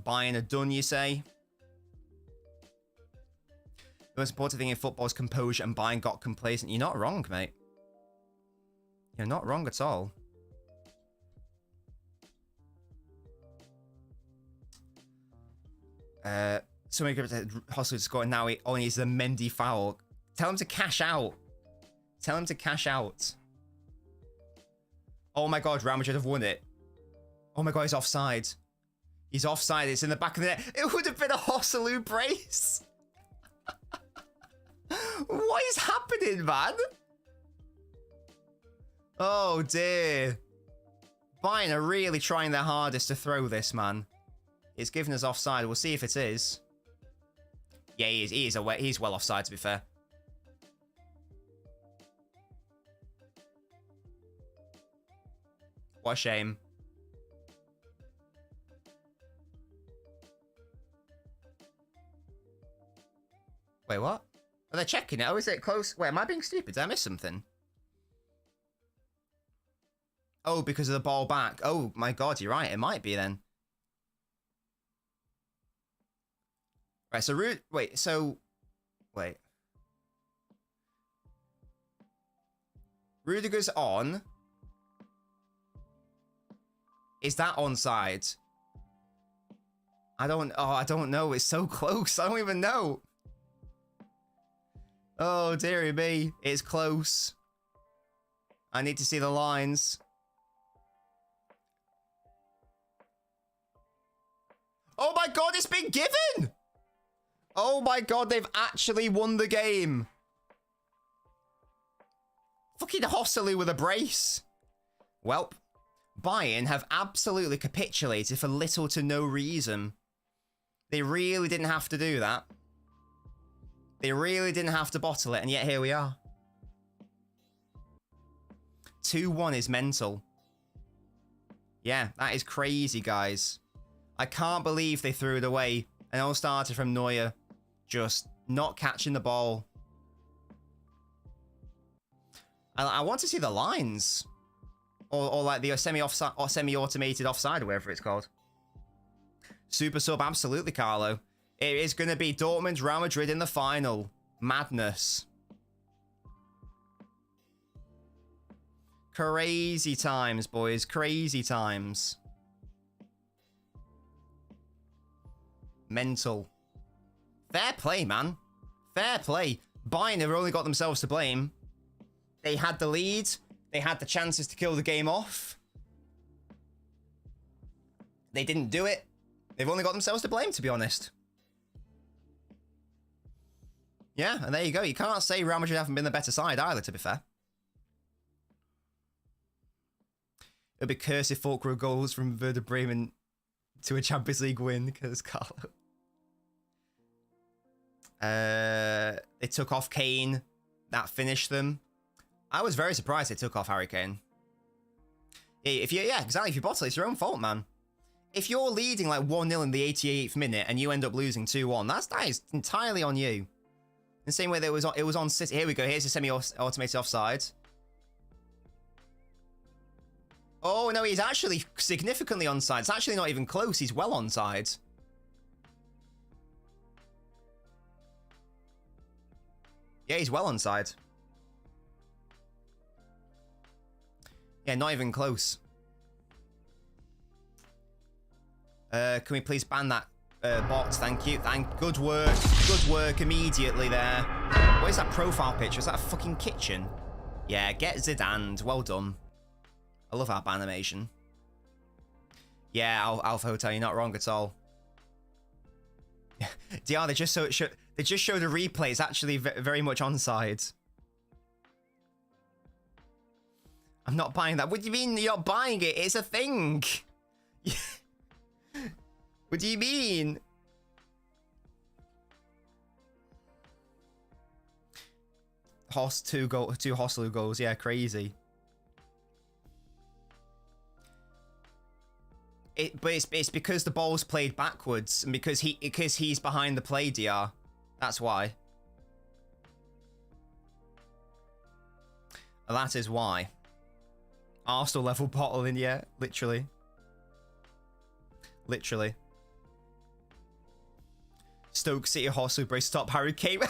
Bayern are done, you say? The most important thing in football is composure, and Bayern got complacent. You're not wrong, mate. You're not wrong at all. Somebody goes to Hostel to score, and now he only needs the Mendy foul. Tell him to cash out. Tell him to cash out. Oh my god, Real Madrid have won it. Oh my god, he's offside. He's offside. It's in the back of the net. It would have been a Hosselu brace. What is happening, man? Oh dear. Bayern are really trying their hardest to throw this, man. It's given us offside. We'll see if it is. Yeah, he is. He's well offside, to be fair. What a shame. Wait, what? Are they checking it? Oh, is it close? Wait, am I being stupid? Did I miss something? Oh, because of the ball back. Oh, my God, you're right. It might be then. Right, so... Wait. Rudiger's on. Is that onside? I don't know. It's so close. I don't even know. Oh, dearie me. It's close. I need to see the lines. Oh my god, it's been given! Oh my god, they've actually won the game. Fucking Hosselu with a brace. Welp. Bayern have absolutely capitulated for little to no reason. They really didn't have to do that. They really didn't have to bottle it, and yet here we are. 2-1 is mental. Yeah, that is crazy, guys. I can't believe they threw it away. And it all started from Neuer just not catching the ball. I want to see the lines. Or like the semi-offside or semi-automated offside, or whatever it's called. Super sub, absolutely, Carlo. It is going to be Dortmund, Real Madrid in the final. Madness. Crazy times, boys. Crazy times. Mental. Fair play, man. Fair play. Bayern have only got themselves to blame. They had the lead. They had the chances to kill the game off. They didn't do it. They've only got themselves to blame, to be honest. Yeah, and there you go. You can't say Real Madrid haven't been the better side either, to be fair. It'll be cursed if Falk grew goals from Werder Bremen to a Champions League win, because Carlo. They took off Kane. That finished them. I was very surprised they took off Harry Kane. Yeah, exactly. If you bottle it, it's your own fault, man. If you're leading like 1-0 in the 88th minute and you end up losing 2-1, that is entirely on you. In the same way that it was on City. Here we go. Here's a semi-automated offside. Oh, no, he's actually significantly onside. It's actually not even close. He's well onside. Yeah, he's well onside. Yeah, not even close. Can we please ban that bot? Thank you. Good work. Good work immediately there. What is that profile picture? Is that a fucking kitchen? Yeah, get Zidane. Well done. I love our animation. Yeah, Alpha Hotel, you're not wrong at all. DR, they just showed a replay. It's actually very much onside. I'm not buying that. What do you mean you're not buying it? It's a thing. What do you mean? Two Hosselu goals. Yeah, crazy. But it's because the ball's played backwards and because he's behind the play, DR. That's why. And that is why. Arsenal level bottling, yeah, literally. Literally. Stoke City Hosselu brace stop Harry Kane.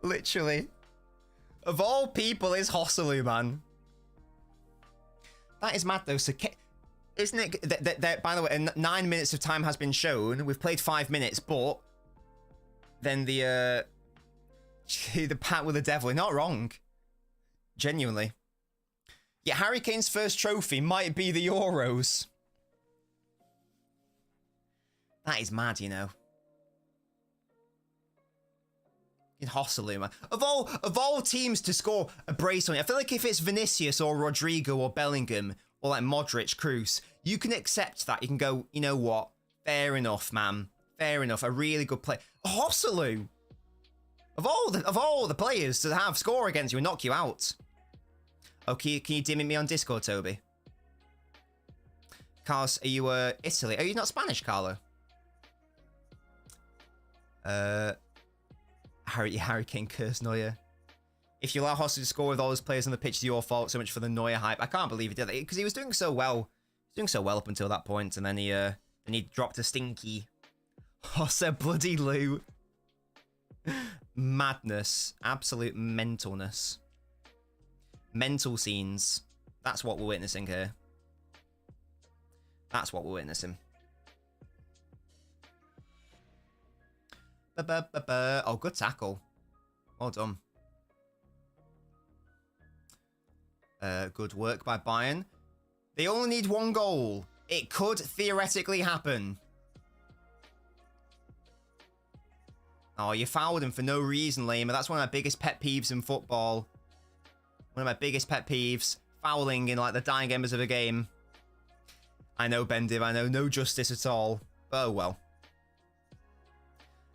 Literally. Of all people, is Hosselu, man. That is mad, though. So, isn't it that by the way, 9 minutes of time has been shown. We've played 5 minutes, but then the pact with the devil. Not wrong. Genuinely. Yeah, Harry Kane's first trophy might be the Euros. That is mad, you know. In Hosselu, man. Of all teams to score a brace on it, I feel like if it's Vinicius or Rodrigo or Bellingham or like Modric, Kroos, you can accept that. You can go, you know what? Fair enough, man. Fair enough. A really good play. Hosselu. Of all the players to have score against you and knock you out. Okay, can you dim me on Discord, Toby? Carlos, are you Italy? Are you not Spanish, Carlo? Harry Kane curse Neuer. If you allow Hosselu to score with all those players on the pitch, it's your fault. So much for the Neuer hype. I can't believe he did that because he was doing so well. He was doing so well up until that point, and then he dropped a stinky. Hossa bloody Lou. Madness, absolute mentalness, mental scenes. That's what we're witnessing here. That's what we're witnessing. Oh, good tackle. Well done. Good work by Bayern. They only need 1 goal. It could theoretically happen. Oh, you fouled him for no reason, Lima. That's one of my biggest pet peeves in football. One of my biggest pet peeves. Fouling in, like, the dying embers of a game. I know, Bendiv. I know. No justice at all. Oh, well.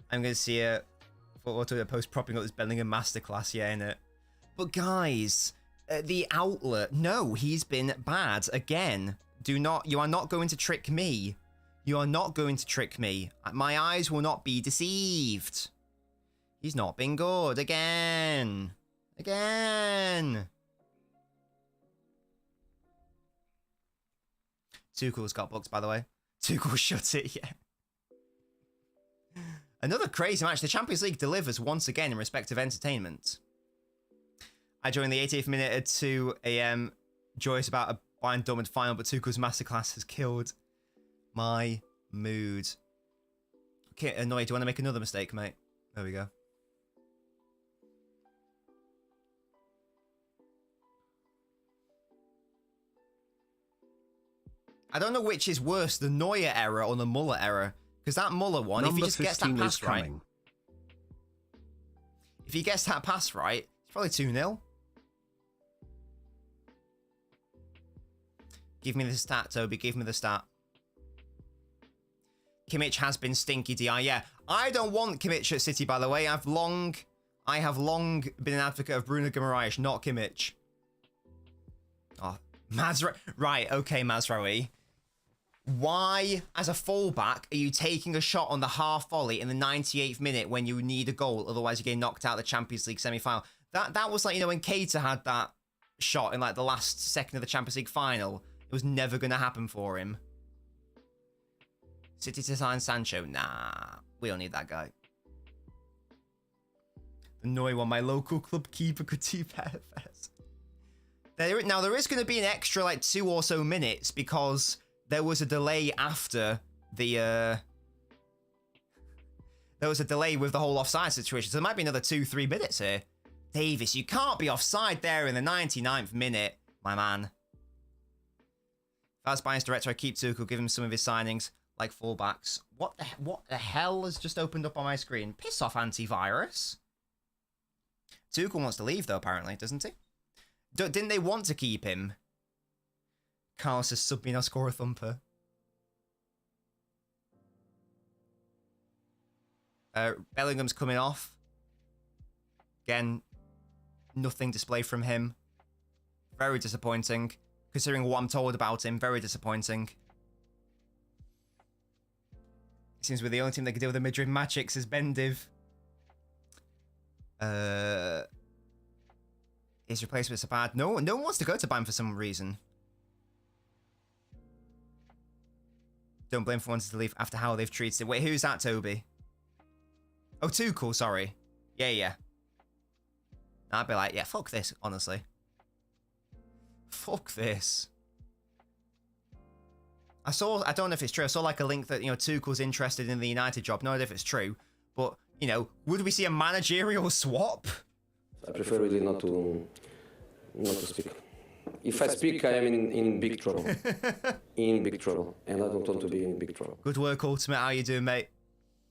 I'm going to see a post propping up this Bellingham masterclass, yeah, innit? But guys, the outlet, no, he's been bad again. You are not going to trick me. You are not going to trick me. My eyes will not be deceived. He's not been good again. Again. Tuchel's got booked, by the way. Tuchel shut it, yeah. Another crazy match. The Champions League delivers once again in respect of entertainment. I joined the 80th minute at 2 a.m. Joyous about a Bayern Dortmund final, but Tuchel's masterclass has killed my mood. Okay, annoyed. Do you want to make another mistake, mate? There we go. I don't know which is worse, the Neuer error or the Muller error. Because that Muller one, if he just gets that pass right... If he gets that pass right, it's probably 2-0. Give me the stat, Toby. Give me the stat. Kimmich has been stinky, DI. Yeah, I don't want Kimmich at City, by the way. I have long been an advocate of Bruno Guimaraes, not Kimmich. Oh, Mazraoui. Right, okay, Mazraoui. Why, as a fullback, are you taking a shot on the half volley in the 98th minute when you need a goal? Otherwise, you get knocked out of the Champions League semi-final. That was like, you know, when Keita had that shot in like the last second of the Champions League final. It was never going to happen for him. City to sign Sancho. Nah, we don't need that guy. The Neuer one, my local club keeper could do PFS. Now, there is going to be an extra like 2 or so minutes because there was a delay after the... There was a delay with the whole offside situation. So there might be another 2-3 minutes here. Davis, you can't be offside there in the 99th minute, my man. If I was Bayern's director, I'd keep Tuchel, give him some of his signings like fullbacks. What the hell has just opened up on my screen? Piss off, antivirus. Tuchel wants to leave, though, apparently, doesn't he? Didn't they want to keep him? Carlos says, sub me now, score a thumper. Bellingham's coming off. Again, nothing displayed from him. Very disappointing. Considering what I'm told about him, very disappointing. It seems we're the only team that can deal with the Madrid magics is Bendiv. His replacements are bad. No one wants to go to Bayern for some reason. Don't blame for wanting to leave after how they've treated it. Wait, who's that, Toby? Oh, Tuchel, sorry. Yeah. I'd be like, yeah, fuck this, honestly. Fuck this. I don't know if it's true. I saw like a link that, Tuchel's interested in the United job. No idea if it's true. But, would we see a managerial swap? I prefer really not to speak. If I speak, I am in big trouble. In big trouble. And I don't want to be in big trouble. Good work, Ultimate. How you doing, mate?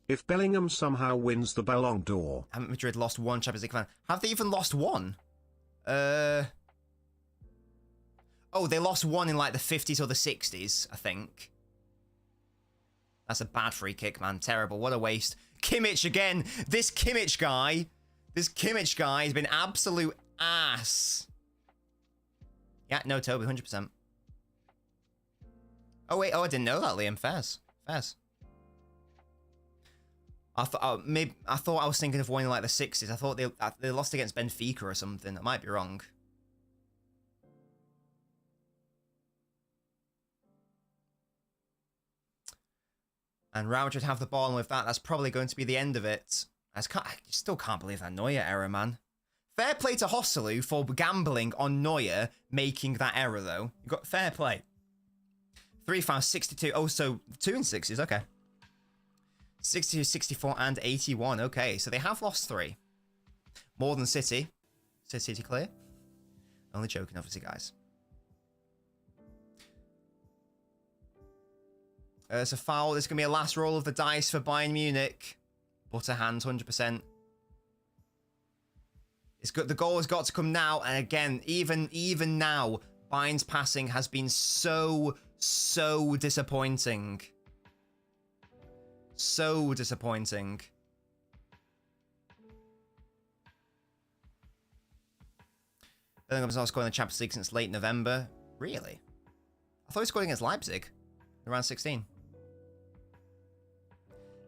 If Bellingham somehow wins the Ballon d'Or. Haven't Madrid lost one Champions League fan? Have they even lost one? Oh, they lost one in like the 50s or the 60s, I think. That's a bad free kick, man. Terrible. What a waste. Kimmich again. This Kimmich guy has been absolute ass. Yeah, no, Toby, 100%. Oh, wait. Oh, I didn't know that, Liam. Fairs. I thought I was thinking of one in like the 60s. I thought they lost against Benfica or something. I might be wrong. And Real Madrid have the ball, and with that, that's probably going to be the end of it. I still can't believe that Neuer error, man. Fair play to Hosselu for gambling on Neuer making that error, though. You got fair play. 3 fouls, 62. Oh, so 2 and 6s. Okay. 62, 64, and 81. Okay, so they have lost 3. More than City. City clear. Only joking, obviously, guys. It's a foul. This is going to be a last roll of the dice for Bayern Munich. Butter hands, 100%. The goal has got to come now. And again, even now, Bayern's passing has been so disappointing. So disappointing. Bellingham's not scored in the Champions League since late November. Really? I thought he scored against Leipzig in round 16.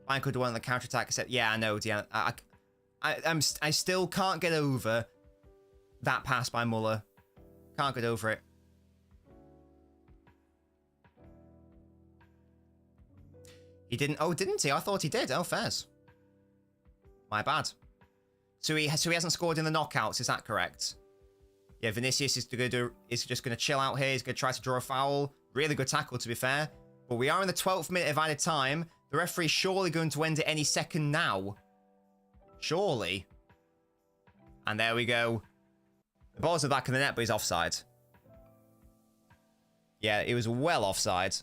Bayern could have won the counter-attack, except, yeah, I know, Deanna. I still can't get over that pass by Muller. Can't get over it. He didn't. Oh, didn't he? I thought he did. Oh, fairs. My bad. So he hasn't scored in the knockouts. Is that correct? Yeah, Vinicius is just going to chill out here. He's going to try to draw a foul. Really good tackle, to be fair. But we are in the 12th minute of added time. The referee's surely going to end it any second now. Surely. And there we go. The ball's in the back of the net, but he's offside. Yeah, it was well offside.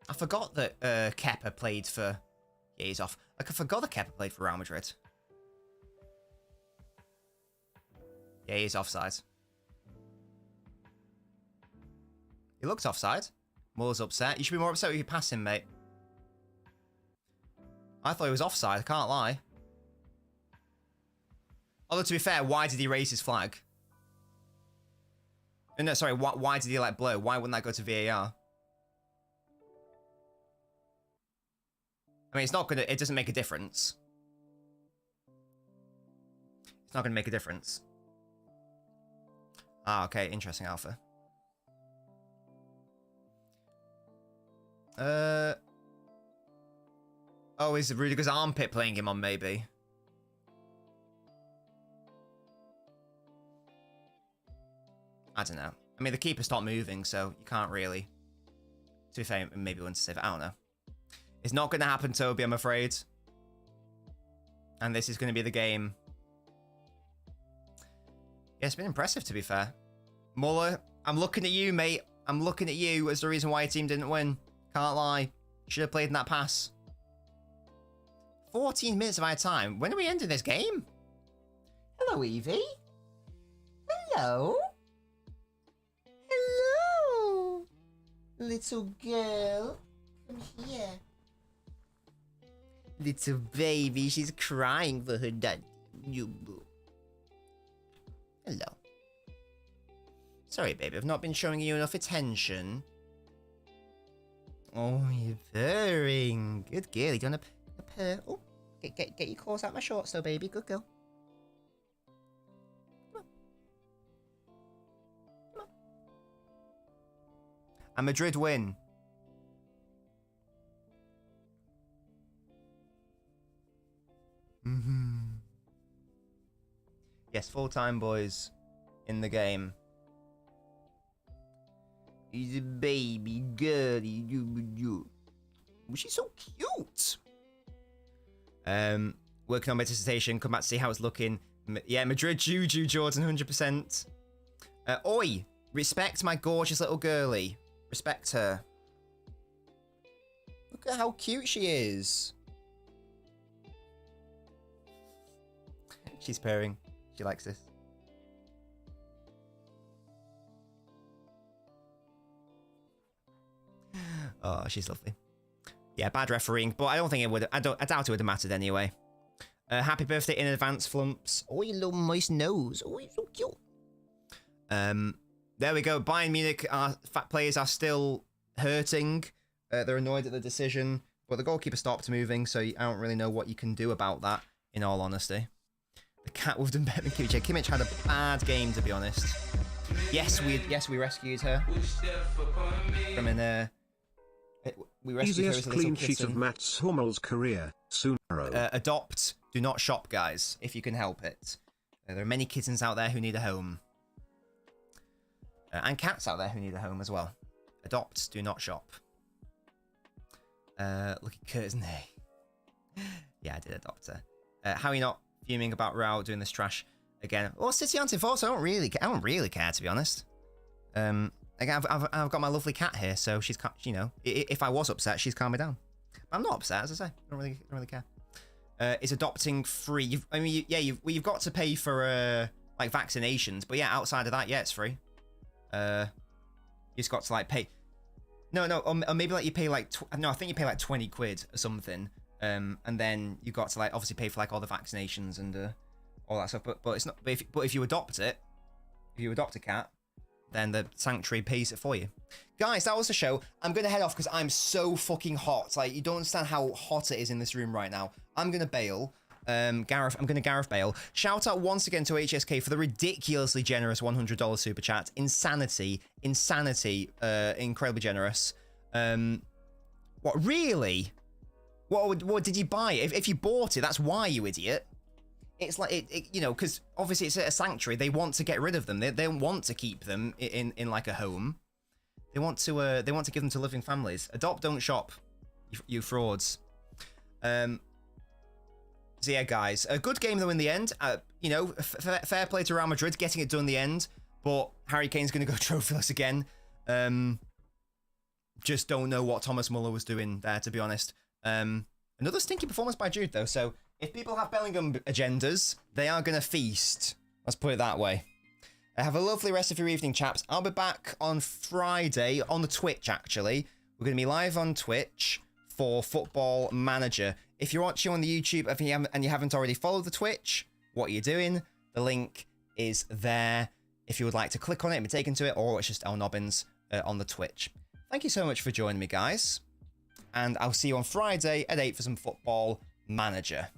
I forgot that Kepa played for... Yeah, he's off. I forgot that Kepa played for Real Madrid. Yeah, he's offside. He looks offside. Muller's upset. You should be more upset with you pass him, mate. I thought he was offside, I can't lie. Although, to be fair, why did he raise his flag? No, sorry, why did he let blow? Why wouldn't that go to VAR? I mean, it's not gonna... It doesn't make a difference. It's not gonna make a difference. Ah, okay. Interesting, Alpha. Oh, is Rudiger's armpit playing him on, maybe? I don't know. I mean, the keeper stopped moving, so you can't really... To be fair, maybe want to save it. I don't know. It's not going to happen, Toby, I'm afraid. And this is going to be the game. Yeah, it's been impressive, to be fair. Muller, I'm looking at you, mate. I'm looking at you as the reason why your team didn't win. Can't lie. Should have played in that pass. 14 minutes of our time. When are we ending this game? Hello, Evie. Hello. Hello. Little girl. Come here. Little baby, she's crying for her dad. You boo. Hello. Sorry, baby, I've not been showing you enough attention. Oh, you're purring. Good girl. You want a purr? Oh, get your claws out my shorts, though, baby. Good girl. Come on. Come on. And Madrid win. Yes, full-time boys in the game. He's a baby girlie. She's so cute. Working on my dissertation. Come back to see how it's looking. Yeah, Madrid, Juju, Jordan, 100%. Oi, respect my gorgeous little girlie. Respect her. Look at how cute she is. She's purring. She likes this. Oh, she's lovely. Yeah, bad refereeing, but I don't think it would. I doubt it would have mattered anyway. Happy birthday in advance, Flumps. Oh, your little moist nose. Oh, you're so cute. There we go. Bayern Munich, fat players are still hurting. They're annoyed at the decision, but the goalkeeper stopped moving, so I don't really know what you can do about that, in all honesty. The cat with the better than Kimmich. Kimmich had a bad game, to be honest. Yes, we rescued her from an we rescued her as a little clean sheet kitten. of Mats Hummel's career. Soon. Adopt, do not shop, guys, if you can help it. There are many kittens out there who need a home. And cats out there who need a home as well. Adopt, do not shop. Look at Kurt, isn't he? Yeah, I did adopt her. How are you not fuming about Raul doing this trash again? Well, City aren't involved, so I don't really care, to be honest. Again, I've got my lovely cat here, so she's, you know, if I was upset, she's calmed me down. I'm not upset, as I say. I don't really care. Is adopting free? You've got to pay for like vaccinations, but yeah, outside of that, yeah, it's free. You just got to like pay. No, or maybe like you pay like I think you pay like 20 quid or something. And then you got to like obviously pay for like all the vaccinations and all that stuff. But it's not. But if you adopt it, if you adopt a cat, then the sanctuary pays it for you. Guys, that was the show. I'm gonna head off because I'm so fucking hot. Like, you don't understand how hot it is in this room right now. I'm gonna bail. I'm gonna Gareth Bale. Shout out once again to HSK for the ridiculously generous $100 super chat. Insanity, incredibly generous. What, really? What did you buy? If you bought it, that's why, you idiot. It's like you know, because obviously it's a sanctuary. They want to get rid of them. They don't want to keep them in like a home. They want to give them to living families. Adopt, don't shop, you frauds. So yeah, guys, a good game though in the end. You know, fair play to Real Madrid getting it done in the end. But Harry Kane's going to go trophyless again. Just don't know what Thomas Muller was doing there, to be honest. Another stinky performance by Jude though. So if people have Bellingham agendas, they are going to feast. Let's put it that way. Have a lovely rest of your evening, chaps. I'll be back on Friday on the Twitch, actually. We're going to be live on Twitch for Football Manager. If you're watching on the YouTube and you haven't already followed the Twitch, what are you doing? The link is there if you would like to click on it and be taken to it, or it's just LNobbins on the Twitch. Thank you so much for joining me, guys. And I'll see you on Friday at 8 for some Football Manager.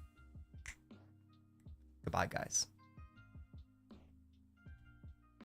Goodbye, guys.